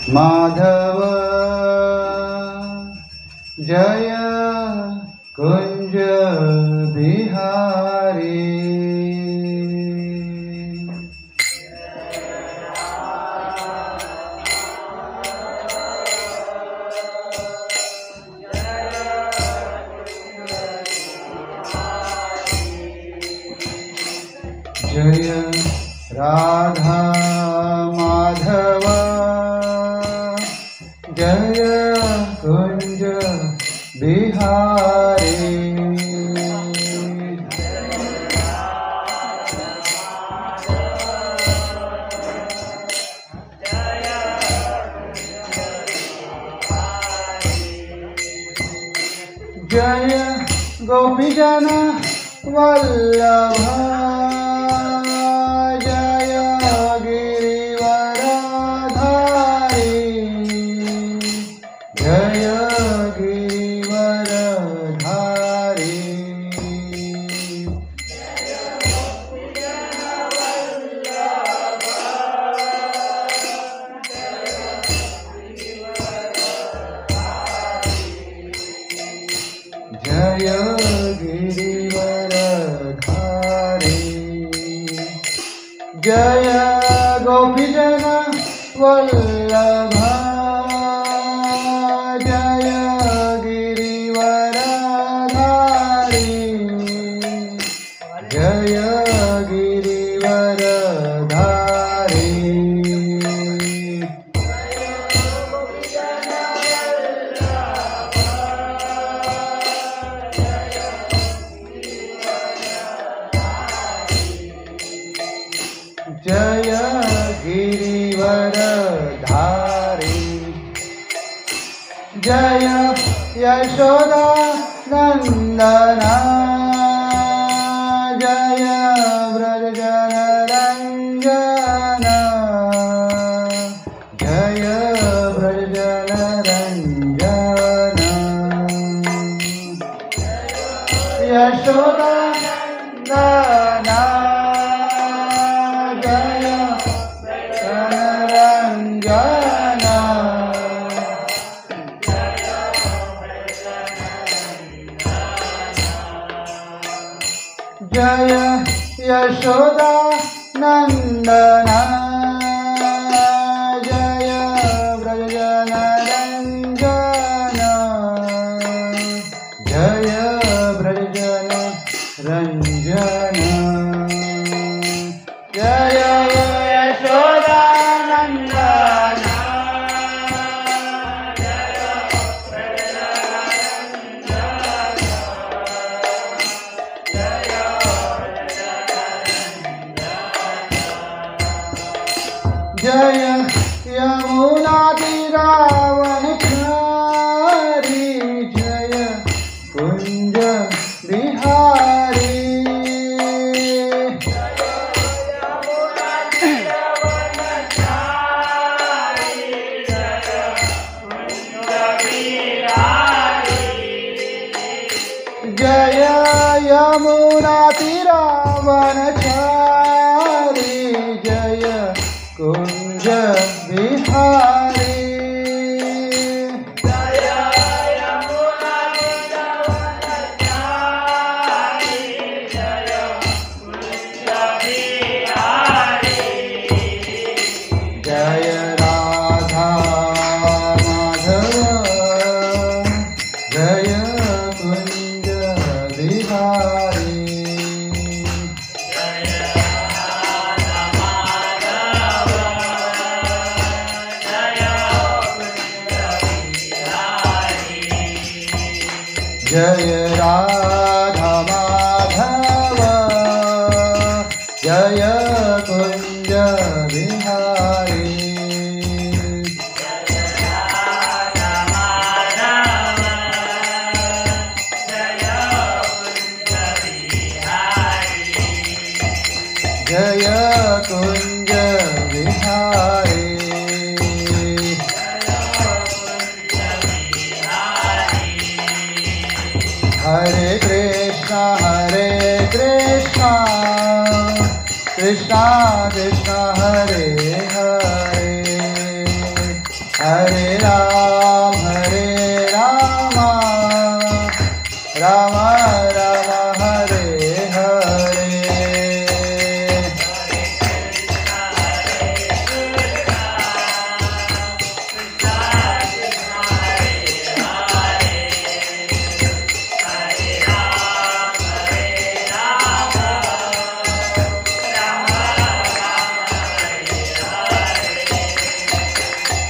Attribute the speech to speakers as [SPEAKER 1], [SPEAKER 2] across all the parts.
[SPEAKER 1] माधव जय कुंज बिहारी। जय राधा माधव जय कुंज बिहारी। जय गोपीजन वल्लभ जय गिरिवरधारी। जय गिरिवरधारी। जय गिरिवरधारी। जय गोपीजन वल्लभ जय गिरिवरधारी। जय गिरिवरधारी। जय गिरिवरधारी। जय यशोदा नंदन जय व्रजजन रंजन। जय व्रजजन रंजन। यशोदा नंदन जय यशोदा नंदन जय व्रजजन रंजन। जय व्रजजन रंजन। जय यशोदा नंदन जय यमुना तीरावनचारी। जय कुंज बिहारी। जय यमुना तीरावनचारी। जय कुंज बिहारी। जय यमुना तीरावनचारी। जय कुंज बिहारी। जय राधा माधव जय कुंज बिहारी। जय राधा माधव जय कुंज बिहारी। जय कुंज बिहारी। हरे Krishna Krishna Krishna Hare Hare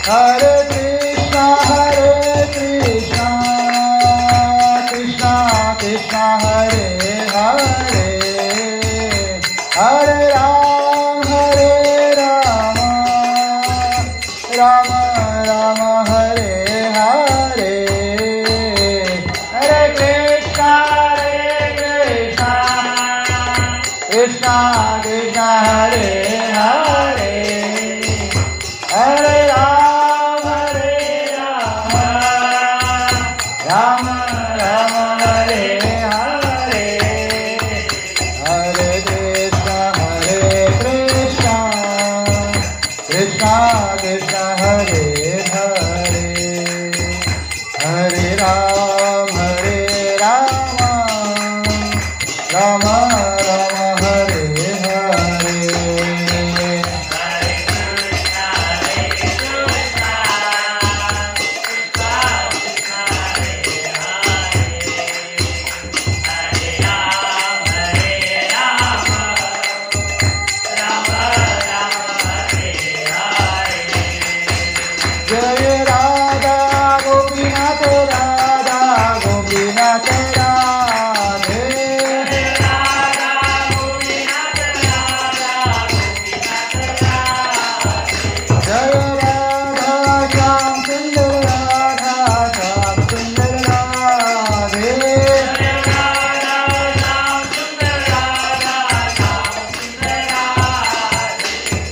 [SPEAKER 1] Hare Krishna, Krishna Krishna, Hare Hare, Hare Rama, Rama Rama, Hare Hare, Hare Krishna, Krishna Krishna, Hare Hare, Hare Rama, Rama Rama, Hare Hare, Hare Krishna, Krishna Krishna, Hare Hare, Hare Rama, Rama Rama, Hare Hare. जय राधा गोपीनाथ, राधा गोपीनाथ राधे, जय राधा श्याम सुंदर, राधा श्याम सुंदर राधे,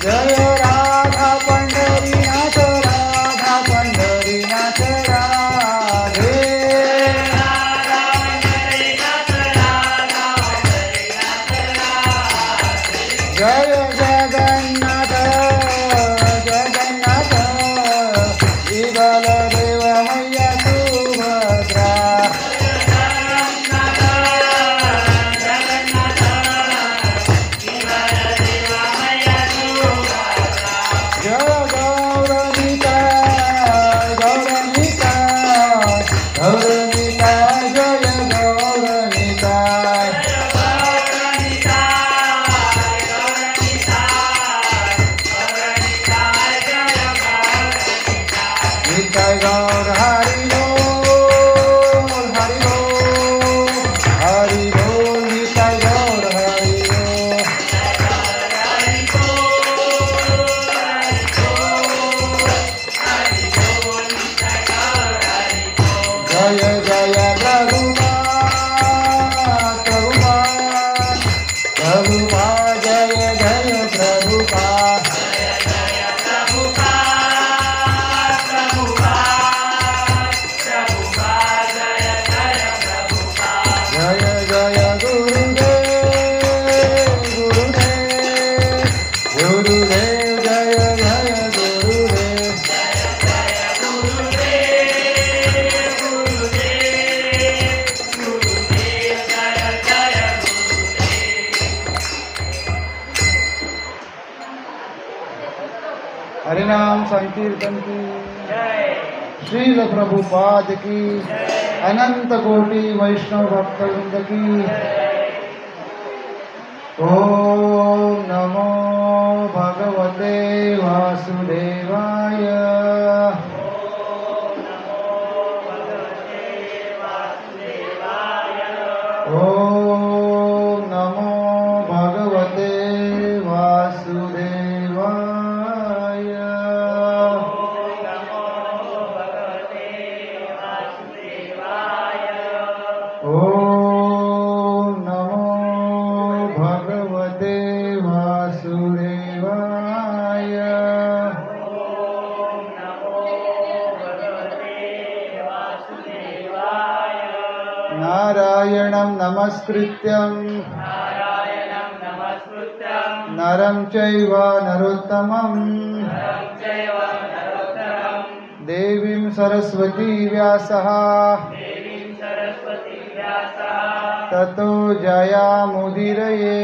[SPEAKER 1] जय राधा पंढरीनाथ, राधा पंढरीनाथ राधे, जय जगन्नाथ, जगन्नाथ, श्री बलदेव मैया सुभद्रा, जय गौरनिता, गौरनिता, गौरनिता, जय गौरनिता, निताय गौर हरि बोल, हरि बोल, हरि बोल, निताय गौर हरि बोल, जय जय प्रभुपाद, प्रभुपाद, प्रभुपाद, जय जय प्रभुपाद, जय जय गुरुदेव, गुरुदेव, गुरुदेव, जय जय गुरुदेव, हरिनाम संकीर्तन की, श्रील प्रभुपाद की, अनंत कोटि वैष्णव भक्तवृंद की। ओम नमो भगवते वासुदेवाय, ओम नमो भगवते वासुदेवाय, ओम नमो भगवते वासुदेवाय, नारायणं नमस्कृत्यं नरं चैव नरोत्तमं देवीं सरस्वती व्यासः ततो जयामुदीरये,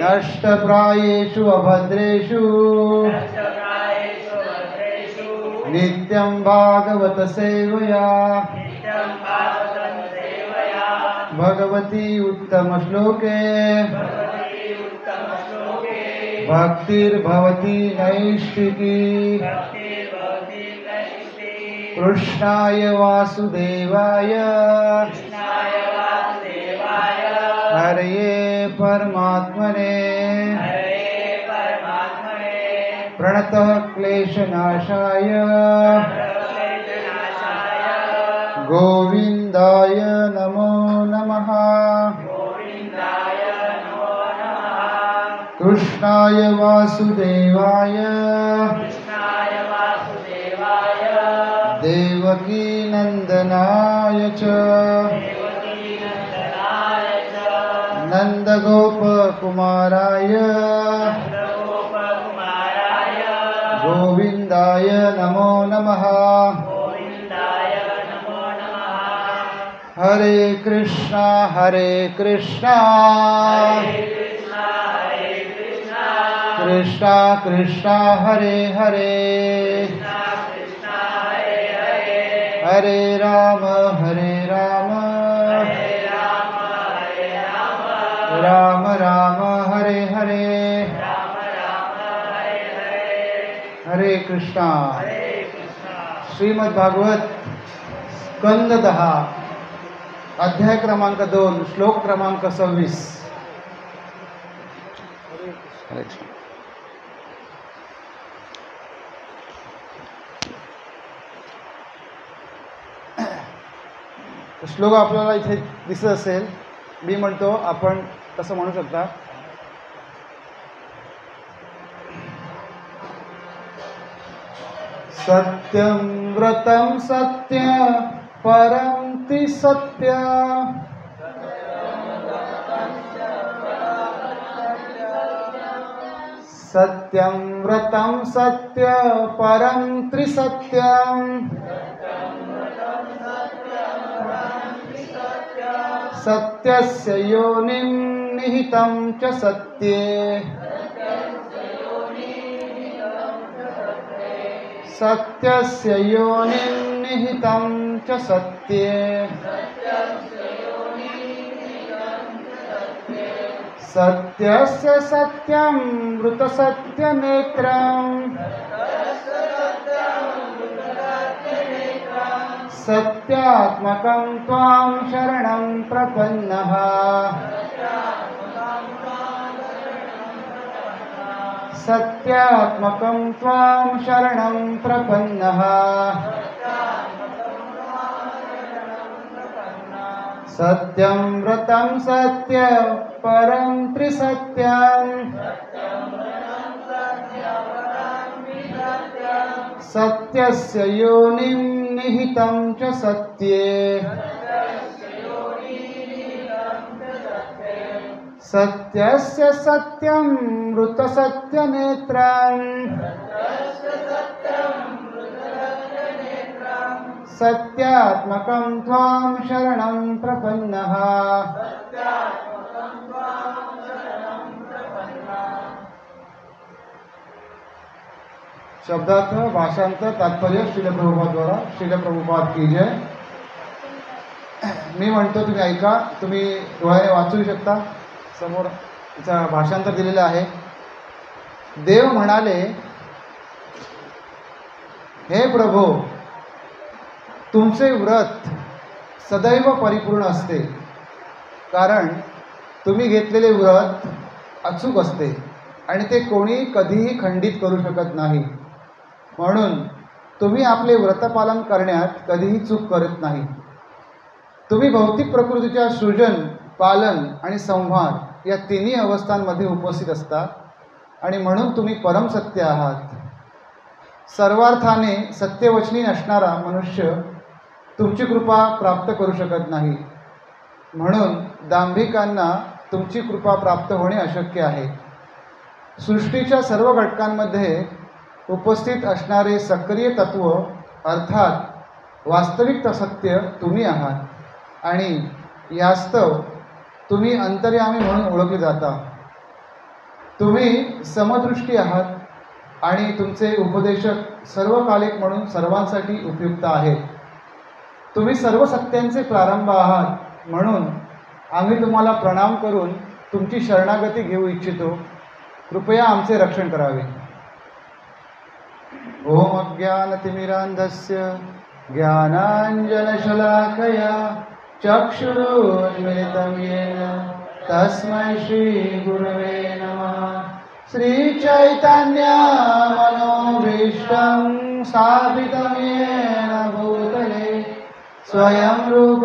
[SPEAKER 1] नष्टप्रायेषु अभद्रेषु नित्यं भागवत सेवया, भगवती उत्तम श्लोके भक्तिर्भवति नैष्ठिकी कृष्णाय वासुदेवाय हरये परमात्मने प्रणतः क्लेशनाशाय गोविन्दाय नमो नमः। कृष्णाय वासुदेवाय देवकी नंदनाय च नंदगोपकुमाराय गोविन्दाय नमो नमः। हरे कृष्णा कृष्णा कृष्णा हरे हरे हरे राम राम राम हरे हरे हरे कृष्णा। श्रीमद् भागवत स्कंद 10 अध्याय क्रमांक 2 श्लोक क्रमांक 26। श्लोक आपल्याला इथे दिसत असेल, मी म्हणतो आपण तसं म्हणू शकता। सत्यं व्रतं सत्य परं ति सत्य सत्यं व्रतं सत्य परं त्रिसत्यं सत्यस्य योनिं निहितं च सत्ये सत्यस्य योनिं निहितं च सत्ये सत्यस्य सत्यं मृतसत्यनेत्रं सत्यात्मकं त्वां शरणं प्रपन्नः सत्यात्मकं त्वां शरणं प्रपन्नः सत्यं व्रतं सत्य परं त्रिसत्यं सत्यस्य योनिं निहितं च सत्ये सत्यस्य सत्यं मृतसत्यनेत्रं सत्यात्मकं त्वां शरणं प्रपन्नः शब्दार्थ भाषांतर तात्पर्य श्रील प्रभुपाद द्वारा श्रील प्रभुपाद की जय। मी म्हणतो तुम्ही ऐका, तुम्ही डोळ्याने वाचू शकता, समोर तिचा भाषांतर दिलेलं आहे। देव म्हणाले, हे प्रभो, तुमचे व्रत सदैव परिपूर्ण असते, कारण तुम्ही घेतलेले व्रत अचूक असते आणि ते कोणी कधीही खंडित करू शकत नाही। म्हणून तुम्ही आपले व्रतपालन करण्यात कधीही चूक करत नाही। तुम्ही भौतिक प्रकृतीच्या सृजन, पालन आणि संहार या तिन्ही अवस्थांमध्ये उपस्थित असता आणि म्हणून तुम्ही परमसत्य आहात। सर्वार्थाने सत्यवचनी असणारा मनुष्य तुमची कृपा प्राप्त करू शकत नाही, म्हणून दांभिकांना तुमची कृपा प्राप्त होणे अशक्य आहे। सृष्टीच्या सर्व घटकांमध्ये उपस्थित असणारे सक्रिय तत्व अर्थात वास्तविक सत्य तुम्ही आहात आणि यास्तव तुम्ही अंतर्यामी म्हणून ओळखले जाता। तुम्ही समदृष्टी आहात आणि तुमचे उपदेशक सर्वकालिक म्हणून सर्वांसाठी उपयुक्त आहेत। तुम्ही सर्व सत्यांचे प्रारंभ आहात, म्हणून आम्ही तुम्हाला प्रणाम करून तुमची शरणागती घेऊ इच्छितो कृपया आमचे रक्षण करावे. ओम अज्ञानतिमिरान्धस्य ज्ञानाञ्जनशलाकया चक्षुरुन्मिलितं येन तस्मै श्रीगुरवे नमः. श्रीचैतन्यमनोभीष्टं स्थापितं येन भूतले स्वयं रूप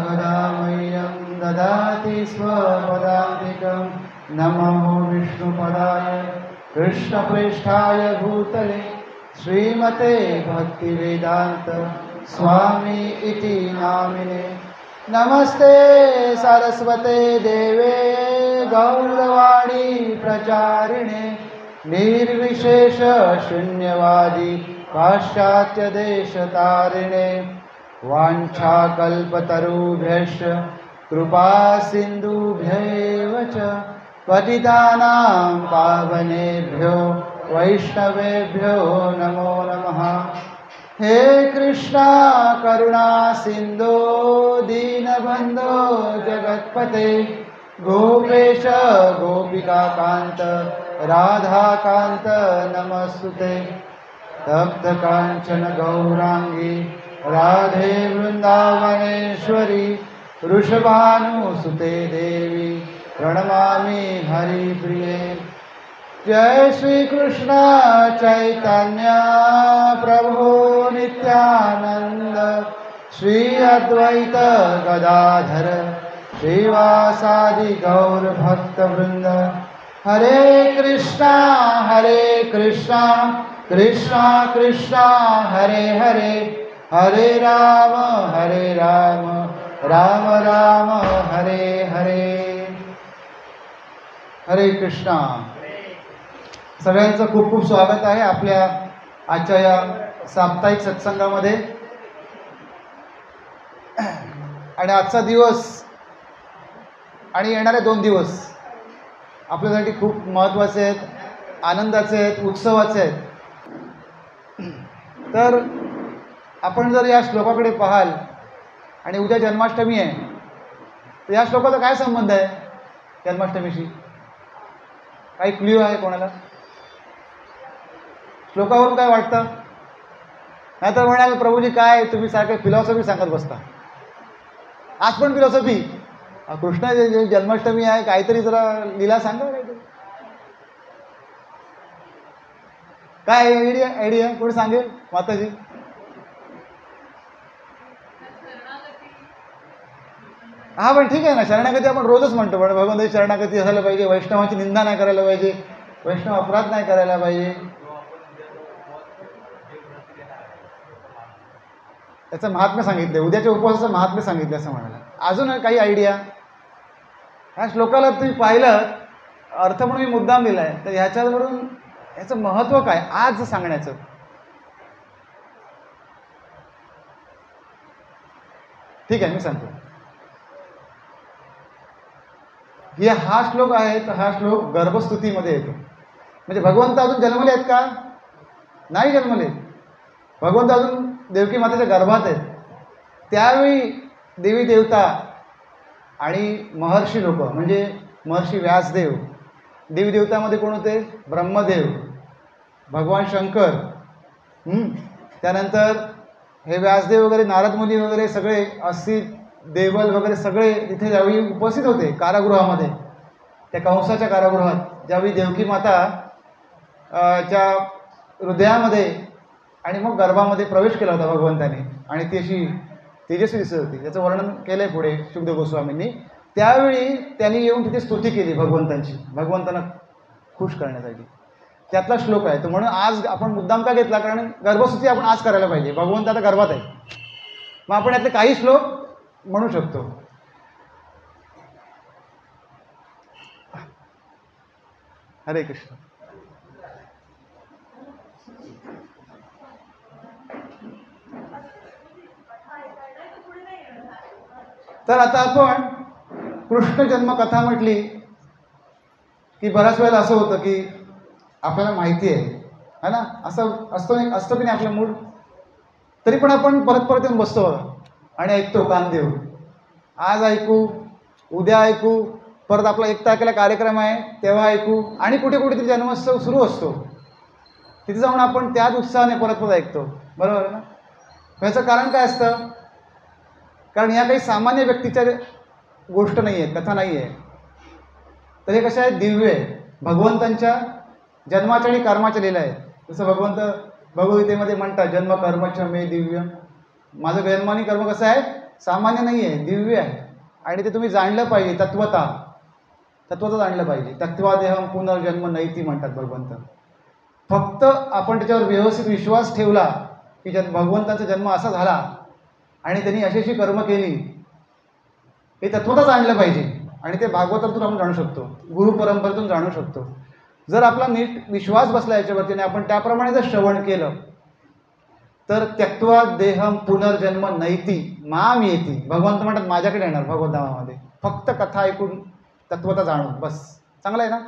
[SPEAKER 1] गदामह्यं ददाति स्वपदान्तिकं. नमो विष्णुपदाय कृष्णप्रेष्ठाय भूतले श्रीमते भक्तिवेदांत स्वामी इति नामिने. नमस्ते सरस्वते देवे गौरवाणी प्रचारिणे निर्विशेष शून्यवादी पाश्चात्य देशतारिणे. वाञ्छाकल्पतरुभ्यश्च कृपा सिन्धुभ्यैव च पतितानां पावनेभ्यो वैष्णवेभ्यो नमो नमः. हे कृष्णा करुणा सिन्धो दीनबन्धो जगत्पते गोपेश गोपिकान्त राधाकान्त नमस्तुते. तप्तकाञ्चन गौराङ्गी राधे वृन्दावनेश्वरी वृषभानुसुते देवी प्रणमामि हरिप्रिये. जय श्री कृष्ण चैतन्य प्रभु नित्यानंद श्री अद्वैत गदाधर श्रीवासादि गौर भक्त वृंद. हरे कृष्णा कृष्णा कृष्णा हरे हरे हरे राम राम राम हरे हरे. हरे कृष्णा. सगळ्यांचं खूप खूप स्वागत आहे आपल्या आजच्या या साप्ताहिक सत्संगामध्ये. आणि आजचा दिवस आणि येणारे 2 दिवस आपल्यासाठी खूप महत्त्वाचे आहेत, आनंदाचे आहेत, उत्सवाचे आहेत. तर आपण जर या श्लोकाकडे पाहाल आणि उद्या जन्माष्टमी आहे, तर या श्लोकाचा काय संबंध आहे जन्माष्टमीशी? काही क्ल्यू आहे कोणाला? श्लोकावरून काय वाटतं? नाहीतर म्हणाल प्रभूजी काय तुम्ही सारखे फिलॉसॉफी सांगत बसता. आज पण फिलॉसॉफी? कृष्ण जन्माष्टमी आहे, काहीतरी जरा लीला सांगा. काय आयडिया कोणी सांगेल? माताजी. हा पण ठीक आहे ना, शरणागती आपण रोजच म्हणतो, पण भगवंताची शरणागती असायला पाहिजे, वैष्णवाची निंदा नाही करायला पाहिजे, वैष्णव अपराध नाही करायला पाहिजे. त्याचं महात्म्य सांगितले, उद्याच्या उपवासाचं महात्म्य सांगितलं असं म्हणाला. अजून काही आयडिया? ह्या श्लोकाला तुम्ही पाहिलं अर्थ म्हणून मी मुद्दाम दिला आहे, तर ह्याच्यावरून ह्याचं महत्त्व काय आज सांगण्याचं? ठीक आहे, मी सांगतो. हा श्लोक आहे, तर हा श्लोक गर्भस्तुतीमध्ये येतो. म्हणजे भगवंत अजून जन्मले आहेत का? नाही जन्मले. भगवंत अजून देवकी मातेच्या गर्भात आहेत. त्यावेळी देवी देवता आणि महर्षी लोक, म्हणजे महर्षी व्यासदेव, देवी देवतामध्ये कोण होते? ब्रह्मदेव, भगवान शंकर, त्यानंतर हे व्यासदेव वगैरे, नारद मुनी वगैरे सगळे, अस्सी देवल वगैरे सगळे तिथे ज्यावेळी उपस्थित होते कारागृहामध्ये, त्या कंसाच्या कारागृहात, ज्यावेळी देवकी माता च्या हृदयामध्ये आणि मग गर्भामध्ये प्रवेश केला होता भगवंताने, आणि ती अशी तेजस्वी दिसत होती. त्याचं वर्णन केलं आहे पुढे शुकदेव गोस्वामींनी. त्यावेळी त्यांनी येऊन तिथे स्तुती केली भगवंतांची, भगवंतांना खुश करण्यासाठी. त्यातला श्लोक आहे तो. म्हणून आज आपण मुद्दाम का घेतला? कारण गर्भस्तुती आपण आज करायला पाहिजे. भगवंत आता गर्भात आहे, मग आपण यातले काही श्लोक म्हणू शकतो. हरे कृष्ण. तर आता आपण कृष्ण जन्मकथा म्हटली की बऱ्याच वेळेला असं होतं की आपल्याला माहिती आहे ना, असं असतो की नाही आपलं मूड, तरी पण आपण परत येऊन बसतो आणि ऐकतो कान देऊ. आज ऐकू, उद्या ऐकू, परत आपला 1 तारखेला कार्यक्रम आहे तेव्हा ऐकू, आणि कुठे कुठेतरी जन्मोत्सव सुरू असतो, तिथे जाऊन आपण त्याच उत्साहाने परत परत ऐकतो. बरोबर ना? ह्याचं कारण काय असतं? कारण ह्या काही सामान्य व्यक्तीच्या गोष्ट नाही आहेत, कथा नाही आहे. तर हे कशा आहेत? दिव्य आहे, भगवंतांच्या जन्माच्या आणि कर्माच्या लीला आहेत. जसं भगवंत भगवद्गीतेमध्ये म्हणतात, जन्म कर्मच मे दिव्य. माझं जन्म आणि कर्म कसं आहे? सामान्य नाही आहे, दिव्य आहे. आणि ते तुम्ही जाणलं पाहिजे. तत्वता जाणलं पाहिजे. तत्वादेहम पुनर्जन्म नैती म्हणतात भगवंत. फक्त आपण त्याच्यावर व्यवस्थित विश्वास ठेवला की भगवंताचा जन्म असा झाला आणि त्यांनी अशी कर्म केली, हे तत्वता जाणलं पाहिजे. आणि ते भागवतातून आपण जाणू शकतो, गुरुपरंपरेतून जाणू शकतो. जर आपला नीट विश्वास बसला याच्यावरती आणि आपण त्याप्रमाणे जर श्रवण केलं तर त्यक्त्वा देहम पुनर्जन्म नैती माम येती. भगवंत म्हणतात माझ्याकडे येणार भगवद्धामामध्ये, फक्त कथा ऐकून तत्वता जाणून, बस. चांगलं आहे ना?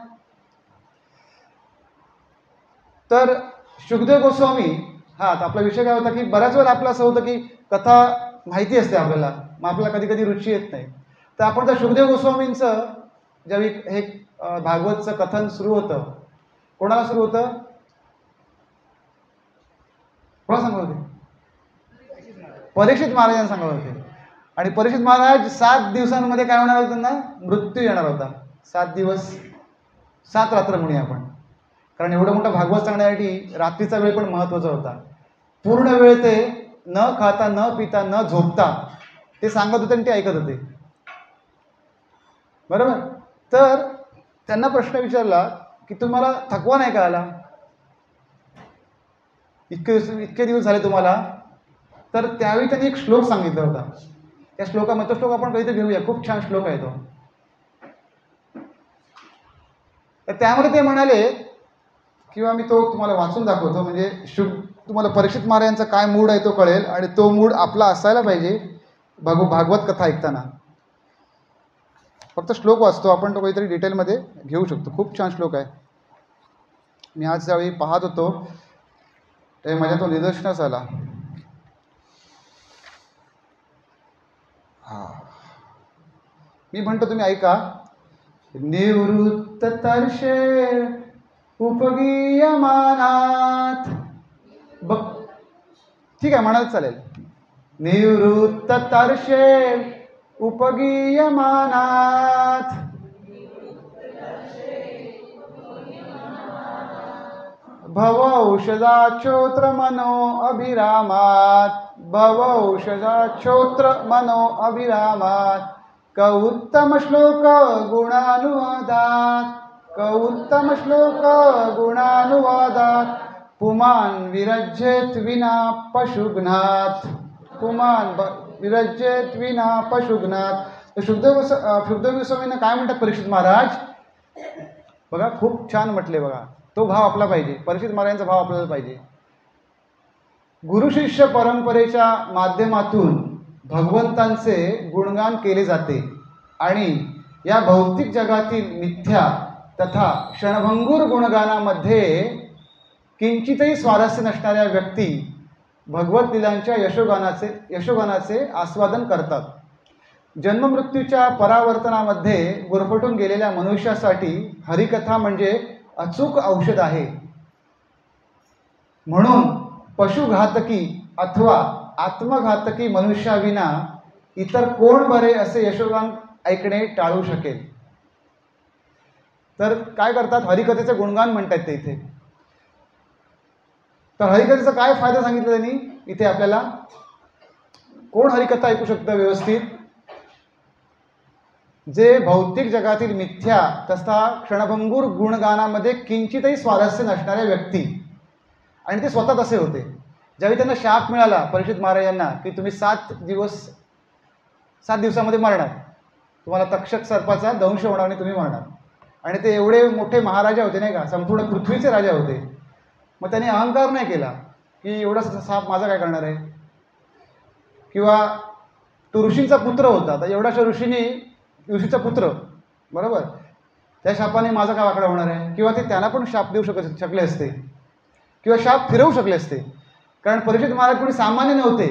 [SPEAKER 1] तर शुकदेव गोस्वामी, आपला विषय काय होता की बऱ्याच वेळा आपलं असं होतं की कथा माहिती असते आपल्याला, मग आपल्याला कधी कधी रुची येत नाही. तर आपण त्या शुकदेव गोस्वामींचं ज्यावेळी हे भागवतचं कथन सुरू होतं, कोणाला सुरू होतं? कोणा सांगत होते? परीक्षित महाराजांना सांगत होते. आणि परीक्षित महाराज 7 दिवसांमध्ये काय होणार होतं? त्यांना मृत्यू येणार होता. 7 दिवस 7 रात्र म्हणूया आपण, कारण एवढं मोठं भागवत सांगण्यासाठी रात्रीचा वेळ पण महत्त्वाचा होता. पूर्ण वेळ ते न खाता न पिता न झोपता ते सांगत होते आणि ते ऐकत होते. बरोबर? तर त्यांना प्रश्न विचारला की तुम्हाला थकवा नाही का आला? इतके दिवस झाले तुम्हाला? तर त्यावेळी त्यांनी एक श्लोक सांगितला होता. त्या श्लोकामध्ये, तो श्लोक आपण कधीतरी घेऊया, खूप छान श्लोक आहे तो. तर त्यामध्ये ते म्हणाले, किंवा मी तो तुम्हाला वाचून दाखवतो, म्हणजे तुम्हाला परीक्षित महाराजांचा काय मूड आहे तो कळेल, आणि तो मूड आपला असायला पाहिजे भागवत कथा ऐकताना. फक्त श्लोक वाचतो, आपण तो काहीतरी डिटेलमध्ये घेऊ शकतो. खूप छान श्लोक आहे. मी आज ज्यावेळी पाहत होतो ते माझ्या तो निदर्शनास आला. मी म्हणतो, तुम्ही ऐका. निवृत्त तर्षे उपगीयमानात, ठीक आहे म्हणाल चालेल. निवृत्त तर्षे उपगीयमानात भवौषधाच्छोत्र मनो अभिरामात, भवौषधाच्छोत्र मनो अभिरामात, क उत्तम श्लोक गुणानुवादात, क उत्तम श्लोक गुणानुवादात, पुमान विरज्येत विना पशुघ्नात, पुमान विरज्येत विना पशुघ्नात. तर शुकदेव गोस्वामींना काय म्हणतात परीक्षित महाराज? बघा, खूप छान म्हटले बघा. तो भाव आपला पाहिजे, परीक्षित महाराजांचा भाव आपल्याला पाहिजे. गुरुशिष्य परंपरेच्या माध्यमातून भगवंतांचे गुणगान केले जाते आणि या भौतिक जगातील मिथ्या तथा क्षणभंगूर गुणगानामध्ये किंचितही स्वारस्य नसणाऱ्या व्यक्ती भगवत लीलांच्या यशोगानाचे आस्वादन करतात. जन्ममृत्यूच्या परावर्तनामध्ये गुरफटून गेलेल्या मनुष्यासाठी हरिकथा म्हणजे अचूक औषध आहे. म्हणून पशुघातकी अथवा आत्मघातकी मनुष्याविना इतर कोण बरे असे यशोगान ऐकणे टाळू शकेल. तर काय करतात? हरिकथेचे गुणगान म्हणतात ते इथे. तर हरिकथेचा काय फायदा सांगितला त्यांनी इथे आपल्याला? कोण हरिकथा ऐकू शकतं व्यवस्थित? जे भौतिक जगातील मिथ्या तथा क्षणभंगूर गुणगानामध्ये किंचितही स्वारस्य नसणाऱ्या व्यक्ती, आणि ते स्वतः तसे होते. ज्यावेळी त्यांना शाप मिळाला परीक्षित महाराजांना की तुम्ही 7 दिवसामध्ये मरणार, तुम्हाला तक्षक सर्पाचा दंश होणार आणि तुम्ही मरणार, आणि ते एवढे मोठे महाराजा होते नाही का, संपूर्ण पृथ्वीचे राजा होते. मग त्यांनी अहंकार नाही केला की एवढा साप माझा काय करणार आहे, किंवा तो ऋषींचा पुत्र होता, तर एवढाशा ऋषीचा पुत्र, बरोबर, त्या शापाने माझा काय वाकडा होणार आहे, किंवा ते त्यांना पण शाप देऊ शकले असते, किंवा शाप फिरवू शकले असते. कारण परीक्षित महाराज कोणी सामान्य नव्हते.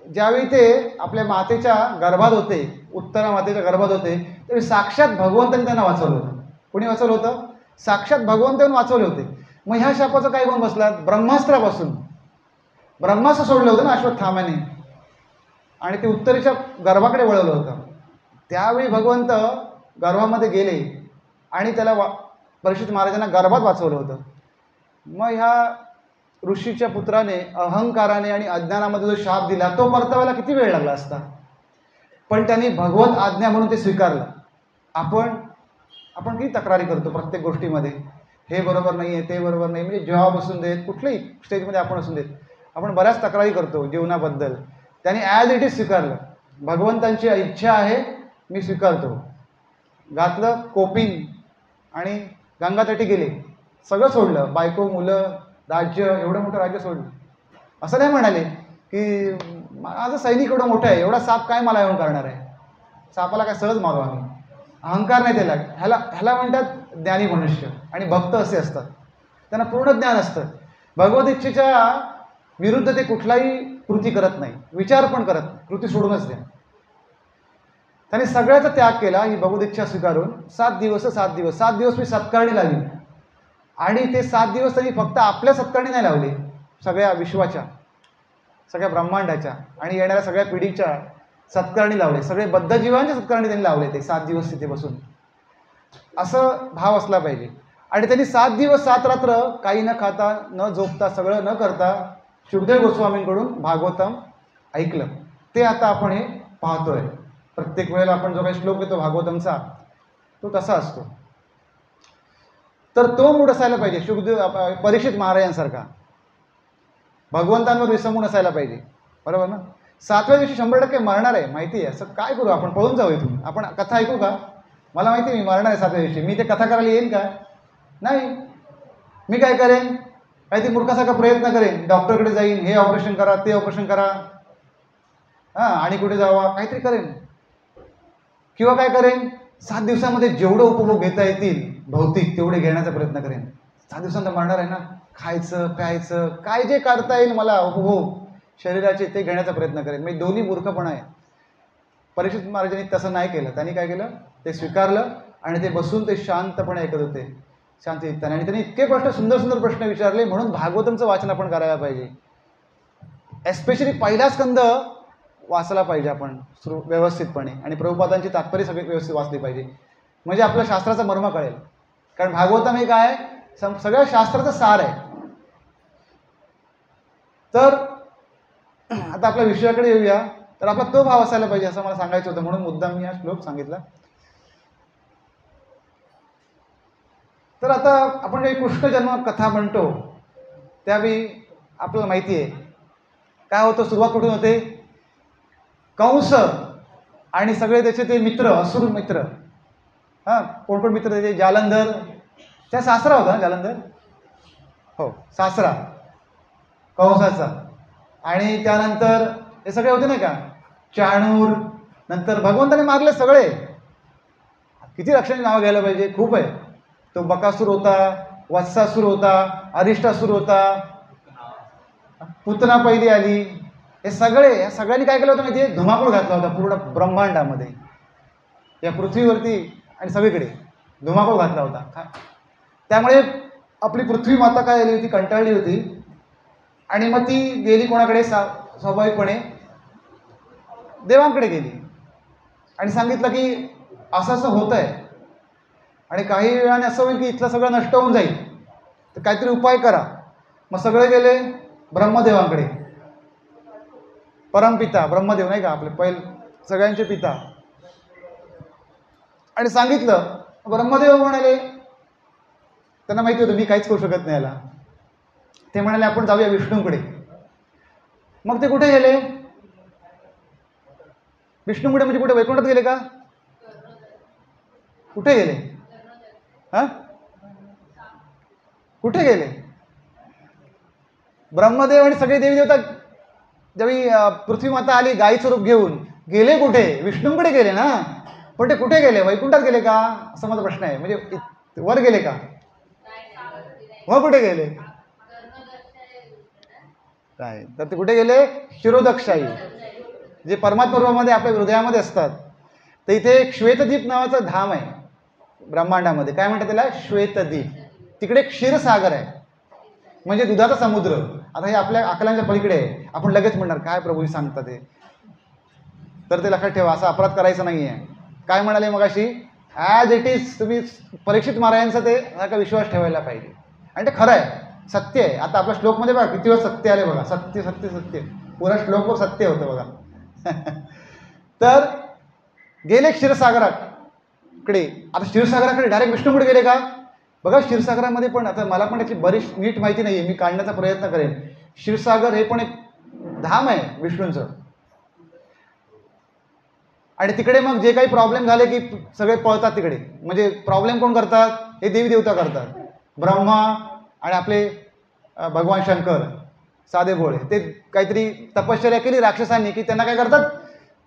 [SPEAKER 1] ज्यावेळी ते आपल्या मातेच्या गर्भात होते, उत्तरा मातेच्या गर्भात होते त्यावेळी साक्षात भगवंतांनी त्यांना वाचवलं होतं. कोणी वाचवलं होतं? साक्षात भगवंतांनी वाचवले होते. मग ह्या शापाचं काय गुण बसलात? ब्रह्मास्त्रापासून. ब्रह्मास्त्र सोडलं होतं ना अश्वत्थामाने आणि ते उत्तरेच्या गर्भाकडे वळवलं होतं. त्यावेळी भगवंत गर्भामध्ये गेले आणि त्याला परीक्षित महाराजांना गर्भात वाचवलं होतं. मग ह्या ऋषीच्या पुत्राने अहंकाराने आणि अज्ञानामध्ये जो शाप दिला तो परतावायला किती वेळ लागला असता, पण त्यांनी भगवत आज्ञा म्हणून ते स्वीकारलं. आपण किती तक्रारी करतो प्रत्येक गोष्टीमध्ये, हे बरोबर नाही आहे, ते बरोबर नाही, म्हणजे जॉब असून देत, कुठल्याही स्टेजमध्ये आपण असून देत, आपण बऱ्याच तक्रारी करतो जीवनाबद्दल. त्यांनी ॲज इट इज स्वीकारलं. भगवंतांची इच्छा आहे, मी स्वीकारतो. घातलं कोपिन आणि गंगातटी गेले, सगळं सोडलं, बायको, मुलं, राज्य, एवढं मोठं राज्य सोडलं. असं नाही म्हणाले की माझं सैनिक एवढं मोठं आहे, एवढा साप काय मला येऊन करणार आहे, सापाला काय सहज मारू आम्ही. अहंकार नाही त्याला. ह्याला म्हणतात ज्ञानी मनुष्य. आणि भक्त असे असतात, त्यांना पूर्ण ज्ञान असतं. भगवत इच्छेच्या विरुद्ध ते कुठलाही कृती करत नाही, विचार पण करत नाही, कृती सोडूनच द्या. त्यांनी सगळ्याचा त्याग केला ही भगवत इच्छा स्वीकारून. 7 दिवस मी सत्कारणी लावली. आणि ते 7 दिवस त्यांनी फक्त आपल्या सत्कारणी नाही लावले, सगळ्या विश्वाच्या, सगळ्या ब्रह्मांडाच्या आणि येणाऱ्या सगळ्या पिढीच्या सत्कारणी लावले. सगळे बद्धजीवांच्या सत्कारणी त्यांनी लावले. ते 7 दिवस तिथे बसून. असं भाव असला पाहिजे. आणि त्यांनी 7 दिवस 7 रात्र काही न खाता न झोपता सगळं न करता शुकदेव गोस्वामींकडून भागवतम ऐकलं. ते आता आपण हे पाहतोय. प्रत्येक वेळेला आपण जो काही श्लोक येतो भागवतमचा तो तसा असतो. तर तो मूड असायला पाहिजे शुकदेव परीक्षित महाराजांसारखा. भगवंतांवर विसंबून असायला पाहिजे. बरोबर ना? 7व्या दिवशी 100% मरणार आहे माहिती आहे. असं काय करू आपण? पळून जाऊ इथून. आपण कथा ऐकू का? मला माहिती आहे मी मरणार आहे 7व्या दिवशी. मी ते कथा करायला येईन का? नाही. मी काय करेन? काहीतरी मूर्खासारखा प्रयत्न करेन. डॉक्टरकडे जाईन, हे ऑपरेशन करा, ते ऑपरेशन करा, आणि कुठे जावा, काहीतरी करेन. किंवा काय करेन? 7 दिवसामध्ये जेवढं उपभोग घेता येतील भौतिक तेवढे घेण्याचा प्रयत्न करेन. 7 दिवसांत मरणार आहे ना, खायचं प्यायचं काय जे करता येईल मला उपभोग शरीराचे ते घेण्याचा प्रयत्न करेन. म्हणजे दोन्ही मूर्खपणा आहे. परीक्षित महाराजांनी तसं नाही केलं. त्यांनी काय केलं? ते स्वीकारलं आणि ते बसून ते शांतपणे ऐकत होते, शांत चित्ताने. आणि त्यांनी इतके सुंदर प्रश्न विचारले. म्हणून भागवतमचं वाचन आपण करायला पाहिजे. एस्पेशली पहिला स्कंद वाचला पाहिजे आपण व्यवस्थितपणे. आणि प्रभुपादांची तात्पर्य सगळी व्यवस्थित वाचली पाहिजे, म्हणजे आपल्या शास्त्राचा मर्म कळेल. कारण भागवतम हे काय सगळ्या शास्त्राचं सार आहे. तर आता आपल्या विषयाकडे येऊया. तर आपला तो भाव असायला पाहिजे असं मला सांगायचं होतं, म्हणून मुद्दाम मी हा श्लोक सांगितला. तर आता आपण काही कृष्ण जन्म कथा म्हणतो त्यावेळी आपल्याला माहिती आहे काय होतं. सुरुवात कुठून होते? कंस आणि सगळे त्याचे ते मित्र, असुर मित्र. कोण कोण मित्र त्याचे? जालंधर, त्या सासरा होता ना जालंधर, हो सासरा कंसाचा. आणि त्यानंतर हे सगळे होते नाही का, चाणूर. नंतर भगवंताने मारले सगळे. किती लक्षांची नावं घ्यायला पाहिजे, खूप आहे. तो बकासूर होता, वत्सासूर होता, अरिष्टासूर होता, पुतना पहिली आली. हे सगळे, सगळ्यांनी काय केलं होतं माहिती? धुमाकूळ घातला होता पूर्ण ब्रह्मांडामध्ये, या पृथ्वीवरती आणि सगळीकडे धुमाकूळ घातला होता. त्यामुळे आपली पृथ्वी माता काय झाली होती? कंटाळली होती. आणि मग ती गेली कोणाकडे? स्वाभाविकपणे देवांकडे गेली आणि सांगितलं की असं असं होत आहे आणि काही वेळाने असं होईल की इथलं सगळं नष्ट होऊन जाईल, तर काहीतरी उपाय करा. मग सगळे गेले ब्रह्मदेवांकडे. परमपिता ब्रह्मदेव नाही का, आपले सगळ्यांचे पिता. आणि सांगितलं. ब्रह्मदेव म्हणाले, त्यांना माहिती होतं मी काहीच करू शकत नाही याला. ते म्हणाले आपण जाऊया विष्णूंकडे. मग ते कुठे गेले? विष्णूंकडे म्हणजे कुठे? वैकुंठात गेले का? कुठे गेले? कुठे गेले? ब्रह्मदेव आणि सगळे देवी देवता ज्यावेळी पृथ्वी माता आली गायीचं रूप घेऊन, गेले कुठे? विष्णूंकडे गेले ना. पण ते कुठे गेले? वैकुंठात गेले का असा माझा प्रश्न आहे. म्हणजे वर गेले का? व कुठे गेले? काय तर ते कुठे गेले? शिरोदक्षाई, जे परमात्मा रूपामध्ये आपल्या हृदयामध्ये असतात. तर इथे एक श्वेतद्वीप नावाचं धाम आहे ब्रह्मांडामध्ये. काय म्हणतात त्याला? श्वेतद्वीप. तिकडे क्षीरसागर आहे, म्हणजे दुधाचा समुद्र. आता हे आपल्या अकलांच्या पलीकडे आहे. आपण लगेच म्हणणार काय प्रभूजी सांगतात ते, तर ते लक्षात ठेवा, असा अपराध करायचा नाही आहे. काय म्हणाले मगाशी? ॲज इट इज तुम्ही परीक्षित महाराजांचा ते का विश्वास ठेवायला पाहिजे, आणि ते खरं आहे, सत्य आहे. आता आपल्या श्लोकमध्ये बघा किती वेळ सत्य आले बघा, सत्य सत्य सत्य, पुरा श्लोक सत्य होतं बघा. तर गेले क्षीरसागराकडे. आता क्षीरसागराकडे डायरेक्ट विष्णू कुठे गेले का बघा. क्षीरसागरामध्ये पण आता मला पण त्याची बरीच नीट माहिती नाही आहे, मी काढण्याचा प्रयत्न करेन. क्षीरसागर हे पण एक धाम आहे विष्णूंचं, आणि तिकडे मग जे काही प्रॉब्लेम झाले की सगळे पळतात तिकडे. म्हणजे प्रॉब्लेम कोण करतात? हे देवी देवता करतात. ब्रह्मा आणि आपले भगवान शंकर साधे भोळे, ते काहीतरी तपश्चर्या केली राक्षसांनी की त्यांना काय करतात?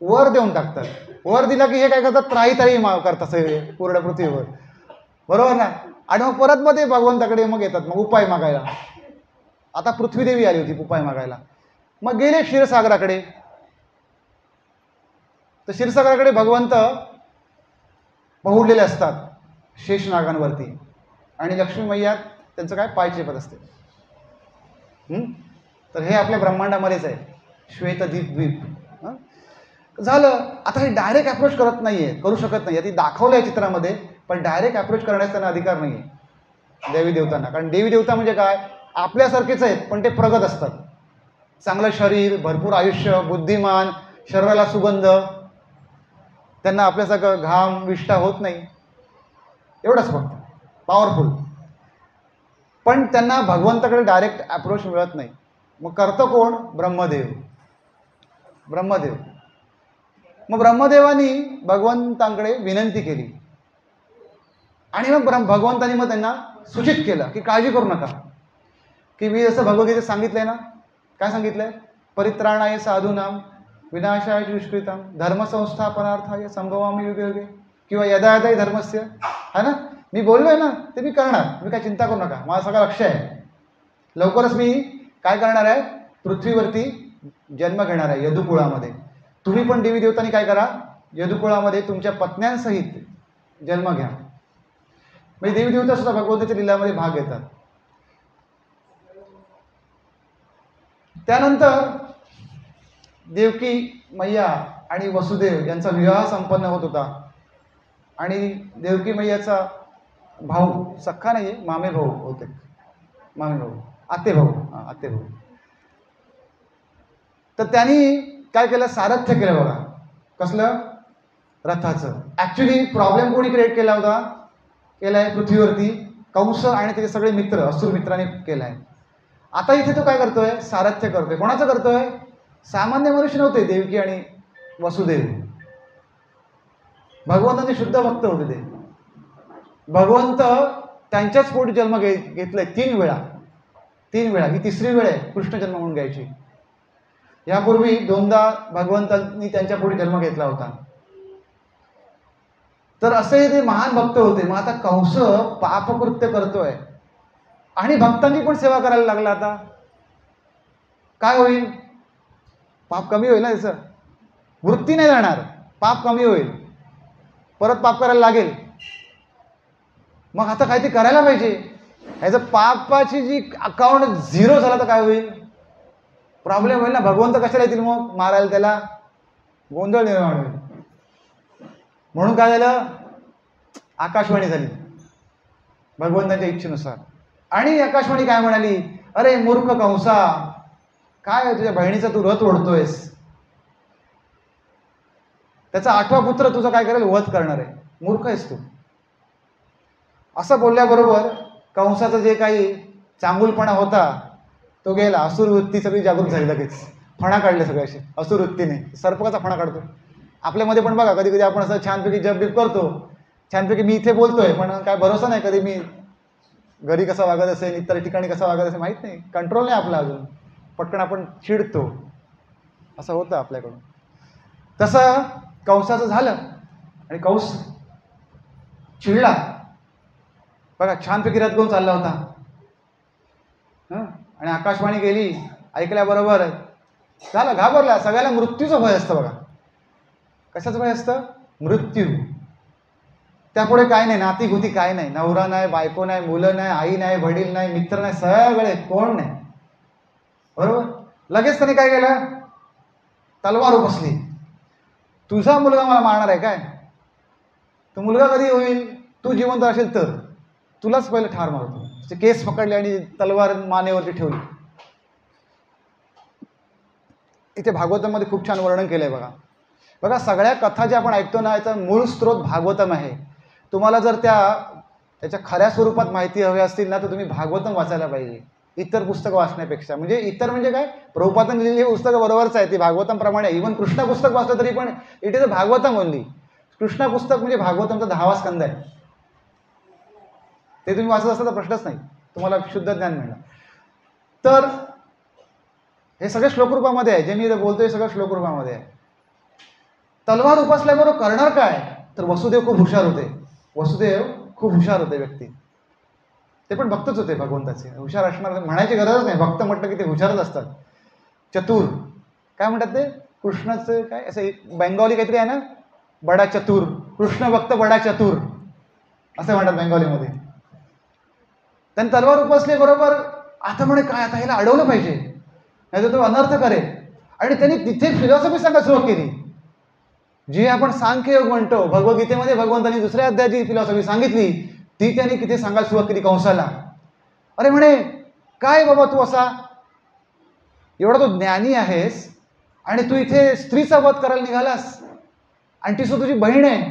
[SPEAKER 1] वर देऊन टाकतात. वर दिला की हे काय करतात? त्राही करतात सगळे पूर्ण पृथ्वीवर, बरोबर ना. आणि मग परत मध्ये भगवंताकडे मग येतात मग उपाय मागायला. आता पृथ्वीदेवी आली होती उपाय मागायला. मग गेले क्षीरसागराकडे. तर क्षीरसागराकडे भगवंत पहुडलेले असतात शेषनागांवरती, आणि लक्ष्मी मैया त्यांचं काय पाय चेपत असते. तर हे आपल्या ब्रह्मांडामध्येच आहे श्वेतद्वीप. झालं. आता हे डायरेक्ट अप्रोच करत नाहीये, करू शकत नाही. ती दाखवलं आहे चित्रामध्ये, पण डायरेक्ट अप्रोच करण्याचा त्यांना अधिकार नाही आहे देवी देवतांना. कारण देवी देवता म्हणजे काय? आपल्यासारखेच आहेत, पण ते प्रगत असतात. चांगलं शरीर, भरपूर आयुष्य, बुद्धिमान, शरीराला सुगंध, त्यांना आपल्यासारखं घाम विष्ठा होत नाही, एवढंच फक्त. पॉवरफुल. पण त्यांना भगवंताकडे डायरेक्ट अप्रोच मिळत नाही. मग करतं कोण? ब्रह्मदेव. ब्रह्मदेव. मग ब्रह्मदेवानी भगवंतांकडे विनंती केली, आणि मग भगवंतांनी मग त्यांना सूचित केलं की काळजी करू नका, की मी जसं भगवद्गीतेत सांगितलंय ना. काय सांगितलंय? परित्राणाय साधूनाम विनाशाय दुष्कृताम धर्मसंस्थापनार्थाय संभवामी युगे युगे किंवा यदा यदाही धर्मस्य. है ना, मी बोललोय ना ते मी करणार. मी काय चिंता करू नका, मला सगळं लक्ष आहे. लवकरच मी काय करणार आहे? पृथ्वीवरती जन्म घेणार आहे यदुकुळामध्ये. तुम्ही पण देवी देवतांनी काय करा? यदुकुळामध्ये तुमच्या पत्न्यांसहित जन्म घ्या. म्हणजे देवी देवता सुद्धा भगवंताच्या लीलामध्ये भाग घेतात. त्यानंतर देवकी मैया आणि वसुदेव यांचा विवाह संपन्न होत होता, आणि देवकी मैयाचा भाऊ, सख्खा नाहीये, मामे भाऊ होते, मामे भाऊ, आते भाऊ, आते भाऊ. तर त्यांनी काय केलं? सारथ्य केलं बघा. कसलं? रथाचं. ऍक्च्युली प्रॉब्लेम कोणी क्रिएट केला होता? केलाय पृथ्वीवरती कंस आणि त्याचे सगळे मित्र, असुर मित्रांनी केलाय. आता इथे तो काय करतोय? सारथ्य करतोय. कोणाचं करतोय? सामान्य मनुष्य नव्हते देवकी आणि वसुदेव. भगवंतांचे शुद्ध भक्त होते ते. भगवंत त्यांच्याच पोटी जन्म घेतलाय 3 वेळा. 3 वेळा. ही 3री वेळ आहे कृष्ण जन्म म्हणून घ्यायची. यापूर्वी 2दा भगवंतांनी त्यांच्या पोटी जन्म घेतला होता. तर असे ते महान भक्त होते. मग आता कंस पापकृत्य करतोय आणि भक्तांची पण सेवा करायला लागला. आता काय होईल? पाप कमी होईल ना, त्याचं वृत्ती नाही जाणार, पाप कमी होईल, परत पाप करायला लागेल. मग आता काहीतरी करायला पाहिजे. ह्याचं पापाची जी अकाउंट 0 झाला तर काय होईल? प्रॉब्लेम होईल ना. भगवंत कशाला येतील मग मारायला? त्याला गोंधळ निर्माण होईल. म्हणून काय झालं? आकाशवाणी झाली भगवंताच्या इच्छेनुसार. आणि आकाशवाणी काय म्हणाली? अरे मूर्ख कंसा, काय तुझ्या बहिणीचा तू रथ ओढतोयस, त्याचा 8वा पुत्र तुझा काय करेल? वध करणार आहे, मूर्ख आहेस तू. असं बोलल्याबरोबर कंसाचं जे काही चांगुलपणा होता तो गेला. असुरवृत्ती सगळी जागृत झाली. लगेच फणा काढले सगळे असे असुरवृत्तीने. सर्पकाचा फणा काढतो आपल्यामध्ये पण बघा. कधी कधी आपण असं छानपैकी जप बिप करतो, छानपैकी मी इथे बोलतोय, पण काय भरोसा नाही कधी मी घरी कसा वागत असेल, इतर ठिकाणी कसा वागत असेल माहीत नाही. कंट्रोल नाही आपला अजून. पटकन आपण चिडतो, असं होतं आपल्याकडून. तसं कंसाचं झालं आणि कंस चिडला बघा. छानपैकी रथ घेऊन चालला होता, आणि आकाशवाणी गेली. ऐकल्याबरोबर झालं, घाबरला. सगळ्याला मृत्यूचं भय असतं बघा. कशाचं भय असतं? मृत्यू. त्यापुढे काय नाही, नातीगुती काय नाही, नवरा नाही, बायको नाही, मुलं नाही, आई नाही, वडील नाही, मित्र नाही, सगळे कोण नाही. बरोबर. लगेच त्याने काय केलं, तलवार उपसली. तुझा मुलगा मला मारणार आहे काय? तो मुलगा कधी होईल, तू जिवंत असेल तर तुलाच पहिले ठार मारतो. केस पकडले आणि तलवार मानेवरती ठेवली. इथे भागवतामध्ये खूप छान वर्णन केलंय बघा. बघा, सगळ्या कथा ज्या आपण ऐकतो ना, याचा मूळ स्रोत भागवतम आहे. तुम्हाला जर त्याच्या खऱ्या स्वरूपात माहिती हवी असतील ना, तर तुम्ही भागवतम वाचायला पाहिजे इतर पुस्तकं वाचण्यापेक्षा. म्हणजे इतर म्हणजे काय, प्रभुपादांनी लिहिलेली पुस्तकं बरोबरच आहे, ती भागवतम प्रमाणे. इव्हन कृष्ण पुस्तक वाचलं तरी पण it is a Bhagavatam only. Krishna पुस्तक म्हणजे भागवतमचा 10वा स्कंद आहे. ते तुम्ही वाचत असता तर प्रश्नच नाही, तुम्हाला शुद्ध ज्ञान मिळणार. तर हे सगळे श्लोक रूपामध्ये आहे, जे मी बोलतोय सगळं श्लोक रूपामध्ये आहे. तलवार उपसल्याबरोबर करणार काय, तर वसुदेव खूप हुशार होते. वसुदेव खूप हुशार होते व्यक्ती. ते पण भक्तच होते भगवंताचे. हुशार असणार म्हणायची गरजच नाही, भक्त म्हटलं की ते हुशारच असतात. चतुर काय म्हणतात ते, कृष्णाचं काय असं बेंगॉली काहीतरी आहे ना, बडा चतुर, कृष्ण भक्त बडा चतुर असं म्हणतात बेंगॉलीमध्ये. त्यांनी तलवार उपसली बरोबर. आता म्हणे काय, आता ह्याला अडवलं पाहिजे, नाही तर तो अनर्थ करेल. आणि त्यांनी तिथे फिलॉसॉफी सांगायला सुरुवात केली, जी आपण सांख्ययोग म्हणतो. भगवद्गीतेमध्ये भगवंतांनी 2ऱ्या अध्यायाची फिलॉसॉफी सांगितली, ती त्यांनी किती सांगायला सुरुवात केली कंसाला. अरे म्हणे, काय बाबा तू असा एवढा तो ज्ञानी आहेस आणि तू इथे स्त्रीचा वध करायला निघालास, आणि ती सुद्धा तुझी बहीण आहे,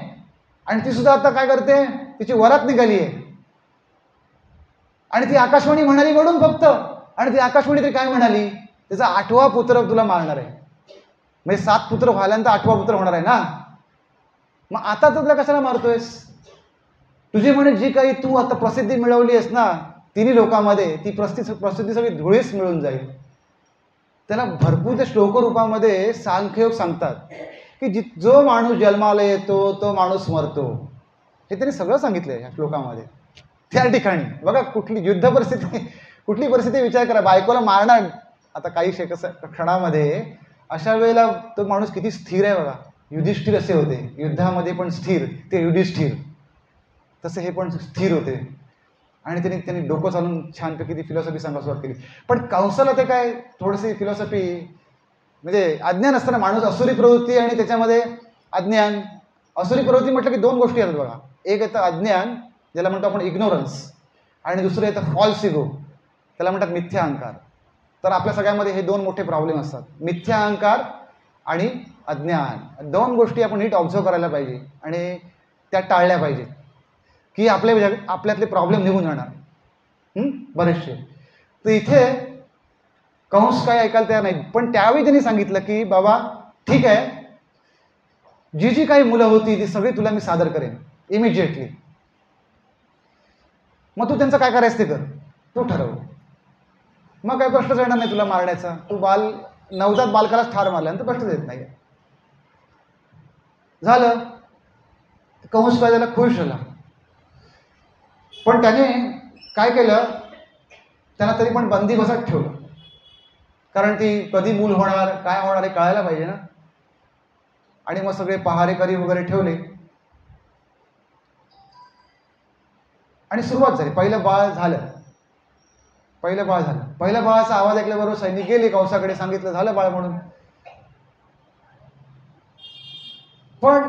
[SPEAKER 1] आणि ती सुद्धा आता काय करते, तिची वरात निघाली आहे. आणि ती आकाशवाणी म्हणाली म्हणून फक्त, आणि ती आकाशवाणी तरी काय म्हणाली, त्याचा 8वा पुत्र तुला मारणार आहे. म्हणजे 7 पुत्र व्हायल्यानंतर 8वा पुत्र होणार आहे ना. मग आता तुला कशाला मारतोयस? तुझी म्हणे जी काही तू आता प्रसिद्धी मिळवली आहेस ना तिन्ही लोकांमध्ये, ती प्रसिद्धी सगळी धुळीस मिळून जाईल. त्याला भरपूर त्या श्लोक रूपामध्ये सांख्ययोग सांगतात की जो माणूस जन्माला येतो तो माणूस मरतो. हे त्यांनी सगळं सांगितलंय या श्लोकामध्ये. त्या ठिकाणी बघा, कुठली युद्ध परिस्थिती, कुठली परिस्थिती विचार करा, बायकोला मारणार आता काही क्षणामध्ये, अशा वेळेला तो माणूस किती स्थिर आहे बघा. युधिष्ठिर असे होते, युद्धामध्ये पण स्थिर, ते युधिष्ठिर तसे हे पण स्थिर होते. आणि त्यांनी डोकं चालून छानपैकी ती फिलॉसॉफी सांगायला सुरुवात केली. पण कंसाला ते काय थोडीशी फिलॉसॉफी म्हणजे अज्ञान असताना, माणूस असुरी प्रवृत्ती आणि त्याच्यामध्ये अज्ञान. असुरी प्रवृत्ती म्हटलं की 2 गोष्टी आहेत बघा. एक येतं अज्ञान, ज्याला म्हणतो आपण इग्नोरन्स, आणि दुसरं येतं फॉल्स इगो, त्याला म्हणतात मिथ्या अहंकार. तर आपल्या सगळ्यामध्ये हे 2 मोठे प्रॉब्लेम असतात, मिथ्या अहंकार आणि अज्ञान. 2 गोष्टी आपण नीट ऑब्झर्व करायला पाहिजे आणि त्या टाळल्या पाहिजे, की आपल्यातले प्रॉब्लेम निघून जाणार बरेचसे. तर इथे कंस काय ऐकायला तयार नाही. पण त्यावेळी त्यांनी सांगितलं की बाबा ठीक आहे, जी जी काही मुलं होती ती सगळी तुला मी सादर करेन इमिजिएटली. मग तू त्यांचं काय करायचं ते कर, तू ठरव. मग काय प्रश्नच येणार नाही तुला मारण्याचा. तू नवजात बालकालाच ठार मारल्यानंतर प्रश्नच येत नाही. झालं. कंस काय झाला, खुश झाला. पण त्याने काय केलं, त्यांना तरी पण बंदी बसात ठेवलं, कारण ती कधी मूल होणार, काय होणार हे कळायला पाहिजे ना. आणि मग सगळे पहारेकरी वगैरे ठेवले आणि सुरुवात झाली. पहिलं बाळ झालं. पहिल्या बाळाचा आवाज ऐकल्याबरोबर सैनिक गेले कंसाकडे, सांगितलं झालं बाळ म्हणून. पण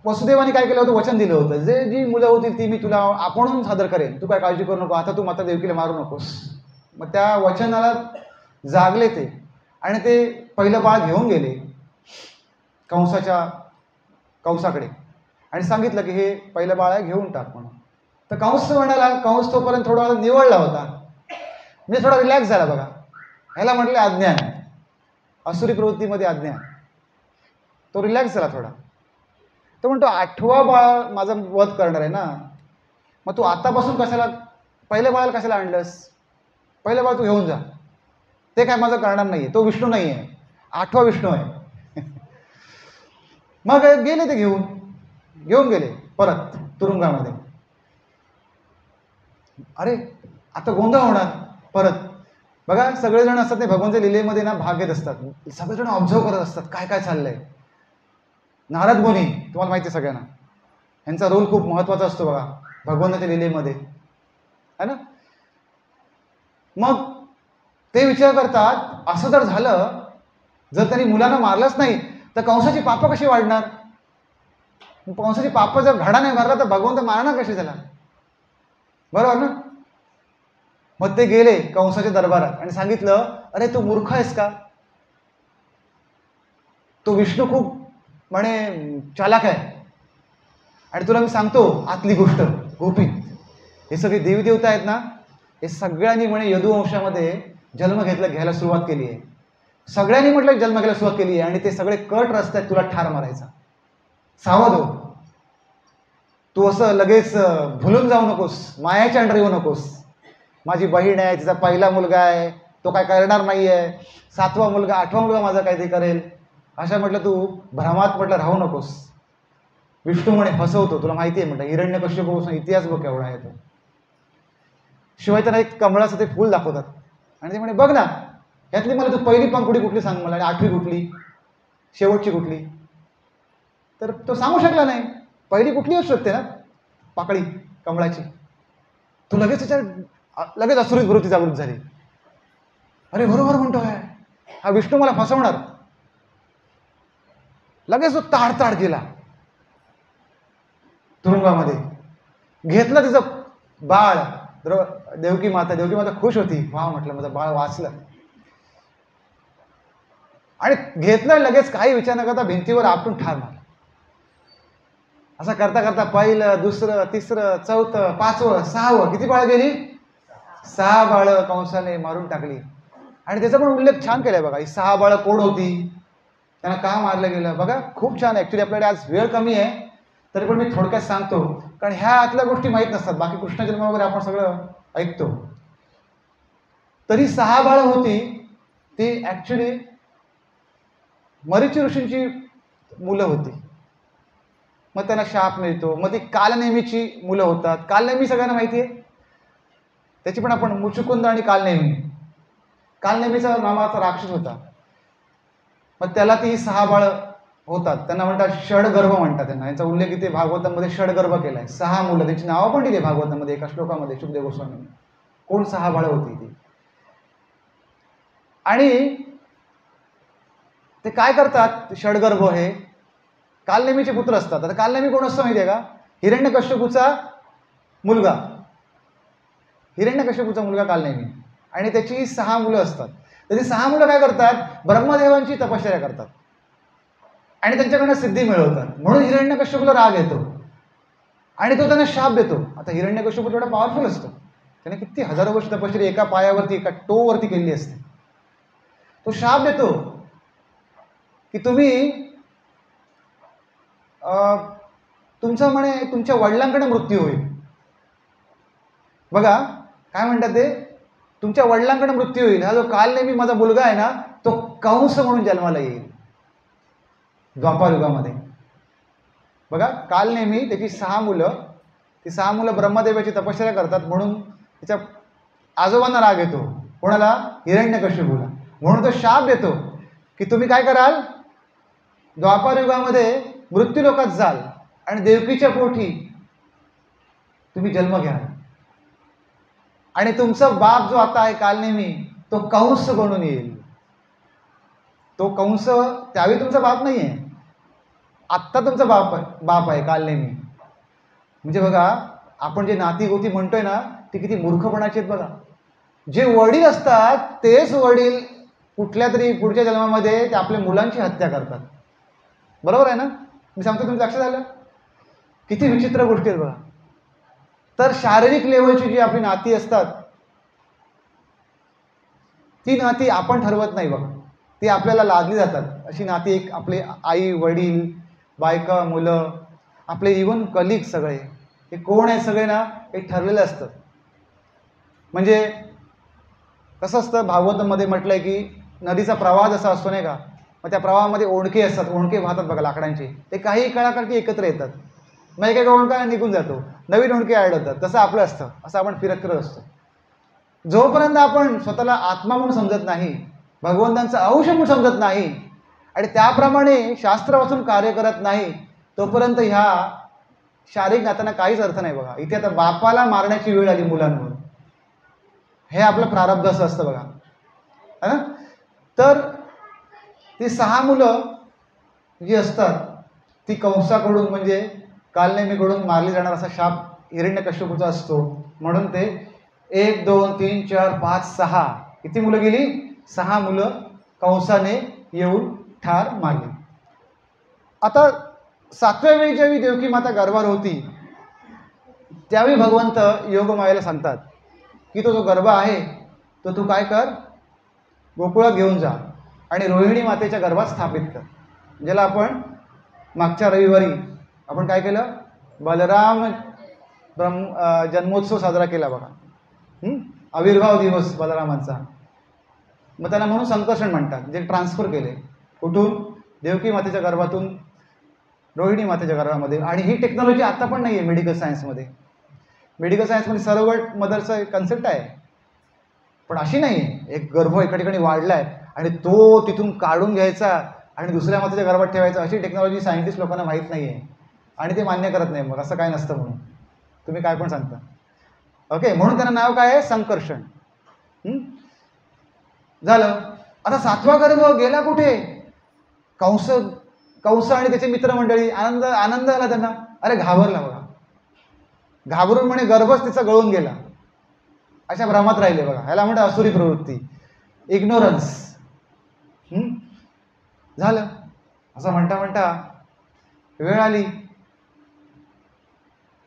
[SPEAKER 1] वसुदेवाने काय केलं होतं, वचन दिलं होतं, जे जी मुलं होतील ती मी तुला आपणहून सादर करेन, तू काय काळजी करू नको, आता तू माता देवकीला मारू नकोस. मग त्या वचनाला जागले ते आणि ते पहिलं बाळ घेऊन गेले कंसाकडे आणि सांगितलं की हे पहिलं बाळ आहे, घेऊन टाक म्हणून. तर कंस म्हणाला, कंस तोपर्यंत थोडा निवळला होता, म्हणजे थोडा रिलॅक्स झाला बघा. ह्याला म्हटलं अज्ञान, असुरी प्रवृत्तीमध्ये अज्ञान. तो रिलॅक्स झाला थोडा. तो म्हणतो 8वा बाळ माझा वध करणार आहे ना, मग तू आतापासून कशाला पहिल्या बाळाला कशाला आणलंस, पहिलं बाळ तू घेऊन जा, ते काय माझं करणार नाही, तो विष्णू नाही आहे, 8वा विष्णू आहे. मग गेले ते घेऊन गेले परत तुरुंगामध्ये. अरे आता गोंधळ होणार परत. बघा सगळेजण असतात ते भगवंताच्या लीलेमध्ये ना भाग घेत असतात, सगळेजण ऑब्झर्व करत असतात काय काय चाललंय. नारद मुनी तुम्हाला माहिती आहे सगळ्यांना, यांचा रोल खूप महत्त्वाचा असतो बघा भगवंताच्या लीलेमध्ये, है ना. मग ते विचार करतात असं जर झालं, जर त्यांनी मुलांना मारलंच नाही तर कंसाची पापं कशी वाढणार, कंसाची पापं जर घडा नाही मारला तर भगवंत मारणार कशी त्याला, बरोबर ना. मग ते गेले कंसाच्या दरबारात आणि सांगितलं, अरे तू मूर्ख आहेस का, तो विष्णू खूप म्हणे चालाक आहे, आणि तुला मी सांगतो आतली गोष्ट गोपी, हे सगळे देवी देवता आहेत ना, हे सगळ्यांनी म्हणे यदुवंशामध्ये जन्म घ्यायला सुरुवात केली आहे, सगळ्यांनी म्हटलं जन्म घ्यायला सुरुवात केली आहे, आणि ते सगळे कट रस्त्यात तुला ठार मारायचा, सावध हो, तू असं लगेच भुलून जाऊ नकोस, मायाच्या अंडर येऊ नकोस, माझी बहीण आहे, तिचा पहिला मुलगा आहे, तो काय करणार नाही आहे, 7वा मुलगा 8वा मुलगा माझा काहीतरी करेल, अशा म्हटलं तू भ्रमात म्हटलं राहू नकोस. विष्णू म्हणे फसवतो, तुला माहिती आहे म्हटलं, हिरण्यकश्यपाचा इतिहास बघ केवढा आहे तो. शिवाय त्यांना एक कमळाचं ते फूल दाखवतात आणि ते म्हणे बघ ना, यातली मला तू पहिली पंखुडी कुठली सांग मला, आणि 8वी कुठली, शेवटची कुठली. तर तो सांगू शकला नाही, पहिली कुठली असू शकते ना पाकळी कमळाची. तो लगेच लगेच असुरीत वृत्ती जागृत झाली, अरे बरोबर म्हणतोय हा विष्णू मला फसवणार. लगेच तो ताडताड गेला तुरुंगामध्ये, घेतलं तिचं बाळ, देवकी माता खुश होती, वा म्हटलं माझं बाळ वाचलं, आणि घेतलं लगेच काही विचार न करता भिंतीवर आपटून ठार मारला. असं करता करता पहिलं, दुसरं, तिसरं, चौथं, 5वं, 6वं, किती बाळ गेली, 6 बाळं कंसाने मारून टाकली. आणि त्याचा पण उल्लेख छान केलाय बघा, ही 6 बाळं कोण होती, त्यांना का मारलं गेलं बघा, खूप छान. ऍक्च्युली आपल्याकडे आज वेळ कमी आहे तरी पण मी थोडक्यात सांगतो, कारण ह्या आतल्या गोष्टी माहीत नसतात, बाकी कृष्ण जन्म वगैरे आपण सगळं ऐकतो. तरी 6 बाळं होती, ती ऍक्च्युली मरीची ऋषींची मुलं होती. मग त्यांना शाप मिळतो, मग ती कालनेमीची मुलं होतात. कालनेमी सगळ्यांना माहिती आहे, त्याची पण आपण मुचुकुंद आणि कालनेमीचा नावाचा राक्षस होता. मग त्याला ती 6 बाळं होतात, त्यांना म्हणतात षडगर्भ म्हणतात त्यांना. यांचा उल्लेख इथे भागवतामध्ये षडगर्भ केलाय. 6 मुलं, त्यांची नावं पण दिली भागवतामध्ये एका श्लोकामध्ये शुकदेव गोस्वामींनी, कोण 6 बाळं होती ती. आणि ते काय करतात, षडगर्भ हे कालनेमीचे पुत्र असतात. आता कालनेमी कोण असतं माहिती आहे का, हिरण्यकश्यपूचा मुलगा, हिरण्यकश्यपूचा मुलगा कालनेमी, आणि त्याची 6 मुलं असतात. तर ती 6 मुलं काय करतात, ब्रह्मदेवांची तपश्चर्या करतात आणि त्यांच्याकडनं सिद्धी मिळवतात. म्हणून हिरण्यकश्यपूला राग येतो आणि तो त्यांना शाप देतो. आता हिरण्यकश्यपू थोडा पॉवरफुल असतो, त्याने किती हजारो वर्ष तपश्चर्या एका पायावरती एका टोवरती केलेली असते. तो शाप देतो की तुम्ही तुमचा म्हणे तुमच्या वडिलांकडे मृत्यू होईल. बघा काय म्हणतात ते, तुमच्या वडिलांकडे मृत्यू होईल. हा जो कालनेमी माझा मुलगा आहे ना, तो कंस म्हणून जन्माला येईल द्वापार युगामध्ये. बघा कालनेमी, त्याची 6 मुलं, ती 6 मुलं ब्रह्मदेवाची तपश्चर्या करतात, म्हणून त्याच्या आजोबांना राग येतो. कोणाला, हिरण्यकश्यपूला. म्हणून तो शाप देतो की तुम्ही काय कराल, द्वापार युगामध्ये मृत्यू लोकात जाल आणि देवकीच्या पोटी तुम्ही जन्म घ्याल, आणि तुमचा बाप जो आता आहे कालनेमी, तो कंस बनून येईल. तो कंस त्यावेळी तुमचा बाप नाही आहे, आत्ता तुमचा बाप आहे कालनेमी. म्हणजे बघा आपण जे नाती गोती म्हणतोय ना, ती किती मूर्खपणाची आहेत बघा. जे वडील असतात तेच वडील कुठल्या तरी पुढच्या जन्मामध्ये ते आपल्या मुलांची हत्या करतात. बरोबर आहे ना, मी सांगतो, तुमचं लक्षात आलं, किती विचित्र गोष्टी आहेत बघा. तर शारीरिक लेवलची जी आपली नाती असतात, ती नाती आपण ठरवत नाही बघा, ती आपल्याला लादली जातात. अशी नाती एक आपले आई वडील, बायका मुलं, आपले इव्हन कलिग, सगळे हे कोण आहे सगळे ना, एक ठरलेलं असतं. म्हणजे कसं असतं, भागवतामध्ये म्हटलंय की नदीचा प्रवाह जसा असतो नाही का, मग त्या प्रवाहामध्ये ओंडके असतात, ओंडके वाहतात बघा लाकडांचे, ते काही काळासाठी एकत्र येतात, मग एका ओंडका निघून जातो, नवीन ओंडके ॲड होतात. तसं आपलं असतं, असं आपण फिरत असतो. जोपर्यंत आपण स्वतःला आत्मा म्हणून समजत नाही, भगवंतांचा अंश म्हणून समजत नाही, आणि त्याप्रमाणे शास्त्र वाचून कार्य करत नाही, तोपर्यंत ह्या शारीरिक नात्यांना काहीच अर्थ नाही बघा. इथे आता बापाला मारण्याची वेळ आली मुलांवर. हे आपलं प्रारब्ध असं असतं बघा, है ना. तर ती 6 मुलं जी असतात ती कंसाकडून म्हणजे कालनेमीकडून मारली जाणार असा शाप हिरण्यकश्यपूचा असतो. म्हणून ते 1 2 3 4 5 6 किती मुलं गेली? 6 मुलं कंसाने येऊन ठार मारली. आता 7व्या वेळी ज्यावेळी देवकी माता गर्भावर होती त्यावेळी भगवंत योगमायेला सांगतात की तो जो गर्भ आहे तो तू काय कर, गोकुळात घेऊन जा आणि रोहिणी मातेच्या गर्भात स्थापित कर. ज्याला आपण मागच्या रविवारी आपण काय केलं, बलराम जन्मोत्सव साजरा केला बघा, आविर्भाव दिवस बलरामांचा. मग त्यांना म्हणून संकर्षण म्हणतात, जे ट्रान्सफर केले कुठून, देवकी मातेच्या गर्भातून रोहिणी मातेच्या गर्भामध्ये. आणि ही टेक्नॉलॉजी आता पण नाही आहे मेडिकल सायन्समध्ये. मेडिकल सायन्समध्ये सरोगेट मदरचा कन्सेप्ट आहे, पण अशी नाही आहे एक गर्भ एका ठिकाणी वाढला आहे आणि तो तिथून काढून घ्यायचा आणि दुसऱ्या मातेच्या गर्भात ठेवायचा. अशी टेक्नॉलॉजी सायंटिस्ट लोकांना माहीत नाही आहे आणि ते मान्य करत नाही. मग असं काय नसतं म्हणून तुम्ही काय पण सांगता. ओके, म्हणून त्यांना नाव काय आहे, संकर्षण. झालं. आता 7वा गर्भ गेला कुठे? कंस आणि त्याचे मित्रमंडळी. आनंद आला त्यांना. अरे घाबरला बघा, घाबरून म्हणे गर्भच तिचा गळून गेला. अशा भ्रमात राहिले बघा. ह्याला म्हणतात असुरी प्रवृत्ती, इग्नोरन्स. झालं. असं म्हणता म्हणता वेळ आली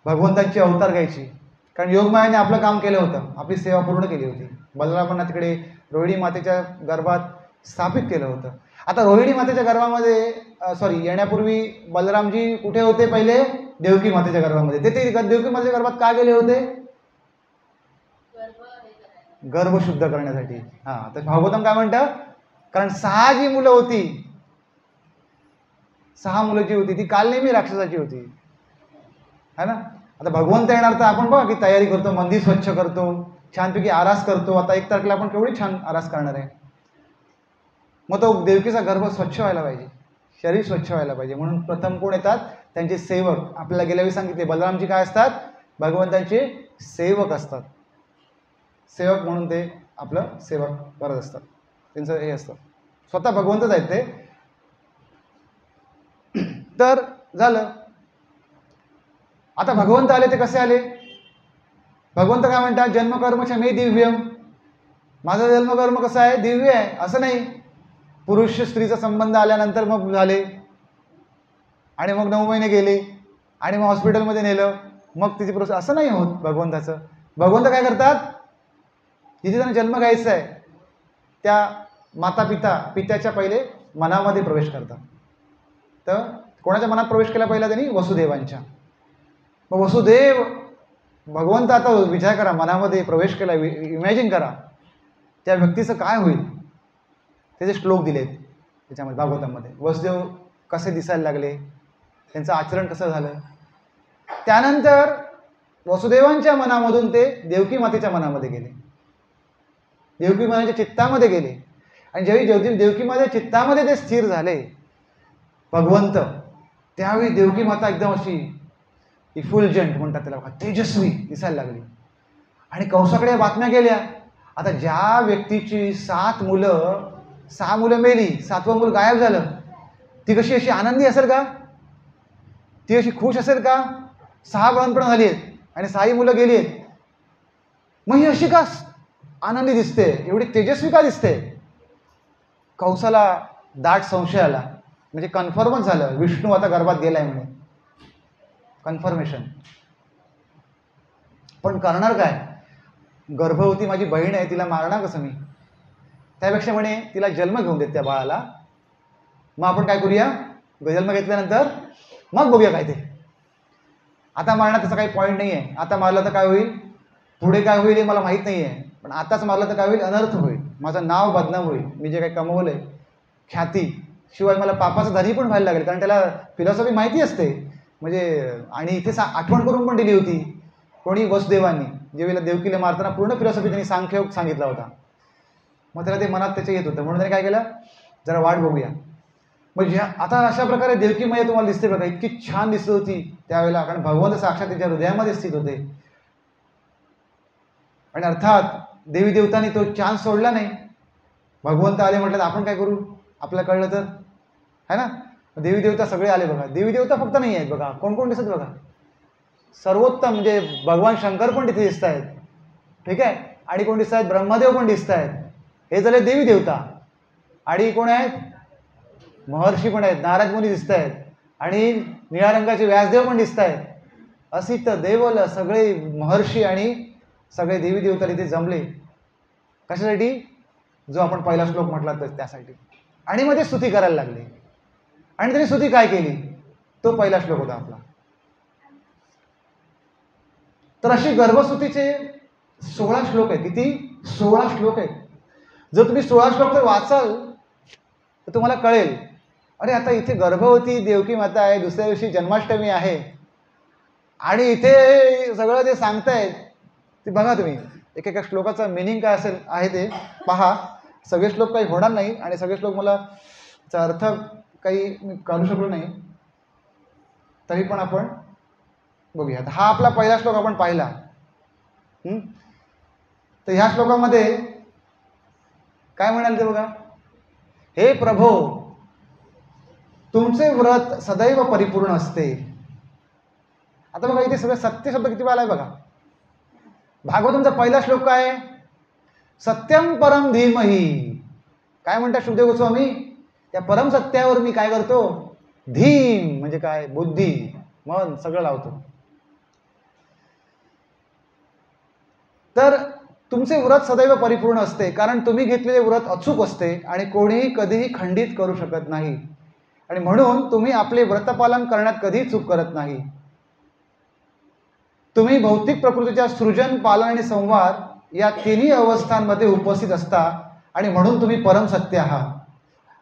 [SPEAKER 1] भगवंतांची अवतार घ्यायची. कारण योगमायाने आपलं काम केलं होतं, आपली सेवा पूर्ण केली होती. बलरामांना तिकडे रोहिणी मातेच्या गर्भात स्थापित केलं होतं. आता रोहिणी मातेच्या गर्भामध्ये येण्यापूर्वी बलरामजी कुठे होते? पहिले देवकी मातेच्या गर्भामध्ये. ते देवकी मातेच्या गर्भात का गेले होते? गर्भ शुद्ध करण्यासाठी. तर भागवतम काय म्हणतं, कारण 6 जी मुलं होती, 6 मुलं जी होती ती कालनेमी राक्षसाची होती, है ना. आता भगवंत येणार तर आपण बघा की तयारी करतो, मंदिर स्वच्छ करतो, छानपैकी आरास करतो. आता 1 तारखेला आपण केवढी छान आरास करणार आहे. मग तो देवकीचा गर्भ स्वच्छ व्हायला पाहिजे, शरीर स्वच्छ व्हायला पाहिजे. म्हणून प्रथम कोण येतात? त्यांचे सेवक. आपल्याला गेल्या वेळी सांगितले बलरामजी काय असतात? भगवंतांचे सेवक असतात. सेवक म्हणून ते आपलं सेवक करत असतात. त्यांचं हे असतं, स्वतः भगवंतच आहेत ते. तर झालं. आता भगवंत आले ते कसे आले? भगवंत काय म्हणतात? जन्मकर्मच्या मे दिव्यम. माझा जन्मकर्म कसा आहे? दिव्य आहे. असं नाही पुरुष स्त्रीचा संबंध आल्यानंतर मग झाले आणि मग 9 महिने गेले आणि मग हॉस्पिटलमध्ये नेलं मग तिची प्रोसेस. असं नाही होत भगवंताचं. भगवंत काय करतात? जिथे त्यांना जन्म घ्यायचा आहे त्या पित्याच्या पहिले मनामध्ये प्रवेश करतात. तर कोणाच्या मनात प्रवेश केला पहिला? त्यांनी वसुदेवांच्या. मग वसुदेव भगवंत, आता विचार करा, मनामध्ये प्रवेश केला, इमॅजिन करा त्या व्यक्तीचं काय होईल. त्याचे श्लोक दिलेत त्याच्यामध्ये भागवतामध्ये. वसुदेव कसे दिसायला लागले, त्यांचं आचरण कसं झालं. त्यानंतर वसुदेवांच्या मनामधून ते देवकी मातेच्या मनामध्ये गेले, देवकी मातेच्या चित्तामध्ये गेले. आणि ज्यावेळी देवकी मातेच्या चित्तामध्ये ते स्थिर झाले भगवंत, त्यावेळी देवकी माता एकदम अशी इफुलजंट म्हणतात त्याला, तेजस्वी दिसायला लागली. आणि कंसाकडे बातम्या गेल्या. आता ज्या व्यक्तीची 6 मुलं मेली, 7वं मूल गायब झालं, ती कशी अशी आनंदी असेल का? ती अशी खुश असेल का? 6 बाळंतपण झाली आहेत आणि 6 मुलं गेली आहेत, मग ही अशी का आनंदी दिसते, एवढी तेजस्वी का दिसते? कंसाला दाट संशय आला. म्हणजे कन्फर्मच झालं, विष्णू आता गर्भात गेलाय म्हणे, कन्फर्मेशन. पण करणार काय? गर्भवती माझी बहीण आहे, तिला मारणार कसं मी? त्यापेक्षा म्हणे तिला जन्म घेऊन देत त्या बाळाला. मग आपण काय करूया, जन्म घेतल्यानंतर मग बघूया काय ते. आता मारण्यात त्याचा काही पॉईंट नाही आहे. आता मारलं तर काय होईल, पुढे काय होईल हे मला माहीत नाही आहे, पण आताच मारलं तर काय होईल, अनर्थ होईल, माझं नाव बदनाम होईल, मी जे काही कमवलं आहे, ख्याती, शिवाय मला पापाचा धनी पण व्हायला लागेल. कारण त्याला फिलॉसॉफी माहिती असते. म्हणजे आणि इथे आठवण करून पण दिली होती कोणी, वसुदेवांनी. ज्यावेळेला देवकीला मारताना पूर्ण फिलॉसॉफी त्यांनी सांख्योग सांगितला होता. मग त्याला ते मनात त्याच्या येत होतं. म्हणून त्याने काय केलं, जरा वाट बघूया. म्हणजे आता अशा प्रकारे देवकी मैया तुम्हाला दिसते बघा, इतकी छान दिसत होती त्यावेळेला, कारण भगवंत साक्षात तिच्या हृदयामध्ये स्थित होते. आणि अर्थात देवी देवतांनी तो चान्स सोडला नाही. भगवंत आले म्हटलं तर आपण काय करू, आपल्याला कळलं तर, है ना. देवी देवता सगळे आले बघा. देवी देवता फक्त नाही आहेत बघा, कोण कोण दिसत बघा. सर्वोत्तम म्हणजे भगवान शंकर पण तिथे दिसत आहेत, ठीक आहे. आणि कोण दिसत आहेत, ब्रह्मदेव पण दिसत आहेत. हे झाले देवी देवता. आणि कोण आहेत, महर्षी पण आहेत, नारद मुनी दिसत आहेत. आणि निळ्या रंगाचे व्यासदेव पण दिसत आहेत. असित देवल सगळे महर्षी आणि सगळे देवी देवता तिथे जमले. कशासाठी, जो आपण पहिला श्लोक म्हटला तर त्यासाठी. आणि मग ते स्तुती करायला लागले. आणि त्यांनी स्तुती काय केली, तो पहिला श्लोक होता आपला. तर अशी गर्भस्तुतीचे 16 श्लोक आहेत. किती, 16 श्लोक आहेत. जर तुम्ही 16 श्लोक तर वाचाल तर तुम्हाला कळेल, अरे आता इथे गर्भवती देवकी माता आहे, दुसऱ्या दिवशी जन्माष्टमी आहे, आणि इथे सगळं जे सांगतायत ते बघा तुम्ही. एकेका श्लोकाचा मिनिंग काय असेल आहे ते पहा. सगळे श्लोक काही होणार नाही, आणि सगळे श्लोक मला त्याचा अर्थ काही मी काढू शकलो नाही, तरी पण आपण बघूया. हा आपला पहिला श्लोक आपण पाहिला. तर ह्या श्लोकामध्ये काय म्हणाल ते बघा, हे प्रभो तुमचे व्रत सदैव परिपूर्ण असते. आता बघा इथे सगळं सत्य शब्द किती आलाय बघा. भागवतांचा पहिला श्लोक काय, सत्यम परम धीमही. काय म्हणतात शुकदेव गोस्वामी, त्या परम सत्यावर मी काय करतो, धीम म्हणजे काय, बुद्धी मन सगळं लावतो. तर तुमचे व्रत सदैव परिपूर्ण असते, कारण तुम्ही घेतलेले व्रत अचूक असते आणि कोणीही कधीही खंडित करू शकत नाही. आणि म्हणून तुम्ही आपले व्रतपालन करण्यात कधीही चूक करत नाही. तुम्ही भौतिक प्रकृतीच्या सृजन, पालन आणि संवाद या तिन्ही अवस्थांमध्ये उपस्थित असता, आणि म्हणून तुम्ही परम सत्य आहात.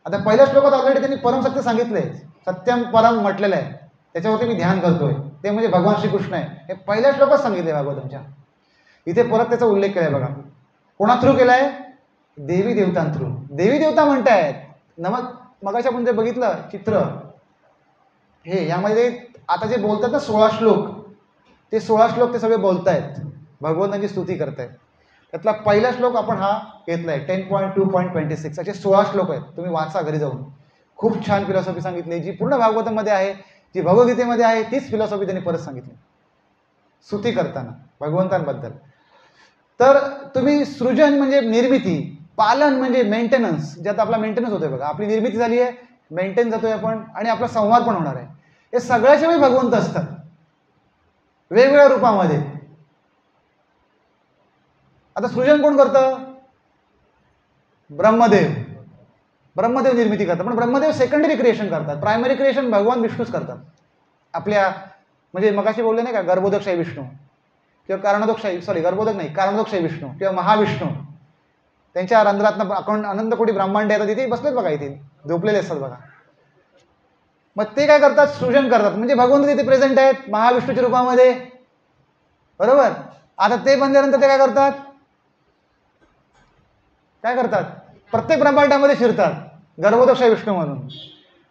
[SPEAKER 1] आता पहिल्या श्लोकात ऑलरेडी त्यांनी परम सत्य सांगितलंय, सत्यम परम म्हटलेलं आहे, त्याच्यावरती मी ध्यान करतोय, ते म्हणजे भगवान श्रीकृष्ण आहे. हे पहिल्या श्लोकात सांगितलंय भागवतांच्या. इथे परत त्याचा उल्लेख केलाय बघा. कोणा थ्रू केलाय, देवी देवतां थ्रू. देवी देवता म्हणतायत मगाशी आपण जे बघितलं चित्र, हे यामध्ये आता जे बोलतात ना 16 श्लोक, ते 16 श्लोक ते सगळे बोलतायत, भगवंतांची स्तुती करतायत. त्यातला पहिला श्लोक आपण हा घेतलाय 10.2.26. असे 16 श्लोक आहेत, तुम्ही वाचा घरी जाऊन. खूप छान फिलॉसॉफी सांगितली, जी पूर्ण भागवतामध्ये आहे, जी भगवद्गीतेमध्ये आहे, तीच फिलॉसॉफी त्यांनी परत सांगितली स्तुती करताना भगवंतांबद्दल. तर तुम्ही सृजन म्हणजे निर्मिती, पालन म्हणजे मेंटेनन्स, ज्यात आपला मेंटेनन्स होतोय बघा, आपली निर्मिती झाली आहे, मेंटेन जातोय आपण, आणि आपला संवाद पण होणार आहे. हे सगळ्याच्या वेळी भगवंत असतात वेगवेगळ्या रूपामध्ये. आता सृजन कोण करतं, ब्रह्मदेव. ब्रह्मदेव निर्मिती करतात, पण ब्रह्मदेव सेकंडरी क्रिएशन करतात, प्रायमरी क्रिएशन भगवान विष्णूच करतात. आपल्या म्हणजे मगाशी बोलले नाही का, गर्भोदकशाही विष्णू किंवा कारणोदकशाही, गर्भोदक नाही, कारणोदकशाही विष्णू किंवा महाविष्णू, त्यांच्या रंध्रातनं आपण अनंत कोटी ब्रह्मांड येतात, तिथे बसलेत बघा, इथे झोपलेले असतात बघा. मग ते काय करतात, सृजन करतात, म्हणजे भगवंत तिथे प्रेझेंट आहेत महाविष्णूच्या रूपामध्ये, बरोबर. आता ते बनल्यानंतर ते काय करतात, प्रत्येक ब्रह्मांडामध्ये शिरतात गर्भोदकशाही विष्णू म्हणून,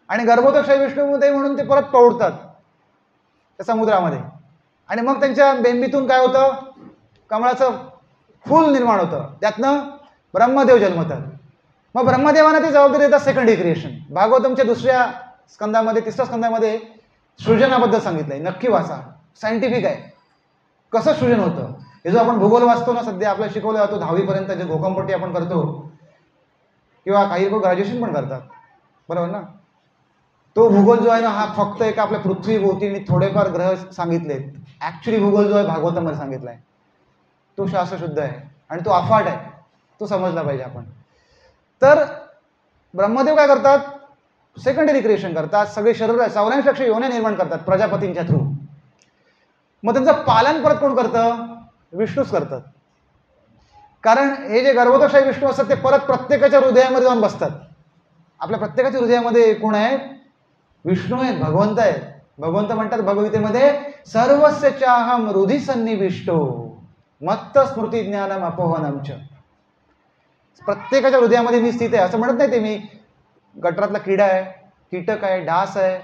[SPEAKER 1] आणि गर्भोदकशाही विष्णूमध्ये म्हणून ते परत पौडतात त्या समुद्रामध्ये. आणि मग त्यांच्या बेंबीतून काय होतं, कमळाचं फूल निर्माण होतं, त्यातनं ब्रह्मदेव जन्मतात. मग ब्रह्मदेवांना ती जबाबदारी देतात सेकंडरी क्रिएशन. भागवतमच्या दुसऱ्या स्कंदामध्ये, तिसऱ्या स्कंदामध्ये सृजनाबद्दल सांगितलंय, नक्की वाचा, सायंटिफिक आहे कसं सृजन होतं. हे जो आपण भूगोल वाचतो ना, सध्या आपल्याला शिकवलं जातो 10वी पर्यंत, जे घोकंपट्टी आपण करतो, किंवा काही लोक ग्रॅज्युएशन पण करतात, बरोबर ना. तो भूगोल जो आहे ना, हा फक्त एक आपल्या पृथ्वीभोवती थोडेफार ग्रह सांगितलेत. ऍक्च्युली भूगोल जो आहे भागवतामध्ये सांगितलाय, तो शास्त्रशुद्ध आहे आणि तो अफाट आहे, तो समजला पाहिजे आपण. तर ब्रह्मदेव काय करतात, सेकंडरी क्रिएशन करतात, सगळे शरीर 84 योन्या निर्माण करतात प्रजापतींच्या थ्रू. मग त्यांचं पालन परत कोण करतं, विष्णूच करतात. कारण हे जे गर्भोदकशाही विष्णू असतात ते परत प्रत्येकाच्या हृदयामध्ये जाऊन बसतात. आपल्या प्रत्येकाच्या हृदयामध्ये कोण आहेत, विष्णू आहेत, भगवंत आहेत. भगवंत म्हणतात भगवद्गीतेमध्ये, सर्वस्य चाहम हृदि सन्निविष्टो मत्त स्मृती ज्ञानम अपोहनम च. प्रत्येकाच्या हृदयामध्ये मी स्थित आहे. असं म्हणत नाही ते मी गटरातला किडा आहे कीटक आहे, डास आहे,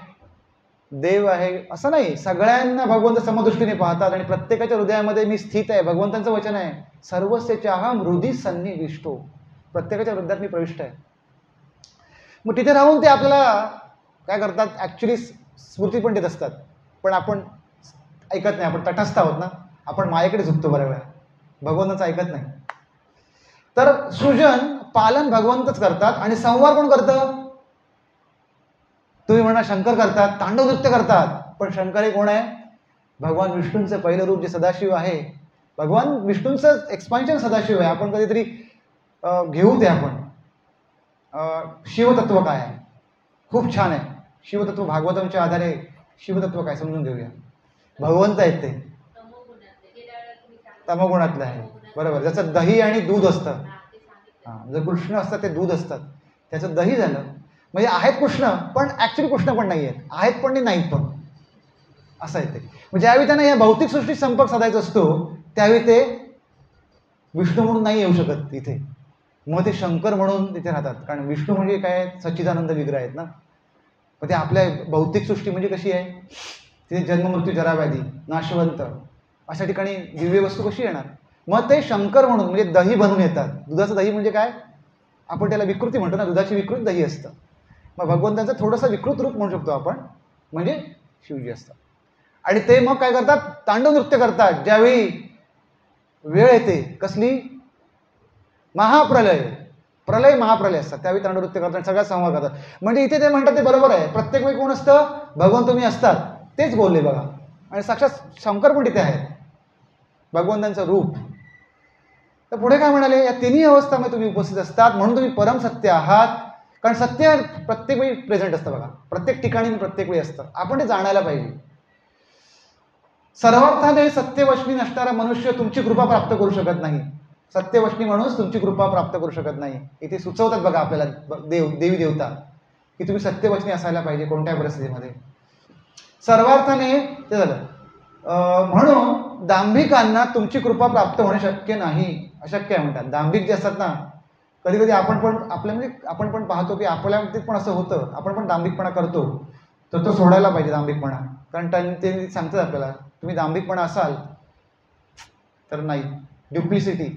[SPEAKER 1] देव आहे असं नाही. सगळ्यांना भगवंत समदृष्टीने पाहतात आणि प्रत्येकाच्या हृदयामध्ये मी स्थित आहे. भगवंतांचं वचन आहे, सर्वस्यच्या अहम हृदय सन्निविष्टो. प्रत्येकाच्या हृदयात मी प्रविष्ट आहे. मग तिथे राहून ते आपल्याला काय करतात, ॲक्च्युली स्मृती पण देत असतात, पण आपण ऐकत नाही. आपण तटस्थ आहोत ना, आपण मायेकडे झुकतो बऱ्याच वेळा, भगवंताचं ऐकत नाही. तर सृजन पालन भगवंतच करतात आणि संवार कोण करतं? तुम्ही म्हणा शंकर करतात, तांडव नृत्य करतात, पण शंकर हे कोण आहे? भगवान विष्णूंचं पहिलं रूप जे सदाशिव आहे. भगवान विष्णूंचं एक्सपान्शन सदाशिव आहे. आपण कधीतरी घेऊ ते आपण शिवतत्व काय आहे, खूप छान आहे शिवतत्व. भागवतांच्या आधारे शिवतत्व काय समजून घेऊया. भगवंत आहेत ते तमोगुणातलं आहे, बरोबर. ज्याचं दही आणि दूध असतं, हां, जर कृष्ण असतात ते दूध असतात, त्याचं दही झालं. म्हणजे आहेत कृष्ण, पण ॲक्च्युली कृष्ण पण नाही आहेत पण नाहीत पण, असं आहे ते. म्हणजे ज्यावेळी त्यांना या भौतिक सृष्टीत संपर्क साधायचा असतो त्यावेळी ते विष्णू म्हणून नाही येऊ शकत इथे. मग ते शंकर म्हणून तिथे राहतात, कारण विष्णू म्हणजे काय, सच्चिदानंद विग्रह आहेत ना. मग ते आपल्या भौतिक सृष्टी म्हणजे कशी आहे, तिथे जन्ममृत्यू जराव्याधी नाशवंत अशा ठिकाणी दिव्य वस्तू कशी येणार. मग ते शंकर म्हणून म्हणजे दही बनून येतात. दुधाचं दही म्हणजे काय, आपण त्याला विकृती म्हणतो ना, दुधाची विकृत दही असतं. मग भगवंतांचं थोडंसं विकृत रूप म्हणू शकतो आपण, म्हणजे शिवजी असतात. आणि ते मग काय करतात, तांडव नृत्य करतात. ज्यावेळी वेळ येते कसली, महाप्रलय, प्रलय महाप्रलय असतात, त्यावेळी तांडव नृत्य करतात, सगळ्यात संवाद करतात. म्हणजे इथे ते म्हणतात ते बरोबर आहे, प्रत्येक वेळी कोण असतं, भगवान तुम्ही असतात, तेच बोलले बघा. आणि साक्षात शंकर पण तिथे आहेत, भगवंतांचं रूप. तर पुढे काय म्हणाले, या तिन्ही अवस्थामध्ये तुम्ही उपस्थित असतात म्हणून तुम्ही परम सत्य आहात. कारण सत्य प्रत्येक वेळी प्रेझेंट असतं बघा, प्रत्येक ठिकाणी प्रत्येक वेळी असतं. आपण ते जाणायला पाहिजे. सर्वार्थाने सत्यवशनी नसणारा मनुष्य तुमची कृपा प्राप्त करू शकत नाही. सत्यवशनी माणूस तुमची कृपा प्राप्त करू शकत नाही. इथे सुचवतात बघा आपल्याला देवी देवता की तुम्ही सत्यवशनी असायला पाहिजे कोणत्या परिस्थितीमध्ये. सर्वार्थाने ते झालं. म्हणून दांभिकांना तुमची कृपा प्राप्त होणे शक्य नाही, अशक्य आहे म्हणतात. दांभिक जे असतात ना, कधी कधी आपण पण आपल्या म्हणजे आपण पण पाहतो की आपल्या बाबतीत पण असं होतं, आपण पण दांभिकपणा करतो. तर तो सोडायला पाहिजे दांभिकपणा. कारण ते सांगतात आपल्याला, तुम्ही दांभिकपणा असाल तर नाही. ड्युप्लिसिटी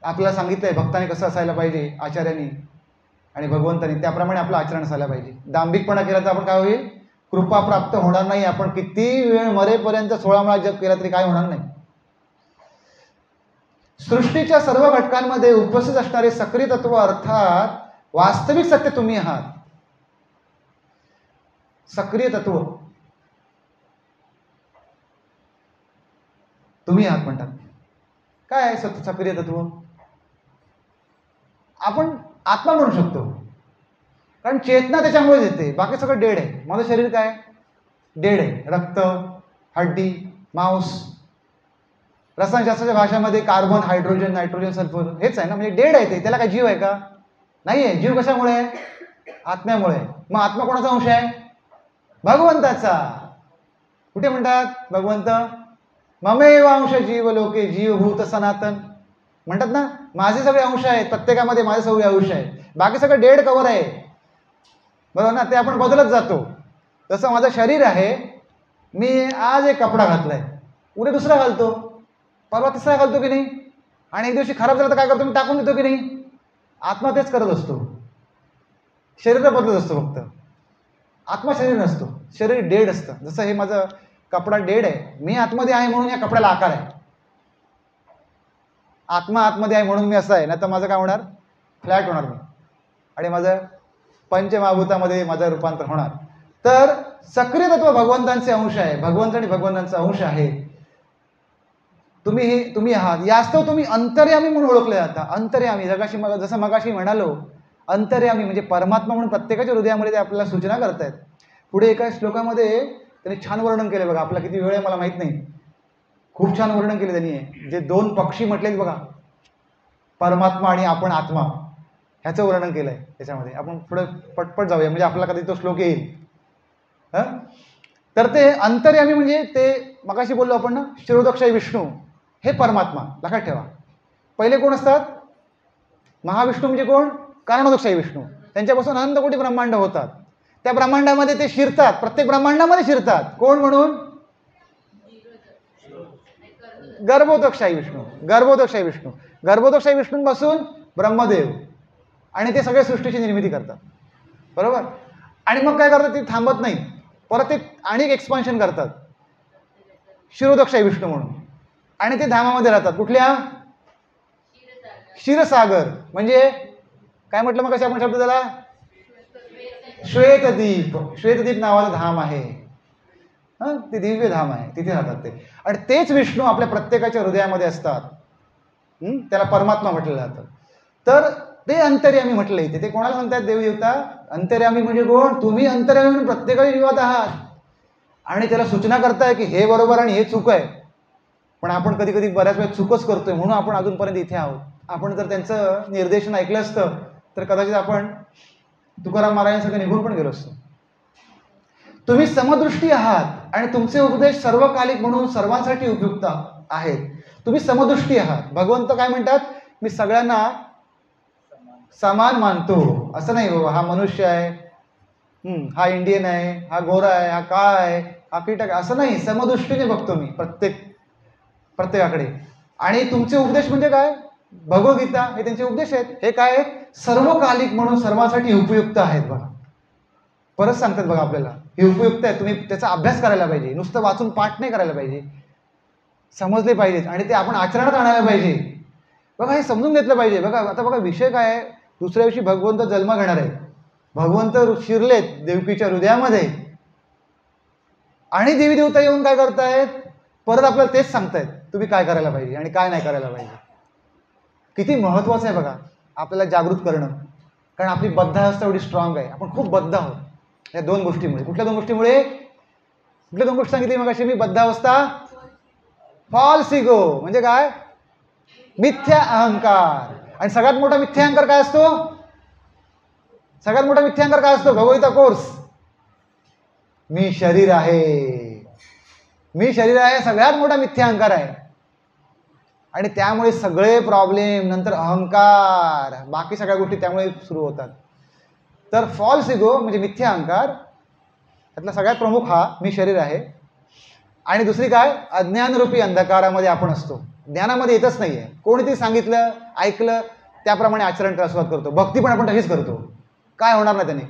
[SPEAKER 1] आपल्याला सांगितलंय भक्ताने कसं असायला पाहिजे, आचार्यांनी आणि भगवंतांनी, त्याप्रमाणे आपलं आचरण असायला पाहिजे. दांभिकपणा केला तर आपण काय होईल, कृपा प्राप्त होणार नाही. आपण किती वेळ मरेपर्यंत 16 वेळा जप केला तरी काय होणार नाही. सृष्टीच्या सर्व घटकांमध्ये उपस्थित असणारे सक्रिय तत्व अर्थात वास्तविक सत्य तुम्ही आहात. सक्रिय तत्व तुम्ही आहात म्हणतात. काय आहे सक्रिय तत्व? आपण आत्मा म्हणू शकतो, कारण चेतना त्याच्यामुळेच येते. बाकी सगळं डेड आहे. माझं शरीर काय डेड आहे, रक्त, हड्डी, मांस. रसायनशास्त्राच्या भाषेमध्ये कार्बन, हायड्रोजन, नायट्रोजन, सल्फर हेच आहे ना. म्हणजे डेड आहे ते. त्याला काय जीव आहे का? नाही आहे. जीव कशामुळे आहे? आत्म्यामुळे. मग आत्मा कोणाचा अंश आहे? भगवंताचा. कुठे म्हणतात भगवंत, ममेव अंश जीव लोके जीवभूत सनातन म्हणतात ना. माझे सगळे अंश आहेत, प्रत्येकामध्ये माझे सगळे अंश आहेत. बाकी सगळं डेड कवर आहे, बरोबर ना. ते आपण बदलत जातो. तसं माझं शरीर आहे. मी आज एक कपडा घातलाय, उद्या दुसरा घालतो, परवा तिसरा घालतो की नाही. आणि एक दिवशी खराब झाला तर काय करतो, मी टाकून देतो की नाही. आत्मा तेच करत असतो. शरीर बदलत असतो फक्त. आत्मा शरीर नसतो. शरीर डेड असतं. जसं हे माझं कपडा डेड आहे, मी आतमध्ये आहे म्हणून या कपड्याला आकार आहे. आत्मा आतमध्ये आहे म्हणून मी असं आहे, नाही तर माझं काय होणार, फ्लॅट होणार मी, आणि माझं पंचमहाभूतामध्ये माझं रूपांतर होणार. तर सक्रिय तत्व भगवंतांचे अंश आहे. भगवंत आणि भगवंतांचा अंश आहे. तुम्ही आहात. यास्तव तुम्ही अंतर्यामी म्हणून ओळखले जाता. अंतर्यामी, जसं मगाशी म्हणालो, अंतर्यामी म्हणजे परमात्मा म्हणून प्रत्येकाच्या हृदयामध्ये ते आपल्याला सूचना करतायत. पुढे एका श्लोकामध्ये त्यांनी छान वर्णन केले बघा. आपला किती वेळ आहे मला माहित नाही, खूप छान वर्णन केले त्यांनी. जे 2 पक्षी म्हटलेत बघा, परमात्मा आणि आपण आत्मा, ह्याचं वर्णन केलंय त्याच्यामध्ये. आपण पुढे पटपट जाऊया म्हणजे आपल्याला कधी तो श्लोक येईल. तर ते अंतर्यामी म्हणजे ते मगाशी बोललो आपण ना, शिरोदक्षाई विष्णू हे परमात्मा. लक्षात ठेवा. पहिले कोण असतात? महाविष्णू म्हणजे कोण? कारणोदक्षाई विष्णू. त्यांच्यापासून अनंत कोटी ब्रह्मांड होतात. त्या ब्रह्मांडामध्ये ते शिरतात, प्रत्येक ब्रह्मांडामध्ये शिरतात. कोण म्हणून? गर्भोदकशाही विष्णू. गर्भोदकशाही विष्णू. गर्भोदकशाही विष्णूंपासून ब्रह्मदेव, आणि ते सगळे सृष्टीची निर्मिती करतात. बरोबर. आणि मग काय करतात? ते थांबत नाही, परत ते अनेक एक्सपान्शन करतात क्षीरोदकशाही विष्णू म्हणून, आणि ते धामामध्ये राहतात. कुठल्या? क्षीरसागर. म्हणजे काय म्हटलं मग कसे आपण शब्द त्याला? श्वेतदीप. श्वेतदीप नावाचं धाम आहे. ते दिव्य धाम आहे, तिथे राहतात ते. आणि तेच विष्णू आपल्या प्रत्येकाच्या हृदयामध्ये असतात. त्याला परमात्मा म्हटलं जातं. तर ते अंतर्यामी म्हटलं इथे. ते कोणाला म्हणतात? देवदेवता. अंतर्यामी म्हणजे कोण? तुम्ही अंतर्यामी म्हणून प्रत्येकाच्या जीवात आहात, आणि त्याला सूचना करताय की हे बरोबर आणि हे चूक आहे. पण आपण कधी कधी बऱ्याच वेळा चूकच करतोय, म्हणून आपण अजूनपर्यंत इथे आहोत. आपण जर त्यांचं निर्देशन ऐकलं असतं तर कदाचित आपण तुकाराम महाराजांसारखं निघून पण गेलो असतो. तुम्ही समदृष्टी आहात आणि तुमचे उपदेश सर्वकालिक म्हणून सर्वांसाठी उपयुक्त आहेत. तुम्ही समदृष्टी आहात. भगवंत काय म्हणतात? मी सगळ्यांना समान मानतो. असं नाही बाबा हा मनुष्य आहे, हा इंडियन आहे, हा गोरा आहे, हा काळा आहे, हा कीटक, असं नाही. समदृष्टीने बघतो मी प्रत्येकाकडे. आणि तुमचे उपदेश म्हणजे काय? भगवद्गीता हे त्यांचे उपदेश आहेत. हे काय? सर्वकालिक म्हणून सर्वांसाठी उपयुक्त आहेत. बघा, परत सांगतात बघा आपल्याला, हे उपयुक्त आहे. तुम्ही त्याचा अभ्यास करायला पाहिजे, नुसतं वाचून पाठ नाही करायला पाहिजे, समजले पाहिजेत आणि ते आपण आचरणात आणायला पाहिजे. बघा, हे समजून घेतलं पाहिजे. बघा आता बघा विषय काय आहे? दुसऱ्या दिवशी भगवंत जन्म घेणार आहे. भगवंत शिरलेत देवकीच्या हृदयामध्ये, आणि देवी देवता येऊन काय करतायत? परत आपल्याला तेच सांगतायत, तुम्ही काय करायला पाहिजे आणि काय नाही करायला पाहिजे. किती महत्वाचं आहे बघा आपल्याला जागृत करणं, कारण आपली बद्धावस्था एवढी स्ट्रॉंग आहे. आपण खूप बद्ध आहोत या दोन गोष्टीमुळे. कुठल्या दोन गोष्टीमुळे? कुठल्या दोन गोष्टी सांगितली मग अशी मी? बद्धावस्था, फॉल्स इगो म्हणजे काय? मिथ्या अहंकार. आणि सगळ्यात मोठा मिथ्या अहंकार काय असतो? सगळ्यात मोठा मिथ्या अहंकार काय असतो? भगवद्गीता कोर्स, मी शरीर आहे, मी शरीर आहे, सगळ्यात मोठा मिथ्या अहंकार आहे. आणि त्यामुळे सगळे प्रॉब्लेम, नंतर अहंकार, बाकी सगळ्या गोष्टी त्यामुळे सुरू होतात. तर फॉल्स इगो म्हणजे मिथ्या अहंकार, त्यातला सगळ्यात प्रमुख हा मी शरीर आहे. आणि दुसरी काय? अज्ञानरूपी अंधकारामध्ये आपण असतो, ज्ञानामध्ये येतच नाहीये. कोणीतरी सांगितलं, ऐकलं, त्याप्रमाणे आचरण करायला सुरुवात करतो. भक्ती पण आपण तशीच करतो. काय होणार नाही त्याने?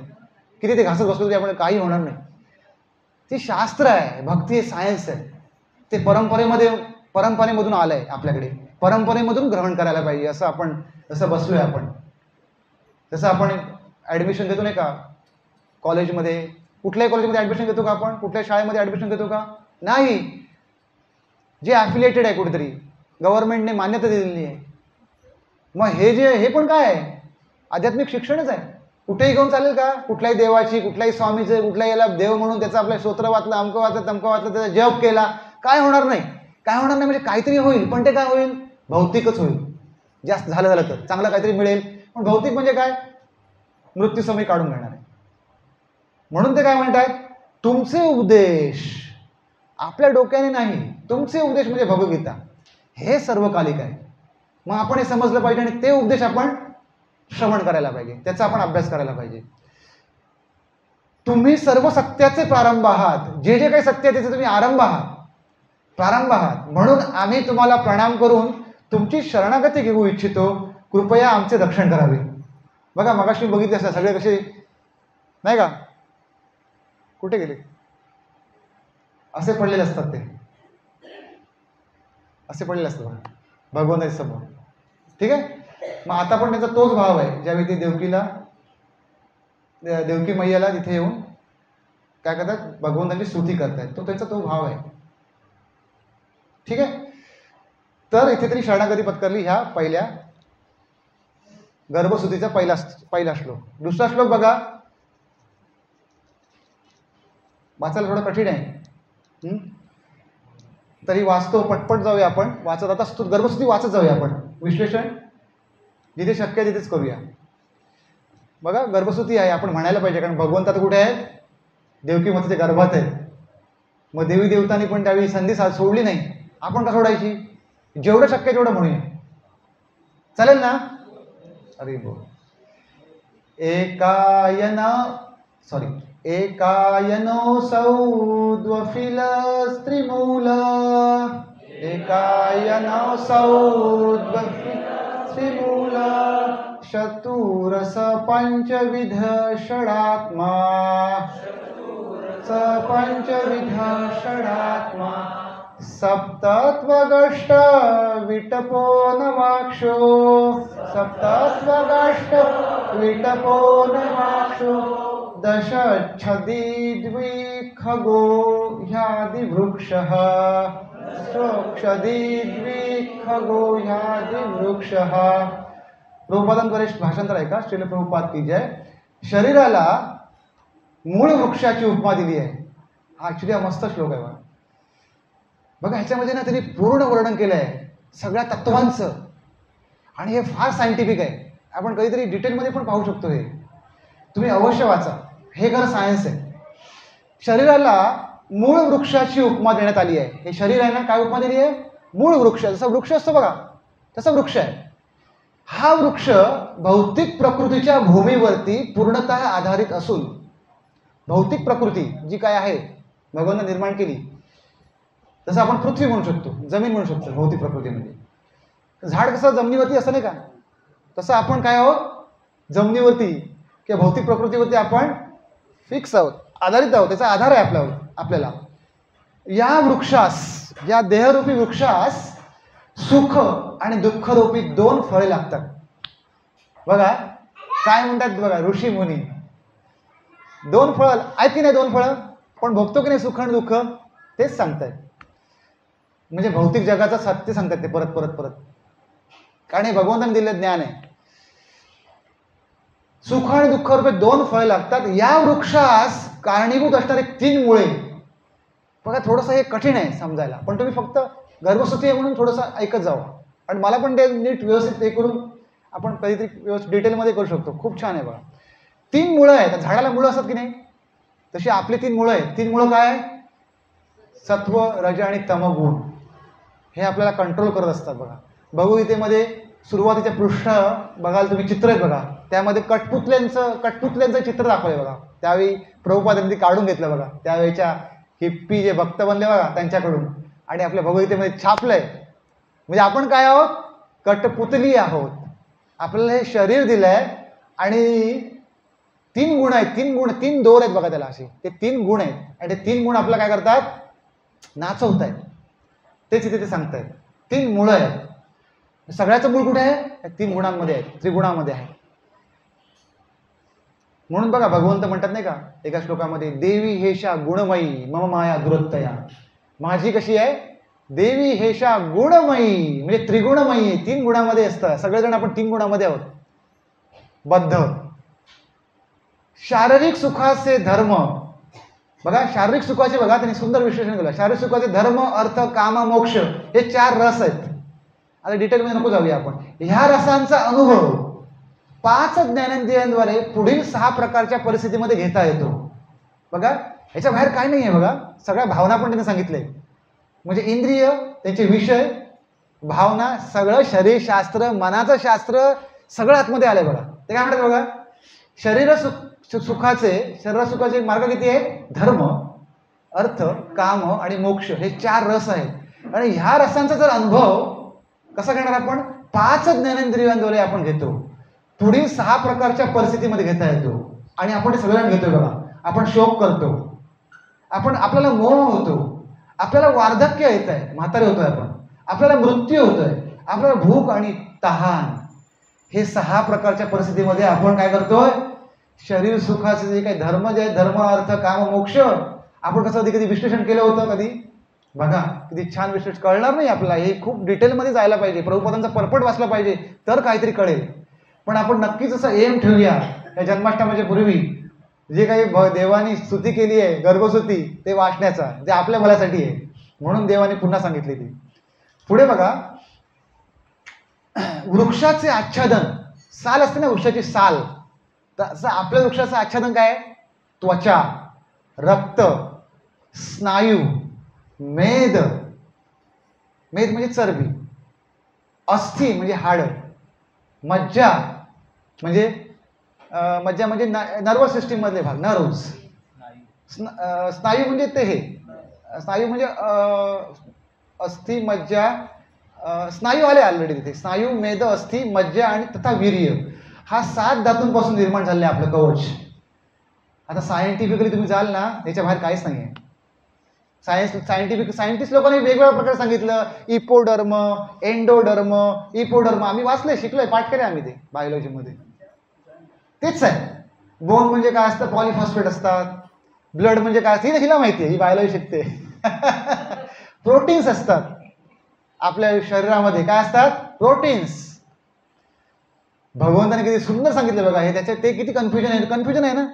[SPEAKER 1] किती ते घासत बसलो तरी आपण काही होणार नाही. ती शास्त्र आहे, भक्ती हे सायन्स आहे. ते परंपरेमधून आलं आहे आपल्याकडे, परंपरेमधून ग्रहण करायला पाहिजे. असं आपण जसं बसलोय आपण, जसं आपण ॲडमिशन घेतो नाही का कॉलेजमध्ये, कुठल्याही कॉलेजमध्ये ॲडमिशन घेतो का आपण? कुठल्या शाळेमध्ये ॲडमिशन घेतो का? नाही. जे ॲफिलिएटेड आहे कुठेतरी, गव्हर्नमेंटने मान्यता दिलेली आहे. मग हे पण काय आहे? आध्यात्मिक शिक्षणच आहे. कुठेही घेऊन चालेल का? कुठल्याही देवाची, कुठल्याही स्वामीचे, कुठल्याही याला देव म्हणून त्याचं आपलं स्तोत्र वाचलं, अमकं वाचलं, तमकं वाचलं, त्याचा जप केला, काय होणार नाही. काय होणार नाही म्हणजे काहीतरी होईल, पण ते काय होईल? भौतिकच होईल. जास्त झालं तर चांगलं काहीतरी मिळेल, पण भौतिक म्हणजे काय? मृत्यू समय काढून घेणार आहे. म्हणून ते काय म्हणतात? तुमचे उपदेश आपल्या डोक्याने नाही, तुमचे उपदेश म्हणजे भगवद्गीता हे सर्वकालिक आहे. मग आपण हे समजलं पाहिजे आणि ते उपदेश आपण श्रवण करायला पाहिजे, त्याचा आपण अभ्यास करायला पाहिजे. तुम्ही सर्व सत्याचे प्रारंभ आहात. जे जे काही सत्य आहे त्याचे तुम्ही आरंभ आहात, प्रारंभ आहात. म्हणून आम्ही तुम्हाला प्रणाम करून तुमची शरणागती घेऊ इच्छितो. कृपया आमचे रक्षण करावे. बघा मगाशी बघितले असतात सगळे कसे नाही का, कुठे गेले? असे पडलेले असतात, ते असे पडलेले असतात बघा भगवंताच्या समोर. ठीक आहे. मग आता पण त्यांचा तोच भाव आहे. ज्यावेळी ते देवकी मैयाला तिथे येऊन काय करतात? भगवंतांची स्तुती करतात. त्यांचा तो भाव आहे. ठीक आहे. तर इथे तरी शरणागती पत्करली ह्या पहिल्या गर्भस्तुतीचा पहिला श्लोक. दुसरा श्लोक बघा, वाचायला थोडं कठीण आहे, तरी वाचतो, पटपट जाऊया आपण. वाचत आता गर्भस्तुती वाचत जाऊया आपण. विश्लेषण जिथे शक्य आहे तिथेच करूया. बघा गर्भस्तुती आहे, आपण म्हणायला पाहिजे, कारण भगवंत आता कुठे आहे? देवकी मातेच्या गर्भात आहे. मग देवी देवतांनी पण त्यावेळी संधी सोडली नाही. आपण का सोडायची? जेवढं शक्य तेवढं म्हणूया. चालेल ना? अरे बोल. एकायनोऽसौ द्वफिलस्त्रिमूल एकायनोऽसौ द्वफिलस्त्रिमूल चतुरस पंचविध षडात्मा पंचविध षडात्मा सप्तत्वगष्ट विटपो नवाक्षो सप्तत्वगष्ट विटपो नवाक्षो दशच्छदी द्विखगो ह्यादिवृक्षः क्षदी द्विखगो ह्यादिवृक्षः. प्रभुपादांद्वारे भाषांतर आहे का? श्रील प्रभुपाद की जय. शरीराला मूळ वृक्षाची उपमा दिली आहे. हा ऍक्च्युली हा मस्त श्लोक आहे बघा. ह्याच्यामध्ये ना त्यांनी पूर्ण वर्णन केलं आहे सगळ्या तत्वांचं आणि हे फार सायंटिफिक आहे. आपण कधीतरी डिटेलमध्ये पण पाहू शकतो. हे तुम्ही अवश्य वाचा. हे खरं सायन्स आहे. शरीराला मूळ वृक्षाची उपमा देण्यात आली आहे. हे शरीर आहे ना, काय उपमा दिली आहे? मूळ वृक्ष. जसा वृक्ष असतो बघा तसा वृक्ष आहे. हा वृक्ष भौतिक प्रकृतीच्या भूमीवरती पूर्णतः आधारित असून भौतिक प्रकृती जी काय आहे भगवानाने निर्माण केली, तसं आपण पृथ्वी म्हणू शकतो, जमीन म्हणू शकतो भौतिक प्रकृतीमध्ये. झाड कसं जमिनीवरती असं नाही का, तसं आपण काय आहोत जमिनीवरती किंवा भौतिक प्रकृतीवरती आपण फिक्स आहोत, आधारित आहोत. त्याचा आधार आहे आपल्याला. या वृक्षास, या देहरूपी वृक्षास सुख आणि दुःखरूपी दोन फळे लागतात. बघा काय म्हणतात बघा ऋषी मुनी, दोन फळं आहेत की नाही? दोन फळं पण भोगतो की नाही सुख आणि दुःख? तेच सांगतायत. म्हणजे भौतिक जगाचं सत्य सांगतात ते परत परत परत, कारण हे भगवंताने दिलेलं ज्ञान आहे. सुख आणि दुःखरूपी दोन फळे लागतात. या वृक्षास कारणीभूत असणारे तीन मुळे. बघा थोडंसं हे कठीण आहे समजायला, पण तुम्ही फक्त गर्भस्तुती आहे म्हणून थोडंसं ऐकत जावं. आणि मला पण ते नीट व्यवस्थित हे करून आपण कधीतरी व्यवस्थित डिटेलमध्ये करू शकतो. खूप छान आहे बघा. तीन मुळं आहेत. झाडाला मुळं असतात की नाही, तशी आपली तीन मुळं आहेत. तीन मुळं काय? सत्व, रज आणि तमगुण. हे आपल्याला कंट्रोल करत असतात बघा. भगवद्गीतेमध्ये सुरुवातीचे पृष्ठ बघाल तुम्ही, चित्र आहेत बघा, त्यामध्ये कठपुतल्यांचं चित्र दाखवलंय बघा. त्यावेळी प्रभुपादांनी काढून घेतलं बघा, त्यावेळेच्या हिप्पी जे भक्त बनले बघा त्यांच्याकडून, आणि आपल्या भगवद्गीतेमध्ये छापलंय. म्हणजे आपण काय आहोत? कठपुतली आहोत. आपल्याला हे शरीर दिलंय आणि तीन गुण आहेत. तीन दोर आहेत बघा त्याला असे. ते तीन गुण आहेत आणि ते तीन गुण आपल्याला काय करतात? नाचवत आहेत. तेच इथे ते सांगतायत. तीन मुळं आहेत. सगळ्याचं मूळ कुठे आहे? तीन गुणांमध्ये आहे, त्रिगुणामध्ये आहे. म्हणून बघा भगवंत म्हणतात नाही का एका श्लोकामध्ये, देवी हेशा गुणमयी मम माया दुरत्तया. माझी कशी आहे? देवी हेशा गुणमयी, म्हणजे त्रिगुणमयी. तीन गुणामध्ये असतं. सगळेजण आपण तीन गुणामध्ये आहोत बद्ध. शारीरिक सुखाचे धर्म बघा, शारीरिक सुखाचे बघा त्यांनी सुंदर विश्लेषण केलं. शारीरिक सुखाचे धर्म, अर्थ, काम, मोक्ष हे चार रस आहेत. आता डिटेलमध्ये नको जाऊया आपण. ह्या रसांचा अनुभव 5 ज्ञानेंद्रियांद्वारे पुढील 6 प्रकारच्या परिस्थितीमध्ये घेता येतो. बघा ह्याच्या बाहेर काय नाही आहे बघा. सगळ्या भावना पण त्यांनी सांगितलंय. म्हणजे इंद्रिय, त्यांचे विषय, भावना, सगळं शरीरशास्त्र, मनाचं शास्त्र सगळं आतमध्ये आलंय बघा. ते काय म्हणतात बघा, शरीर सुखाचे मार्ग किती आहेत? धर्म, अर्थ, काम आणि मोक्ष हे 4 रस आहेत. आणि ह्या रसांचा जर अनुभव कसा घेणार आपण? 5 ज्ञानेंद्रियांद्वारे आपण घेतो. पुढील 6 प्रकारच्या परिस्थितीमध्ये घेता येतो. आणि आपण ते सगळ्यांना घेतोय बघा. आपण शोक करतो, आपल्याला मोह होतो, आपल्याला वार्धक्य येत आहे, म्हातारे होतोय आपण, आपल्याला मृत्यू होतोय, आपल्याला भूक आणि तहान. हे 6 प्रकारच्या परिस्थितीमध्ये आपण काय करतोय? शरीर सुखाचे जे काही धर्म जे आहे, धर्म, अर्थ, काम, मोक्ष, आपण कसं कधी विश्लेषण केलं होतं कधी? बघा किती छान विश्लेषण. कळणार नाही आपल्याला, हे खूप डिटेलमध्ये जायला पाहिजे, प्रभुपादांचा परपट वाचला पाहिजे तर काहीतरी कळेल. पण आपण नक्कीच असं एम ठेवूया या जन्माष्टमीच्या पूर्वी जे काही देवानी स्तुती केली आहे, गर्भस्तुती, ते वाचण्याचा, जे आपल्या भल्यासाठी आहे. म्हणून देवाने पुन्हा सांगितली ती. पुढे बघा, वृक्षाचे आच्छादन, साल असते ना वृक्षाची साल, तसं आपल्या वृक्षाचं आच्छादन काय? त्वचा, रक्त, स्नायू, मेद म्हणजे चरबी, अस्थि म्हणजे हाड, मज्जा म्हणजे मज्जा म्हणजे नर्वस सिस्टीम मधले भाग, नर्व्स. स्नायू म्हणजे ते हे स्नायू म्हणजे अस्थि मज्जा, स्नायू आले ऑलरेडी तिथे. स्नायू, मेद, अस्थि, मज्जा आणि तथा वीर्य, हा 7 धातूंपासून निर्माण झालेलं आहे आपलं कवच. आता सायंटिफिकली तुम्ही जाल ना, त्याच्या बाहेर काहीच नाही आहे. सायंटिस्ट लोकांनी वेगवेगळ्या प्रकारे सांगितलं, इपोडर्म, एंडोडर्म, इपोडर्म. आम्ही वाचलंय, शिकलोय, पाठ केले आम्ही ते बायोलॉजीमध्ये. तेच आहे. बोन म्हणजे काय असतं, पॉलिफॉस्फेट असतात. ब्लड म्हणजे काय असतं, हिला माहिती आहे, ही बायोलॉजी शिकते. प्रोटीन्स असतात आपल्या शरीरामध्ये. काय असतात? प्रोटीन्स. भगवंताने किती सुंदर सांगितलं बघा हे. त्याच्यात ते किती कन्फ्युजन आहे ना,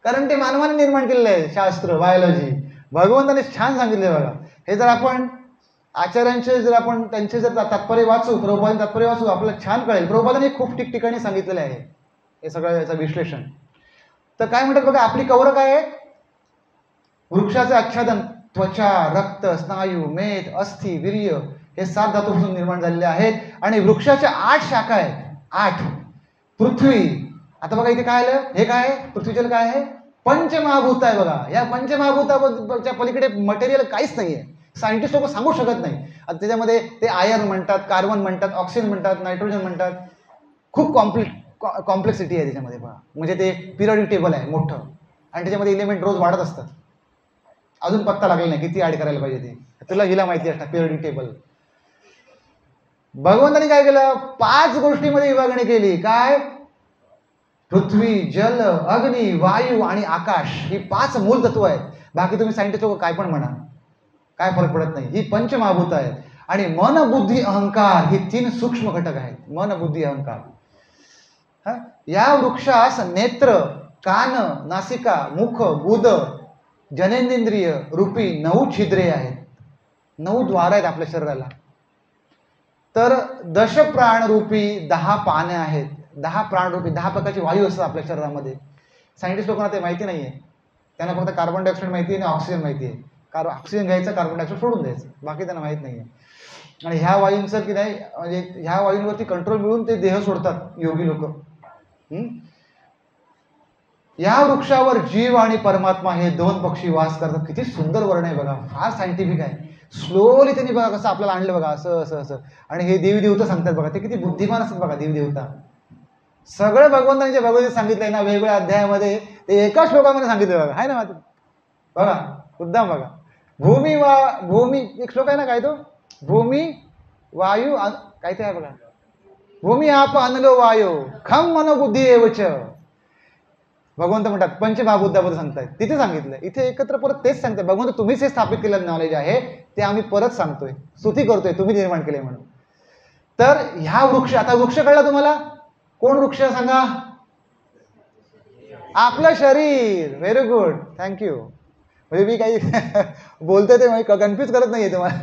[SPEAKER 1] कारण ते मानवाने निर्माण केलेलं आहे शास्त्र, बायोलॉजी. भगवंताने छान सांगितले बघा. हे जर आपण आचार्यांचे जर आपण त्यांचे जर तात्पर्य वाचू, प्रभुपादांचे तात्पर्य वाचू, आपल्याला छान कळेल. प्रभुपादांनी खूप ठिकठिकाणी सांगितलेलं आहे हे सगळं, याचं विश्लेषण. तर काय म्हणतात बघा, आपली कवरं काय आहेत? वृक्षाचे आच्छादन, त्वचा, रक्त, स्नायू, मेद, अस्थि, वीर्य, हे 7 धातूपासून निर्माण झालेले आहेत. आणि वृक्षाच्या 8 शाखा आहेत. 8. पृथ्वी. आता बघा इथे काय आलं, हे काय आहे? पृथ्वीजल काय आहे? पंचमहाभूत आहे बघा. या पंचमहाभूताच्या पलीकडे मटेरियल काहीच नाहीये. सायंटिस्ट लोक सांगू शकत नाही. आता त्याच्यामध्ये ते आयर्न म्हणतात, कार्बन म्हणतात, ऑक्सिजन म्हणतात, नायट्रोजन म्हणतात. खूप कॉम्प्लेक्सिटी आहे त्याच्यामध्ये बघा. म्हणजे ते पिरियडिक टेबल आहे मोठं, आणि त्याच्यामध्ये इलेमेंट रोज वाढत असतात. अजून पत्ता लागला नाही किती ऍड करायला पाहिजे ते, तुला हिला माहिती असतात पिरियडिक टेबल. भगवंताने काय केलं? 5 गोष्टीमध्ये विभागणी केली. काय? पृथ्वी, जल, अग्नी, वायू आणि आकाश, ही 5 मूल तत्व आहेत. बाकी तुम्ही सायंटिस्ट लोक काय पण म्हणा, काय फरक पडत नाही. ही पंचमहाभूत आहेत. आणि मन, बुद्धी, अहंकार, ही 3 सूक्ष्म घटक आहेत. मन, बुद्धी, अहंकार. या वृक्षास नेत्र, कान, नासिका, मुख, गुद, जनेंद्रिय रूपी 9 छिद्रे आहेत. 9 द्वार आहेत आपल्या शरीराला. तर दशप्राण रूपी 10 पाने आहेत. 10 प्राणरूपी 10 प्रकारची वायू असतात आपल्या शरीरामध्ये. सायंटिस्ट लोकांना ते माहिती नाहीये. त्यांना फक्त कार्बन डायऑक्साईड माहिती आहे आणि ऑक्सिजन माहिती आहे. ऑक्सिजन घ्यायचं, कार्बन डायऑक्साईड सोडून द्यायचं, बाकी त्यांना माहित नाहीये. आणि ह्या वायूंचं की नाही, म्हणजे ह्या वायूंवरती कंट्रोल मिळून ते देह सोडतात योगी लोक. या वृक्षावर जीव आणि परमात्मा हे 2 पक्षी वास करतात. किती सुंदर वर्ण आहे बघा, फार सायंटिफिक आहे. स्लोली त्यांनी बघा कसं आपल्याला आणलं बघा, असं असं असं. आणि हे देवी देवता सांगतात बघा, ते किती बुद्धिमान असतात बघा देवी देवता. सगळं भगवंतांनी जे भगवद्गीतेत सांगितलंय ना, वेगवेगळ्या अध्यायामध्ये, ते एका श्लोकामध्ये सांगितलं बघा. आहे ना माहिती बघा, मुद्दाम बघा. भूमी एक श्लोक आहे ना, काय तो? भूमी, वायू, काय ते आहे बघा. भूमी आप अनलो वायो खम मनोबुद्धी एवच. भगवंत म्हणतात पंचमहाभूताबद्दल सांगतायत, तिथे सांगितलंय. इथे एकत्र परत तेच सांगताय. भगवंत तुम्हीच हे स्थापित केलेलं नॉलेज आहे, ते आम्ही परत सांगतोय, स्तुती करतोय, तुम्ही निर्माण केले म्हणून. तर ह्या वृक्ष, आता वृक्ष कळला तुम्हाला? कोण वृक्ष सांगा? आपलं शरीर. Very good, thank you. म्हणजे मी काही बोलतोय ते कन्फ्यूज करत नाहीये तुम्हाला.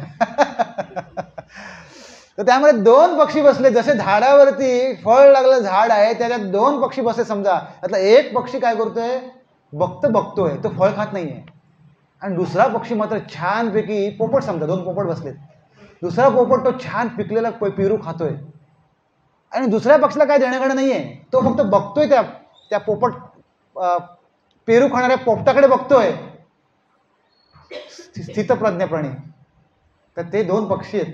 [SPEAKER 1] तर त्यामध्ये 2 पक्षी बसले. जसे झाडावरती फळ लागलं झाड आहे, त्याच्यात 2 पक्षी बसले समजा. त्यातला एक पक्षी काय करतोय? बघतोय, तो फळ खात नाहीये. आणि दुसरा पक्षी मात्र छानपैकी, पोपट समजा, 2 पोपट बसलेत. दुसरा पोपट तो छान पिकलेला पेरू खातोय. आणि दुसऱ्या पक्षीला काय देणं नाहीये, तो फक्त बघतोय. त्या पोपट पेरू खाणाऱ्या पोपटाकडे बघतोय, स्थितप्रज्ञ प्राणी. तर ते 2 पक्षी आहेत.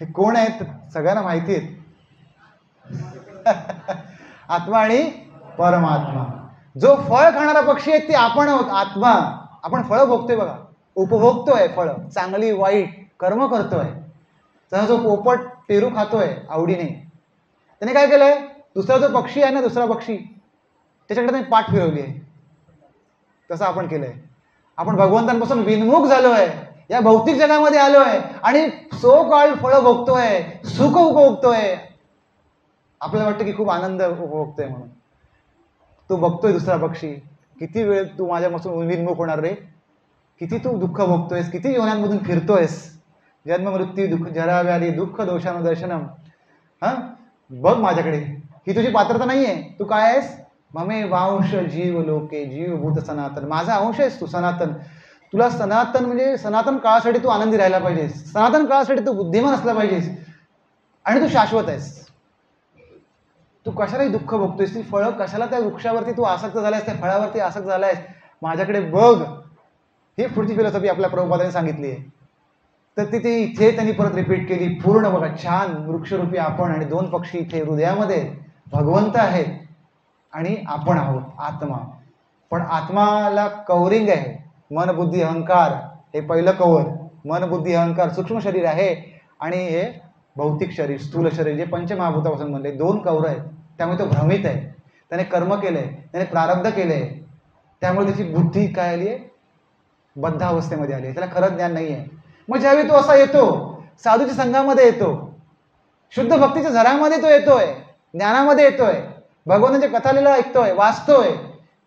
[SPEAKER 1] हे कोण आहेत? सगळ्यांना माहिती आहेत. आत्मा आणि परमात्मा. जो फळ खाणारा पक्षी आहे ते आपण आहोत, आत्मा. आपण फळं भोगतोय बघा, उपभोगतोय फळं, चांगली वाईट कर्म करतोय. तसा जो पोपट पेरू खातोय आवडीने, त्याने काय केलंय? दुसरा जो पक्षी आहे ना, दुसरा पक्षी, त्याच्याकडे त्याने पाठ फिरवली आहे. तसं आपण केलंय. आपण भगवंतांपासून विनमुख झालोय, या भौतिक जगामध्ये आलोय आणि सो कॉल्ड फळं भोगतोय, सुख उपभोगतोय. आपल्याला वाटतं की खूप आनंद उपभोगतोय म्हणून. तू बघतोय दुसरा पक्षी, किती वेळ तू माझ्यापासून विनमुख होणार रे? किती तू दुःख भोगतोयस, किती योनांमधून फिरतोयस. जन्म मृत्यू दुःख जरा व्याधी दुःख दोषानं दर्शनम. बघ माझ्याकडे, ही तुझी पात्रता नाहीये. तू काय आहेस? ममे वांश जीव लोके, जीवभूत सनातन. माझा अंश आहेस तू, सनातन. तुला सनातन म्हणजे सनातन काळासाठी तू आनंदी राहायला पाहिजेस, सनातन काळासाठी तू बुद्धिमान असला पाहिजेस, आणि तू शाश्वत आहेस. तू कशालाही दुःख भोगतोयस, ती फळं कशाला त्या वृक्षावरती तू आसक्त झालायस, त्या फळावरती आसक्त झालायस, माझ्याकडे बघ. ही पुढची फिलॉसॉफी आपल्या प्रभुपादांनी सांगितली आहे. तर तिथे इथे त्यांनी परत रिपीट केली पूर्ण. बघा छान, वृक्षरूपी आपण आणि 2 पक्षी इथे हृदयामध्ये भगवंत आहेत आणि आपण आहोत आत्मा. पण आत्माला कवरिंग आहे, मन बुद्धी अहंकार, हे पहिलं कवर. मन बुद्धी अहंकार सूक्ष्म शरीर आहे आणि हे भौतिक शरीर स्थूल शरीर, जे पंचमहाभूतापासून बनले. 2 कवर आहेत. त्यामुळे तो भ्रमित आहे. त्याने कर्म केलंय, त्याने प्रारब्ध केलंय, त्यामुळे त्याची बुद्धी काय आली आहे, बद्धावस्थेमध्ये आली आहे. त्याला खरं ज्ञान नाही आहे. मग ज्यावेळी तो असा येतो, साधूच्या संघामध्ये येतो, शुद्ध भक्तीच्या झऱ्यामध्ये तो येतोय, ज्ञानामध्ये येतोय, भगवानाच्या कथालीला ऐकतोय, वाचतोय,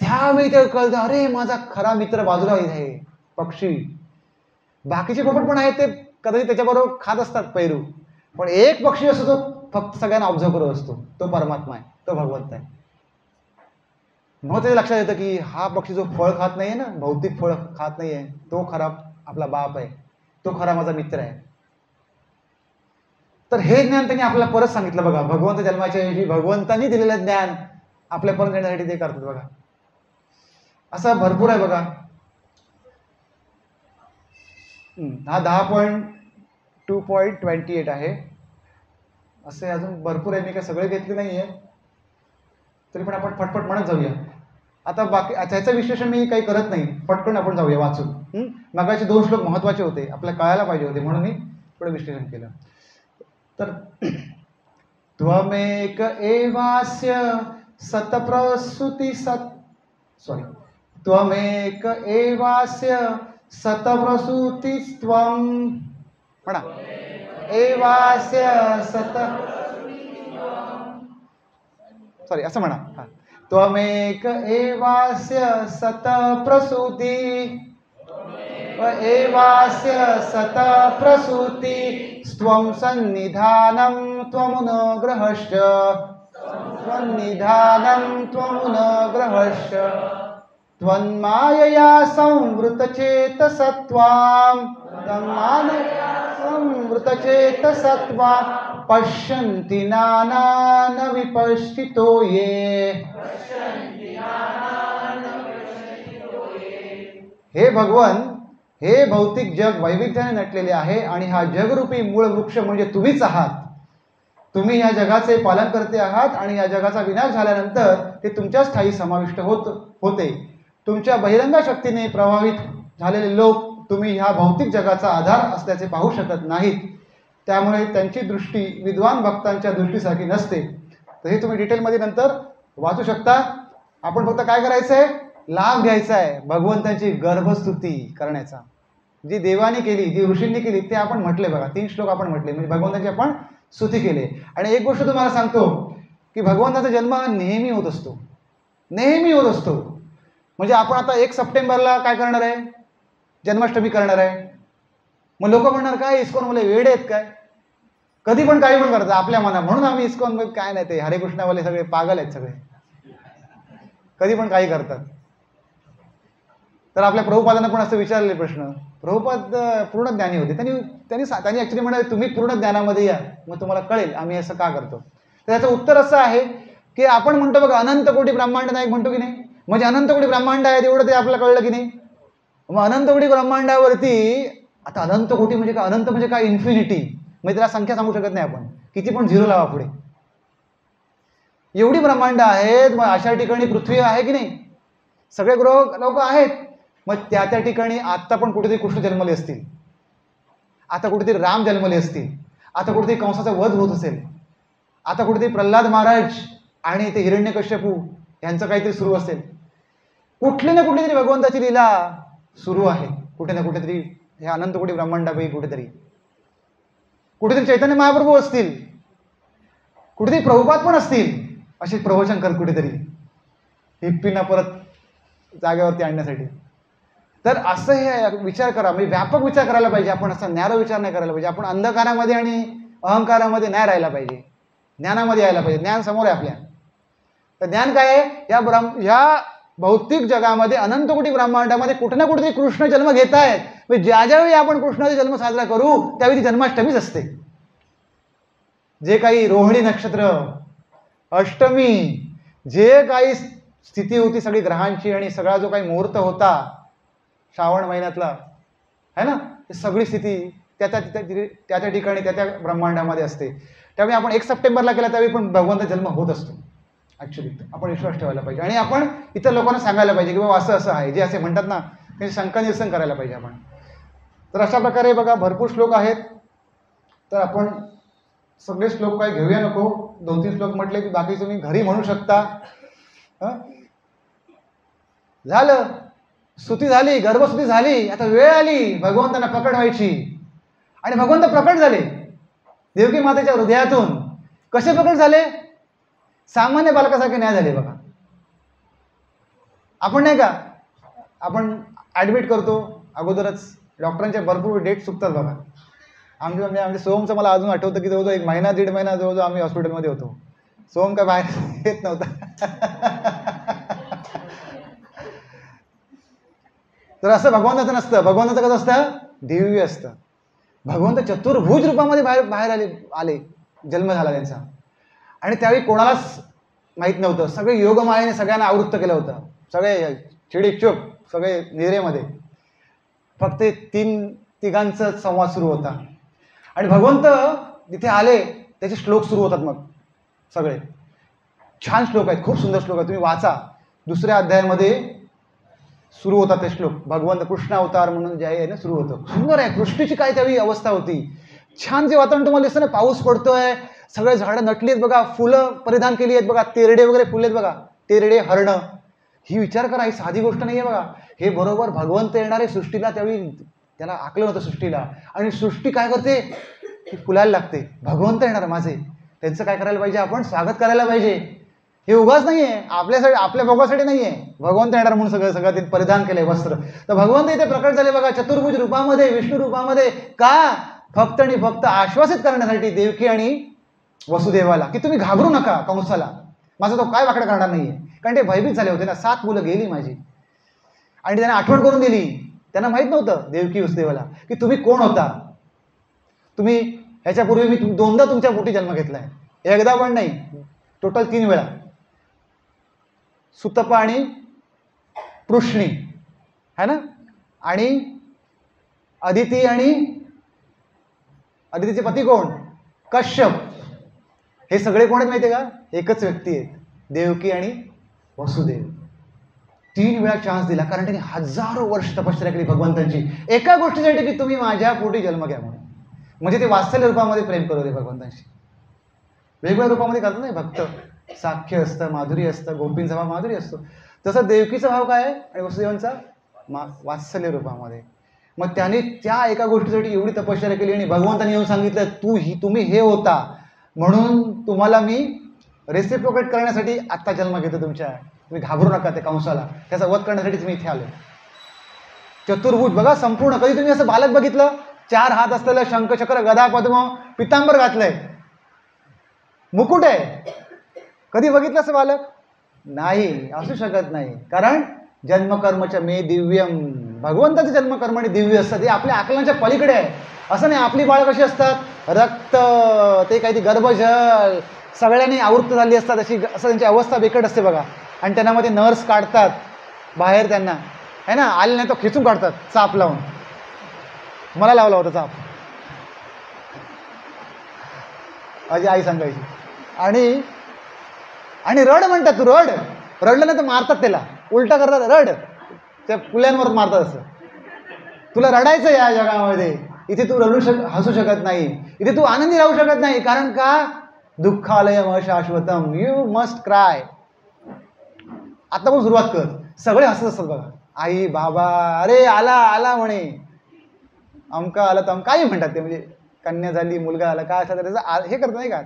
[SPEAKER 1] त्यावेळी ते कळतं, अरे माझा खरा मित्र बाजूला आहे, पक्षी. बाकीचे पोपट पण आहेत, ते कदाचित त्याच्याबरोबर खात असतात पेरू, पण एक पक्षी असतो तो फक्त सगळ्यांना ऑब्झर्व करत असतो. तो परमात्मा आहे, तो भगवंत आहे. मग त्याच्या लक्षात येतं की हा पक्षी जो फळ खात नाहीये ना, भौतिक फळ खात नाहीये, तो खरा आपला बाप आहे, तो खरा माझा मित्र आहे. तर हे ज्ञान त्यांनी आपल्याला परत सांगितलं. बघा, भगवंत जन्माच्या ऐवजी भगवंतांनी दिलेलं ज्ञान आपल्या परत येण्यासाठी ते करतात. बघा, असं भरपूर आहे. बघा, हा 10.2.28 आहे. असे अजून भरपूर आहे. मी काय सगळे घेतले नाहीये, तरी पण आपण फटफट म्हणत जाऊया. आता बाकी त्याचं विश्लेषण मी काही करत नाही, पटकन आपण जाऊया वाचून. मगाचे 2 श्लोक महत्वाचे होते, आपल्याला कळायला पाहिजे होते, म्हणून मी थोडं विश्लेषण केलं. तर त्वमेक एवास्य त्वमेक एवास्य सतप्रसूतिस्त्वं, म्हणा, एवास्य असं म्हणा. त्वमेक एवास्य सतप्रसूति, एवास्य सतप्रसूति त्वं सन्निधानं त्वमुनग्रहश्च, त्वन्निधानं त्वमुनग्रहश्च, त्वन्मायया संवृतचेतसत्वां, त्वन्मायया संवृतचेतसत्वा पश्यन्ति नानान विपश्चितो ये. हे भगवान, हे भौतिक जग वैविध्याने नटलेले आहे आणि हा जगरूपी मूळ वृक्ष म्हणजे तुम्हीच आहात. तुम्ही या जगाचे पालन करते आहात आणि या जगाचा विनाश झाल्यानंतर ते तुमच्या स्थायी समाविष्ट होते. तुमच्या बहिरंग शक्तीने प्रभावित झालेले लोक तुम्ही ह्या भौतिक जगाचा आधार असल्याचे पाहू शकत नाहीत. त्यामुळे त्यांची दृष्टी विद्वान भक्तांच्या दृष्टीसारखी नसते. तर हे तुम्ही डिटेलमध्ये नंतर वाचू शकता. आपण फक्त काय करायचं आहे, लाभ घ्यायचा आहे, भगवंतांची गर्भस्तुती करण्याचा. जी देवाने केली, जी ऋषींनी केली, ते आपण म्हटले. बघा, 3 श्लोक आपण म्हटले, म्हणजे भगवंताची आपण स्तुती केली. आणि एक गोष्ट तुम्हाला सांगतो की भगवंताचा जन्म हा नेहमी होत असतो, नेहमी होत असतो. म्हणजे आपण आता 1 सप्टेंबरला काय करणार आहे, जन्माष्टमी करणार आहे. मग लोक म्हणणार काय इस्कॉन वाले वेडे आहेत काय, कधी पण काही पण करतात आपल्या मना. म्हणून आम्ही इस्कॉन काय नाही, ते हरे कृष्णावाले सगळे पागल आहेत, सगळे कधी पण काही करतात. तर आपल्या प्रभुपादांना पण असं विचारलेले प्रश्न. प्रभुपाद पूर्ण ज्ञानी होते. त्यांनी ॲक्च्युली म्हणाले तुम्ही पूर्ण ज्ञानामध्ये या, मग तुम्हाला कळेल आम्ही असं का करतो. तर त्याचं उत्तर असं आहे की आपण म्हणतो बघा, अनंत कोटी ब्रह्मांड नायक म्हणतो की नाही, म्हणजे अनंत कोटी ब्रह्मांड आहे एवढं ते आपल्याला कळलं की नाही. मग अनंत कोटी ब्रह्मांडावरती, आता अनंत कोटी म्हणजे काय, अनंत म्हणजे काय, इन्फिनिटी. म्हणजे त्याला संख्या सांगू शकत नाही आपण, किती पण 0 लावा पुढे. एवढी ब्रह्मांड आहेत. मग अशा ठिकाणी पृथ्वी आहे की नाही, सगळे ग्रह लोक आहेत. मग त्या ठिकाणी आता पण कुठेतरी कृष्ण जन्मले असतील, आता कुठेतरी राम जन्मले असतील, आता कुठेतरी कंसाचा वध होत असेल, आता कुठेतरी प्रल्हाद महाराज आणि ते हिरण्यकश्यपू यांचं काहीतरी सुरू असेल. कुठली ना कुठली तरी भगवंताची लीला सुरू आहे कुठे ना कुठेतरी. हे अनंत कोटी ब्रह्मांडापैकी कुठेतरी चैतन्य महाप्रभू असतील, कुठेतरी प्रभुपाद पण असतील, असे प्रवचन कर कुठेतरी हिप्पींना परत जागेवरती आणण्यासाठी. तर असं हे विचार करा, म्हणजे व्यापक विचार करायला पाहिजे. आपण असा नॅरो विचार नाही करायला पाहिजे. आपण अंधकारामध्ये आणि अहंकारामध्ये नाही राहायला पाहिजे, ज्ञानामध्ये यायला पाहिजे. ज्ञान समोर आहे आपल्या. तर ज्ञान काय आहे, या भौतिक जगामध्ये अनंत कोटी ब्रह्मांडामध्ये कुठे ना कुठेतरी कृष्ण जन्म घेत आहेत. म्हणजे ज्यावेळी आपण कृष्णाचा जन्म साजरा करू त्यावेळी ती जन्माष्टमीच असते. जे काही रोहिणी नक्षत्र
[SPEAKER 2] अष्टमी जे काही स्थिती होती सगळी ग्रहांची आणि सगळा जो काही मुहूर्त होता श्रावण महिन्यातला है ना, ती सगळी स्थिती त्या त्या ठिकाणी त्या ब्रह्मांडामध्ये असते. त्यामुळे आपण 1 सप्टेंबरला केला त्यावेळी पण भगवंताचा जन्म होत असतो. ॲक्च्युली आपण विश्वास ठेवायला पाहिजे आणि आपण इतर लोकांना सांगायला पाहिजे की बाबा असं असं आहे, जे असे म्हणतात ना त्यांची शंका निरसन करायला पाहिजे आपण. तर अशा प्रकारे बघा भरपूर श्लोक आहेत. तर आपण सगळे श्लोक काही घेऊया नको, 2-3 श्लोक म्हटले की बाकी तुम्ही घरी म्हणू शकता. झालं, स्तुती झाली, गर्भस्तुती झाली. आता वेळ आली भगवंतांना प्रकट व्हायची आणि भगवंत प्रकट झाले देवकी मातेच्या हृदयातून. कसे प्रकट झाले? सामान्य बालकासारखे नाही झाले बघा. आपण नाही का, आपण ॲडमिट करतो अगोदरच, डॉक्टरांच्या भरपूर डेट चुकतात बघा. आमचे सोहमचं मला अजून आठवतं की जवळजवळ 1 महिना 1.5 महिना जवळजवळ आम्ही हॉस्पिटलमध्ये होतो. सोहम काय बाहेर येत नव्हता. तर असं भगवंताचं नसतं. भगवंताचं कसं असतं? दिव्य असतं. भगवंत चतुर्भुज रूपामध्ये बाहेर आले, जन्म झाला त्यांचा. आणि त्यावेळी कोणालाच माहीत नव्हतं. सगळे योगमायेने सगळ्यांना आवृत्त केलं होतं. सगळे चिडीचूप, सगळे निद्रेमध्ये. फक्त तिघांचा संवाद सुरू होता आणि भगवंत तिथे आले, त्याचे श्लोक सुरू होतात. मग सगळे छान श्लोक आहेत, खूप सुंदर श्लोक आहेत, तुम्ही वाचा. 2ऱ्या अध्यायामध्ये सुरू होतात ते श्लोक. भगवंत कृष्ण अवतार म्हणून जे आहे ना सुरू होतं. सुंदर आहे. सृष्टीची काय त्यावेळी अवस्था होती. छान जे वातावरण तुम्हाला दिसतं ना, पाऊस पडतोय, सगळे झाडं नटली आहेत बघा, फुलं परिधान केली आहेत बघा, तेरडे वगैरे फुलले आहेत बघा, तेरडे, हरणं. ही विचार करा, ही साधी गोष्ट नाही आहे बघा. हे बरोबर भगवंत येणारे सृष्टीला त्यावेळी त्याला आकलं होतं सृष्टीला. आणि सृष्टी काय करते? ती फुलायला लागते. भगवंत येणार माझे, त्यांचं काय करायला पाहिजे? आपण स्वागत करायला पाहिजे. हे उगाच नाही आहे, आपल्यासाठी, आपल्या भोगासाठी नाही आहे. भगवंत येणार म्हणून सगळं ते परिधान केलंय वस्त्र. तर भगवंत इथे प्रकट झाले बघा चतुर्भुज रूपामध्ये, विष्णू रूपामध्ये. का? फक्त आणि फक्त आश्वासित करण्यासाठी देवकी आणि वसुदेवाला की तुम्ही घाबरू नका कंसाला, माझा तो काय वाकडं करणार नाहीये. कारण ते भयभीत झाले होते ना, 7 मुलं गेली माझी. आणि त्यांना आठवण करून दिली. त्यांना माहित नव्हतं देवकी वसुदेवाला की तुम्ही कोण होता. तुम्ही ह्याच्यापूर्वी मी 2दा तुमच्या पोटी जन्म घेतलाय, एकदा पण नाही, टोटल 3 वेळा. सुतपा आणि पृष्णी है ना, आणि अदिती, आणि अदितीचे पती कोण? कश्यप. हे सगळे कोण आहेत माहिती आहे का? एकच व्यक्ती आहेत, देवकी आणि वसुदेव. 3 वेळा चान्स दिला, कारण त्यांनी हजारो वर्ष तपश्चर्या केली भगवंतांची एका गोष्टीसाठी की तुम्ही माझ्या पोटी जन्म घ्या म्हणून. म्हणजे ते वात्सल्य रूपामध्ये प्रेम करत होते भगवंतांशी. वेगवेगळ्या रूपामध्ये करतात नाही भक्त. साख्य असतं, माधुरी असतं, गोपींचा भाव माधुरी असतो. तसं देवकीचा भाव काय आहे आणि वसुदेवांचा वात्सल्य रूपामध्ये. मग त्याने त्या एका गोष्टीसाठी एवढी तपश्चर्या केली आणि भगवंतांनी येऊन सांगितलं तुम्ही हे होता म्हणून तुम्हाला मी रेसिप्रोकेट करण्यासाठी आत्ता जन्म घेतो तुमच्या. तुम्ही घाबरू नका त्या कंसाला, त्याचा वध करण्यासाठी तुम्ही इथे आलो. चतुर्भुज बघा संपूर्ण. कधी तुम्ही असं बालक बघितलं? 4 हात असलेलं, शंखचक्र, गदा, पद्म, पितांबर घातलंय, मुकुट आहे. कधी बघितलं असं बालक? नाही, असू शकत नाही. कारण जन्मकर्मच्या मे दिव्यम, भगवंताचं जन्मकर्म आणि दिव्य असतं, ते आपल्या आकलनाच्या पलीकडे आहे. असं नाही आपली बाळ कशी असतात, रक्त, ते काही गर्भजल सगळ्यांनी आवृत्त झाली असतात, असं त्यांची अवस्था बिकट असते बघा. आणि त्यांना मध्ये नर्स काढतात बाहेर, त्यांना है ना, आले नाही तो खेचून काढतात चाप लावून. मला लावला होता चाप, माझी आई सांगायची. आणि रड म्हणतात, तू रड. रडलं नाही तर मारतात, त्याला उलटा करतात, रड, त्या पुल्यांवर मारतात. असं तुला रडायचं या जगामध्ये, इथे तू हसू शकत नाही, इथे तू आनंदी राहू शकत नाही. कारण का? दुःखालयम अशाश्वतम, यू मस्ट क्राय. आता पण सुरुवात कर. सगळे हसत असतात बघा, आई बाबा, अरे आला म्हणे, अमका आला तम, काही म्हणतात ते, म्हणजे कन्या झाली, मुलगा आला, काय असं त्याचं हे करत नाही का,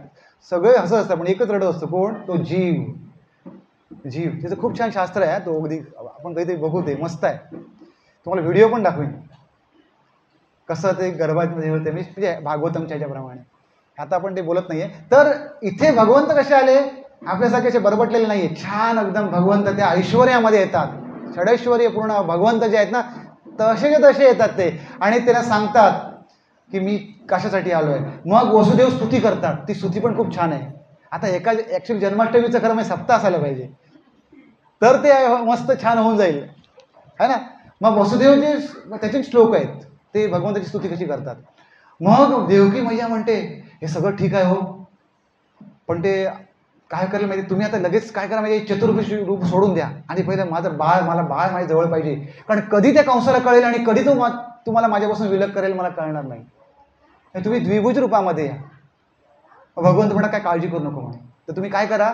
[SPEAKER 2] सगळे हसत असतात पण एकच रडत असतं. कोण? तो जीव. त्याचं खूप छान शास्त्र आहे तो, अगदी आपण कधीतरी बघू, ते मस्त आहे. तुम्हाला व्हिडिओ पण दाखवेन कसं ते गर्भामध्ये होते, म्हणजे भागवतमच्या ह्याच्याप्रमाणे. आता आपण ते बोलत नाहीये. तर इथे भगवंत कसे आले? आपल्यासारखे असे बरबटलेले नाहीये, छान एकदम भगवंत त्या ऐश्वर्यामध्ये येतात. षडैश्वर्य पूर्ण भगवंत जे आहेत ना, तसे येतात ते. आणि त्यांना सांगतात की मी कशासाठी आलोय. मग वसुदेव स्तुती करतात, ती स्तुती पण खूप छान आहे. आता एका ॲक्च्युली जन्माष्टमीचं खरं म्हणजे सप्ताह असायला पाहिजे, तर ते मस्त छान होऊन जाईल, है ना. मग वसुदेवचे त्याचे श्लोक आहेत, ते भगवंताची स्तुती कशी करतात. मग देवकी मैया म्हणते हे सगळं ठीक आहे हो, पण ते काय करेल माहिती, तुम्ही आता लगेच काय करा म्हणजे चतुर्भुज रूप सोडून द्या आणि पहिलं माझं बाळ माझ्या जवळ पाहिजे, कारण कधी त्या कंसाला कळेल आणि कधी तो तुम्हाला माझ्यापासून विलग करेल मला कळणार नाही. तुम्ही द्विभुज रूपामध्ये या. भगवंत म्हणा काय काळजी करू नको म्हणे. तर तुम्ही काय करा,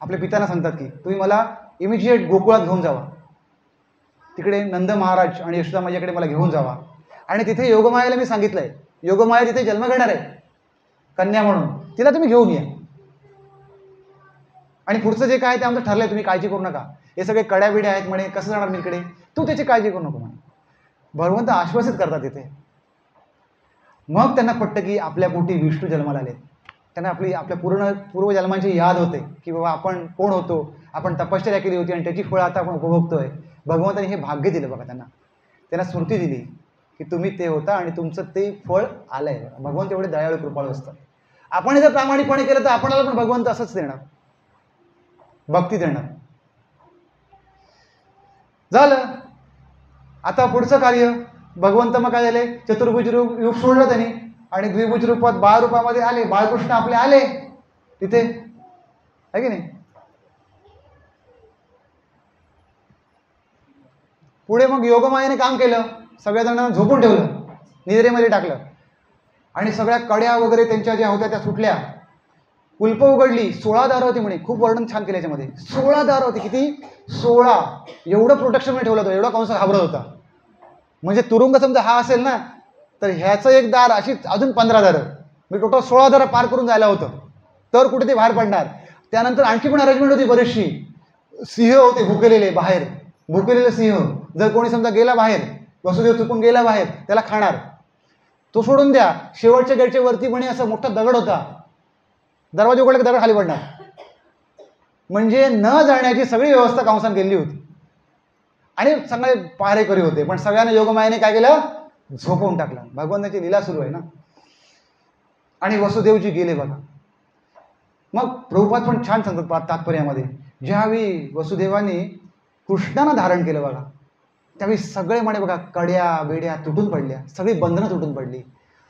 [SPEAKER 2] आपल्या पित्यांना सांगतात की तुम्ही मला इमिजिएट गोकुळात घेऊन जावा, तिकडे नंद महाराज आणि यशोदा माझ्याकडे मला घेऊन जावा, आणि तिथे योगमायाला मी सांगितलंय, योगमाया तिथे जन्म घेणार आहे कन्या म्हणून, तिला तुम्ही घेऊन या. आणि पुढचं जे काय ते आमचं ठरलंय, तुम्ही काळजी करू नका, हे सगळे कड्या बिड्या आहेत म्हणे, कसं जाणार मी इकडे, तू त्याची काळजी करू नको म्हणे. भगवंत आश्वासित करतात तिथे. मग त्यांना पटतं की आपल्या पोटी विष्णू जन्माला आलेत. त्यांना आपल्या पूर्वजन्मांची याद होते की बाबा आपण कोण होतो, आपण तपश्चर्या केली होती आणि त्याची फळं आता आपण उपभोगतोय. भगवंताने हे भाग्य दिलं बघा, त्यांना स्मृती दिली की तुम्ही ते होता आणि तुमचं ते फळ आलंय. भगवंत एवढे दयाळू कृपाळू असतात. आपण जर प्रामाणिकपणे केलं तर आपणाला पण भगवंत असंच देणार, भक्ती देणार. झालं. आता पुढचं कार्य भगवंत मग काय झाले, चतुर्भुज रूप सोडलं त्यांनी आणि द्विभुज रूपात बाळ रूपामध्ये आले. बाळकृष्ण आपले आले तिथे, आहे की नाही. पुढे मग योगमायेने काम केलं, सगळ्या जणांना झोपून ठेवलं, निद्रेमध्ये टाकलं आणि सगळ्या कड्या वगैरे त्यांच्या ज्या होत्या त्या सुटल्या, कुल्प उघडली. 16 दारं होती म्हणे, खूप वर्णन छान केलं याच्यामध्ये. 16 दारं होती. किती? 16. एवढं प्रोटेक्शन मध्ये ठेवलं होतं, एवढा कंस घाबरत होता. म्हणजे तुरुंग समजा हा असेल ना, तर ह्याचं एक दार, अशी अजून 15 दारं, मी टोटल 16 दारं पार करून जायला होतं, तर कुठे ते बाहेर पडणार. त्यानंतर आणखी पण अरेंजमेंट होती बरीचशी. सिंह होते भुकेलेले बाहेर, भुकेलेले सिंह. जर कोणी समजा गेला बाहेर, वसुदेव चुकून गेला बाहेर, त्याला खाणार. तो सोडून द्या. शेवटच्या गेटच्या वरती म्हणे असा मोठा दगड होता, दरवाजा उघडला की दगड खाली पडणार. म्हणजे न जाण्याची सगळी व्यवस्था कंसाने केली होती आणि सगळे पहारेकरी होते. पण सगळ्यांना योगमायेने काय केलं, झोपवून टाकलं. भगवंताची लीला सुरू आहे ना. आणि वसुदेवजी गेले बघा. मग प्रभुपाद पण छान सांगतात तात्पर्यामध्ये, ज्यावेळी वसुदेवाने कृष्णानं धारण केलं बघा, त्यावेळी सगळे म्हणे बघा कड्या बेड्या तुटून पडल्या, सगळी बंधनं तुटून पडली.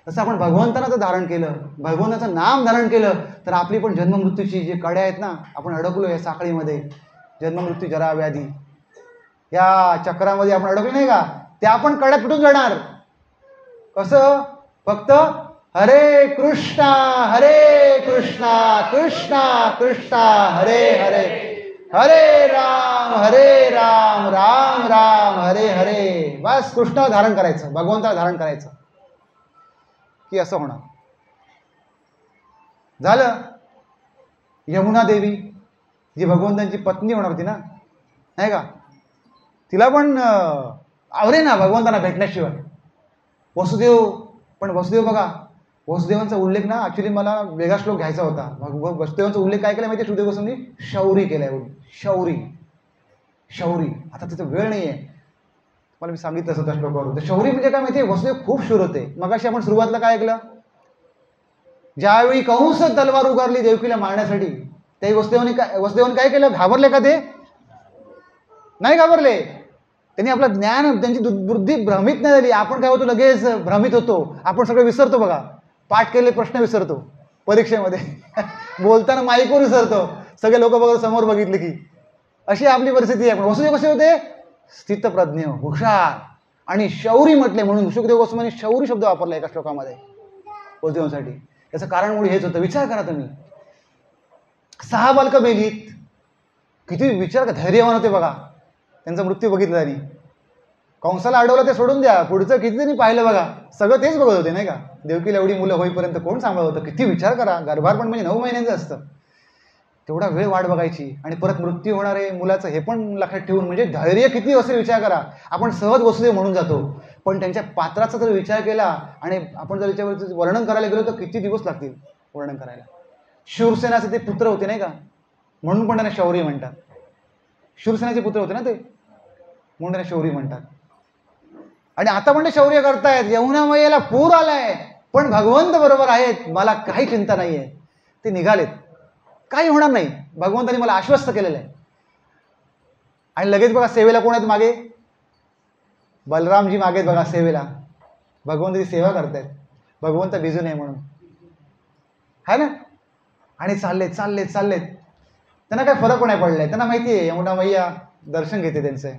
[SPEAKER 2] तसं आपण भगवंतानं जर धारण केलं, भगवंताचं नाम धारण केलं, तर आपली पण जन्ममृत्यूची जे कड्या आहेत ना, आपण अडकलो या साखळीमध्ये, जन्ममृत्यू जरा व्याधी या चक्रामध्ये आपण अडकलो नाही का, त्या पण कड्या तुटून जाणार. कसं? फक्त हरे कृष्णा कृष्णा कृष्णा हरे हरे, हरे राम राम राम हरे हरे. बस कृष्णाला धारण करायचं, भगवंताला धारण करायचं की असं होणार. झालं. यमुना देवी जी भगवंतांची पत्नी होणार होती ना, नाही का, तिला पण आवरे ना भगवंतांना भेटण्याशिवाय. वसुदेव बघा, वसुदेवांचा उल्लेख ना ऍक्च्युली मला वेगळा श्लोक घ्यायचा होता. वसुदेवांचा उल्लेख काय केला माहिती, सुदेव गोस्वामी शौरी केलाय. शौरी. आता तिचा वेळ नाहीये, मला मी सांगितलं असं त्या श्लोकावर. शौरी म्हणजे काय माहितीये, वसुदेव खूप शूर होते. मगाशी आपण सुरुवातीला काय ऐकलं, ज्यावेळी कंस तलवार उगारली देवकीला मारण्यासाठी, त्यावेळी वसुदेवाने काय केलं, घाबरले का ते? नाही घाबरले. त्यांनी आपलं ज्ञान, त्यांची बुद्धी भ्रमित नाही झाली. आपण काय होतो, लगेच भ्रमित होतो, आपण सगळं विसरतो बघा. पाठ केलेले प्रश्न विसरतो परीक्षेमध्ये, बोलताना माईकवर विसरतो, सगळे लोक बघा समोर बघितले की. अशी आपली परिस्थिती आहे. पण वसुदेव कसे होते, स्थितप्रज्ञ, हुशार आणि शौरी म्हटले. म्हणून सुखदेव गोस्वामींनी शौरी शब्द वापरला एका श्लोकामध्ये वसुदेवांसाठी. त्याचं कारण मुळे हेच होतं. विचार करा तुम्ही, 6 बालकं मेलीत, किती विचार, धैर्यवान होते बघा. त्यांचा मृत्यू बघितला त्यांनी, कंसाला अडवलं ते सोडून द्या, पुढचं किती त्यांनी पाहिलं बघा, सगळं तेच बघत होते नाही का. देवकीला एवढी मुलं होईपर्यंत कोण सांभाळत होतं. किती विचार करा, गर्भारपण म्हणजे 9 महिन्यांचं असतं, तेवढा वेळ वाट बघायची आणि परत मृत्यू होणार आहे मुलाचं, हे पण लक्षात ठेवून. म्हणजे धैर्य किती असेल विचार करा. आपण सहज वसुदेव म्हणून जातो, पण त्यांच्या पात्राचा जर विचार केला आणि आपण जर याच्यावर वर्णन करायला गेलो तर किती दिवस लागतील वर्णन करायला. शूरसेनाचे ते पुत्र होते नाही का, म्हणून पण त्यांना शौर्य म्हणतात. शूरसेनाचे पुत्र होते ना ते, म्हणून त्यांना शौर्य म्हणतात. आणि आता पण ते शौर्य करतायत. यमुना मैयाला पूर आलाय, पण भगवंत बरोबर आहेत, मला काही चिंता नाहीये. ते निघालेत. काही होणार नाही, भगवंतानी मला आश्वस्त केलेलं आहे. आणि लगेच बघा सेवेला कोण आहेत मागे, बलरामजी मागे आहेत बघा सेवेला. भगवंताची सेवा करतायत, भगवंत भिजू नये म्हणून, है ना. आणि चाललेत चाललेत चाललेत, त्यांना काय फरक नाही पडलाय. त्यांना माहिती आहे यमुना मैया दर्शन घेते त्यांचं.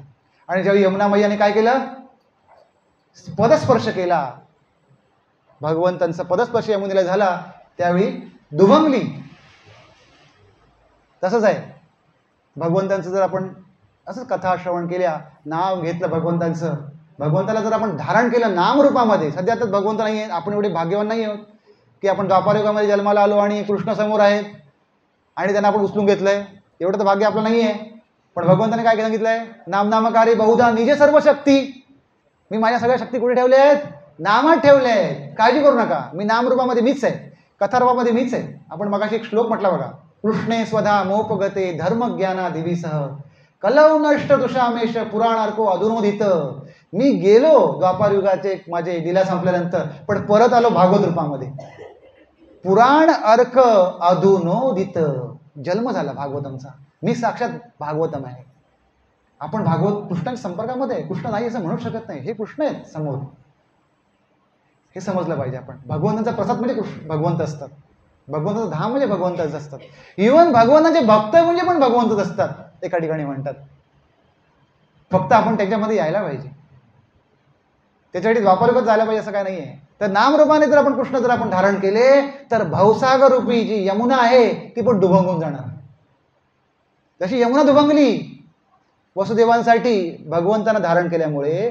[SPEAKER 2] आणि जेव्हा यमुना मैयाने काय केलं, पदस्पर्श केला, भगवंतांचा पदस्पर्श यमुनेला झाला, त्यावेळी दुभंगली. तसंच आहे भगवंतांचं, जर आपण असंच कथा श्रवण केल्या, नाव घेतलं भगवंतांचं, भगवंताला जर आपण धारण केलं नामरूपामध्ये. सध्या तर भगवंत नाही आहेत, आपण एवढे भाग्यवान नाही आहोत की आपण द्वापारयुगामध्ये जन्माला आलो आणि कृष्ण समोर आहेत आणि त्यांना आपण उचलून घेतलंय. एवढं तर भाग्य आपलं नाही आहे. पण भगवंताने काय सांगितलंय, नामनामकारी बहुधा निजे सर्व शक्ती. मी माझ्या सगळ्या शक्ती कुठे ठेवल्या आहेत, नामात ठेवल्या आहेत. काळजी करू नका, मी नामरूपामध्ये मीच आहे, कथारूपामध्ये मीच आहे. आपण मगाशी एक श्लोक म्हटला बघा, कृष्णे स्वधा मोपगते धर्मज्ञाना दिवीसह कलौ नष्ट तुषामेश पुराणार्को अधुनोदित. मी गेलो द्वापारयुगाचे माझे लीला संपल्यानंतर, पण परत आलो भागवत रूपामध्ये. पुराण अर्क अधुनोदित, जन्म झाला भागवतमचा. मी साक्षात भागवतम आहे. आपण भागवत कृष्णाच्या संपर्कामध्ये आहे, कृष्ण नाही असं म्हणू शकत नाही. हे कृष्ण आहेत समोर, हे समजलं पाहिजे आपण. भगवंतांचा प्रसाद म्हणजे भगवंत असतात, भगवंताचं धाम म्हणजे भगवंतच असतात. इव्हन भगवंताचे भक्त म्हणजे पण भगवंतच असतात, एका ठिकाणी म्हणतात. फक्त आपण त्याच्यामध्ये यायला पाहिजे, त्याच्यासाठी द्वापारयुगात जायला पाहिजे असं काय नाही आहे. तर नामरूपाने जर आपण कृष्ण जर आपण धारण केले, तर भवसागर रूपी जी यमुना आहे ती पण दुभंगून जाणार. जशी यमुना दुभंगली वसुदेवांसाठी भगवंतानं धारण केल्यामुळे,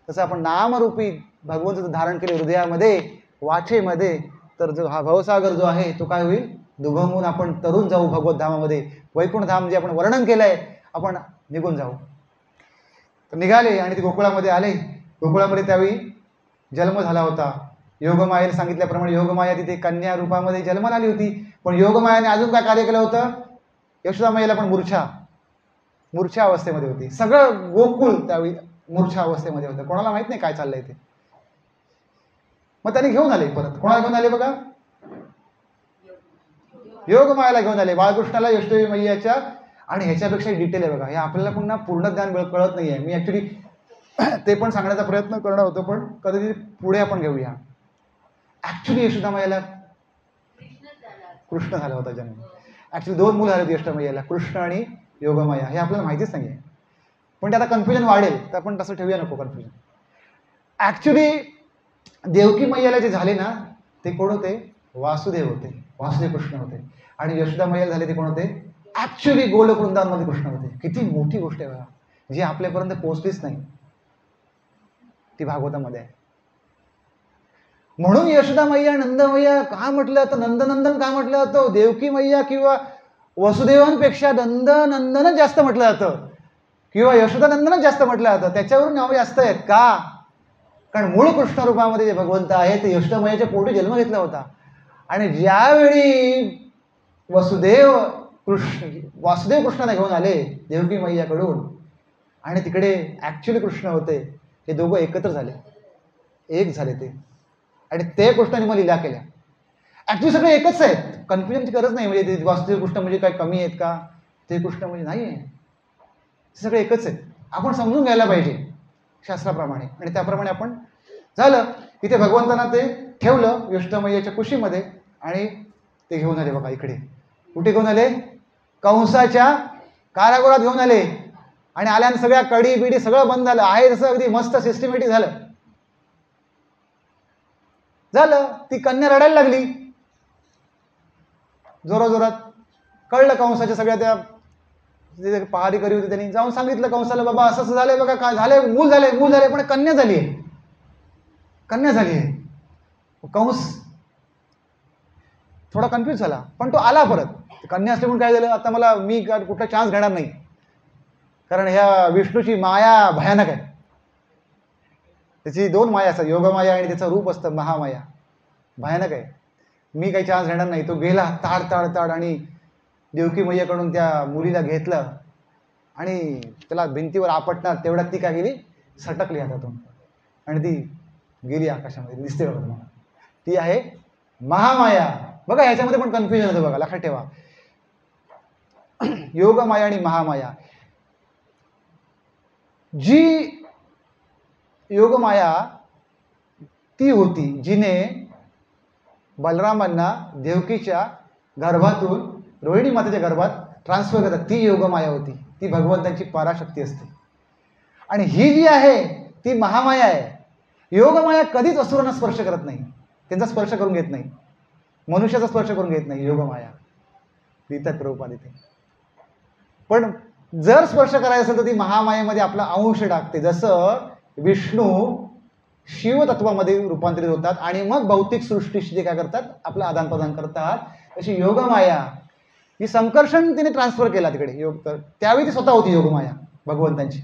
[SPEAKER 2] तसं आपण नामरूपी भगवंताचं धारण केले हृदयामध्ये, वाचेमध्ये, तर जो हा भवसागर जो आहे तो काय होईल, दुभंगून आपण तरुण जाऊ भगवत धामामध्ये. वैकुंठ धाम जे आपण वर्णन केलंय, आपण निघून जाऊ. तर निघाले आणि ते गोकुळामध्ये आले. गोकुळामध्ये त्यावेळी जन्म झाला होता. योगमायेने सांगितल्याप्रमाणे योगमाया तिथे कन्या रूपामध्ये जन्माला आली होती. पण योगमायाने अजून काय कार्य केलं होतं, यशोदामाईला पण मूर्छा अवस्थेमध्ये होती. सगळं गोकुळ त्यावेळी मूर्छा अवस्थेमध्ये होतं, कोणाला माहित नाही काय चाललंय ते. मग त्यांनी घेऊन आले परत. कोणाला घेऊन आले बघा, योगमायाला घेऊन आले, बाळकृष्णाला यशोदेवी मैयाच्या. आणि ह्याच्यापेक्षा डिटेल आहे बघा, हे आपल्याला पुन्हा पूर्ण ज्ञान कळत नाहीये. मी ऍक्च्युली ते पण सांगण्याचा प्रयत्न करणार होतो, पण कधी पुढे आपण घेऊया. ऍक्च्युली यशोदामाईला कृष्ण झाला होता जन्म. ऍक्च्युली 2 मुलं झाले होती यशोदामाईला, कृष्ण आणि योगमाया. हे आपल्याला माहितीच नाहीये, पण ते आता कन्फ्युजन वाढेल, तर आपण तसं ठेवूया नको कन्फ्युजन. ऍक्च्युली देवकी मैयाला जे झाले ना, ते कोण होते, वासुदेव होते, वासुदेव कृष्ण होते. आणि यशोदा मैयाला झाले ते कोण होते, ऍक्च्युली गोलोक वृंदावनमध्ये कृष्ण होते. किती मोठी गोष्ट आहे बघा, जी आपल्यापर्यंत पोहोचलीच नाही, ती भागवतामध्ये आहे. म्हणून यशोदा मैया नंद मैया का म्हटलं जातं, नंदनंदन का म्हटलं जातं, देवकी मैया किंवा वसुदेवांपेक्षा नंदनंदनच जास्त म्हटलं जातं, किंवा यशोदानंदनच जास्त म्हटलं जातं. त्याच्यावरून नाव जास्त आहेत का, कारण मूळ कृष्ण रूपामध्ये जे भगवंत आहे ते यशोदा मैयाच्या पोटी जन्म घेतला होता. आणि ज्यावेळी वासुदेव कृष्णाने घेऊन आले देवकी मैयाकडून, आणि तिकडे ऍक्च्युली कृष्ण होते, हे दोघं एकत्र झाले, एक झाले ते. आणि ते कृष्णाने मग लीला केल्या. ऍक्च्युली सगळे एकच आहेत, कन्फ्युजनची गरज नाही. म्हणजे ते वासुदेव कृष्ण म्हणजे काय कमी आहेत का, ते कृष्ण म्हणजे नाही आहे, ते सगळे एकच आहेत. आपण समजून घ्यायला पाहिजे शास्त्राप्रमाणे, आणि त्याप्रमाणे आपण झालं. इथे भगवंतांना ते ठेवलं यशोदा मैयाच्या कुशीमध्ये, आणि ते घेऊन आले बघा इकडे. कुठे घेऊन आले, कंसाच्या कारागृहात घेऊन आले. आणि आल्यानं सगळ्या कडी बिडी सगळं बंद झालं, आहे तसं अगदी मस्त सिस्टमॅटिक झालं. ती कन्या रडायला लागली जोराजोरात. कळलं कंसाच्या सगळ्या त्या जे पहारेकरी होते त्यांनी जाऊन सांगितलं कंसाला, बाबा असं असं झालंय बघा, काय झालंय, मूल झालंय, पण कन्या झाली आहे. कंस थोडा कन्फ्यूज झाला, पण तो आला परत. कन्या असले म्हणून काय झालं, मी कुठला चान्स घेणार नाही, कारण ह्या विष्णूची माया भयानक आहे. त्याची 2 माया असतात, योगमाया आणि त्याचं रूप असतं महामाया, भयानक आहे. मी काही चान्स घेणार नाही. तो गेला ताड, आणि देवकी मैयाकडून त्या मुलीला घेतलं आणि त्याला भिंतीवर आपटणार तेवढ्यात ती काय गेली, सटकली हातातून, आणि ती गेली आकाशामध्ये. दिसते बघा तुम्हाला, ती आहे महामाया. बघा ह्याच्यामध्ये पण कन्फ्युजन होतं बघा, लक्षात ठेवा. योगमाया आणि महामाया. जी योगमाया ती होती जिने बलरामांना देवकीच्या गर्भातून रोहिणी मातेच्या गर्भात ट्रान्सफर करतात. ती योगमाया होती. ती भगवंतांची पराशक्ती असते. आणि ही जी आहे ती महामाया आहे. योगमाया कधीच असुरांना स्पर्श करत नाही, त्यांचा स्पर्श करून घेत नाही, मनुष्याचा स्पर्श करून घेत नाही योगमाया, लिहितात प्रभुपाद इथे. पण जर स्पर्श करायचं असेल तर ती महामायेमध्ये आपला अंश टाकते. जसं विष्णू शिवतत्वामध्ये रूपांतरित होतात आणि मग भौतिक सृष्टीशी जे काय करतात आपलं आदान प्रदान करतात, तशी योगमाया ही संकर्षण तिने ट्रान्सफर केला तिकडे योग. तर त्यावेळी ती स्वतः होती योगमाया भगवंतांची.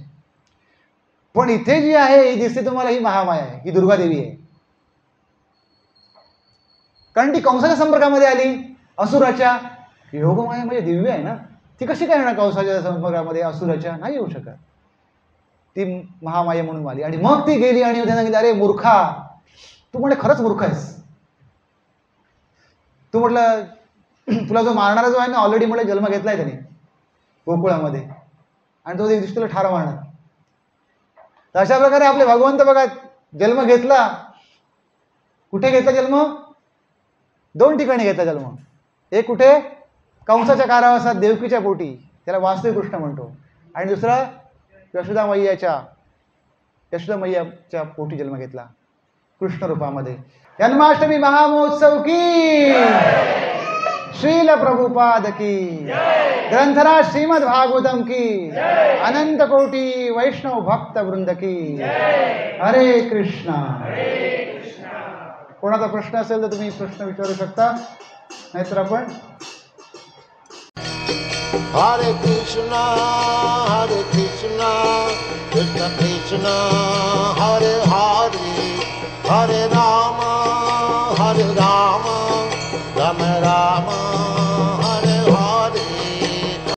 [SPEAKER 2] पण इथे जी आहे ही दिसते तुम्हाला ही महामाया आहे, ही दुर्गादेवी आहे. कारण ती कंसाच्या संपर्कामध्ये आली असुराच्या. योगमाया म्हणजे दिव्य आहे ना, ती कशी काय येणार कंसाच्या संपर्कामध्ये असुराच्या? नाही येऊ शकत. ती महामाया म्हणून आली आणि मग ती गेली आणि त्यांना सांगितलं, अरे मूर्खा, तू म्हणजे खरंच मूर्ख आहेस. तू म्हटलं तुला जो मारणारा जो आहे ना ऑलरेडी मला जन्म घेतलाय त्याने गोकुळामध्ये आणि तो दिवशी तुला ठार मारणार. तर अशा प्रकारे आपले भगवंत बघा जन्म घेतला. कुठे घेतला जन्म? 2 ठिकाणी घेतला जन्म. एक कुठे? कंसाच्या कारावासात देवकीच्या पोटी, त्याला वासुदेव कृष्ण म्हणतो. आणि दुसरा यशोदा मैयाच्या पोटी जन्म घेतला कृष्ण रूपामध्ये. जन्माष्टमी महामहोत्सव की, श्रील प्रभुपाद की, ग्रंथराज श्रीमद भागवतम की, अनंत कोटी वैष्णव भक्त वृंद की. हरे कृष्णा. कोणाचा प्रश्न असेल तर तुम्ही प्रश्न विचारू शकता, नाहीतर आपण
[SPEAKER 3] Hare Krishna, Krishna Krishna, Hare Hare, Hare Rama, Rama Rama.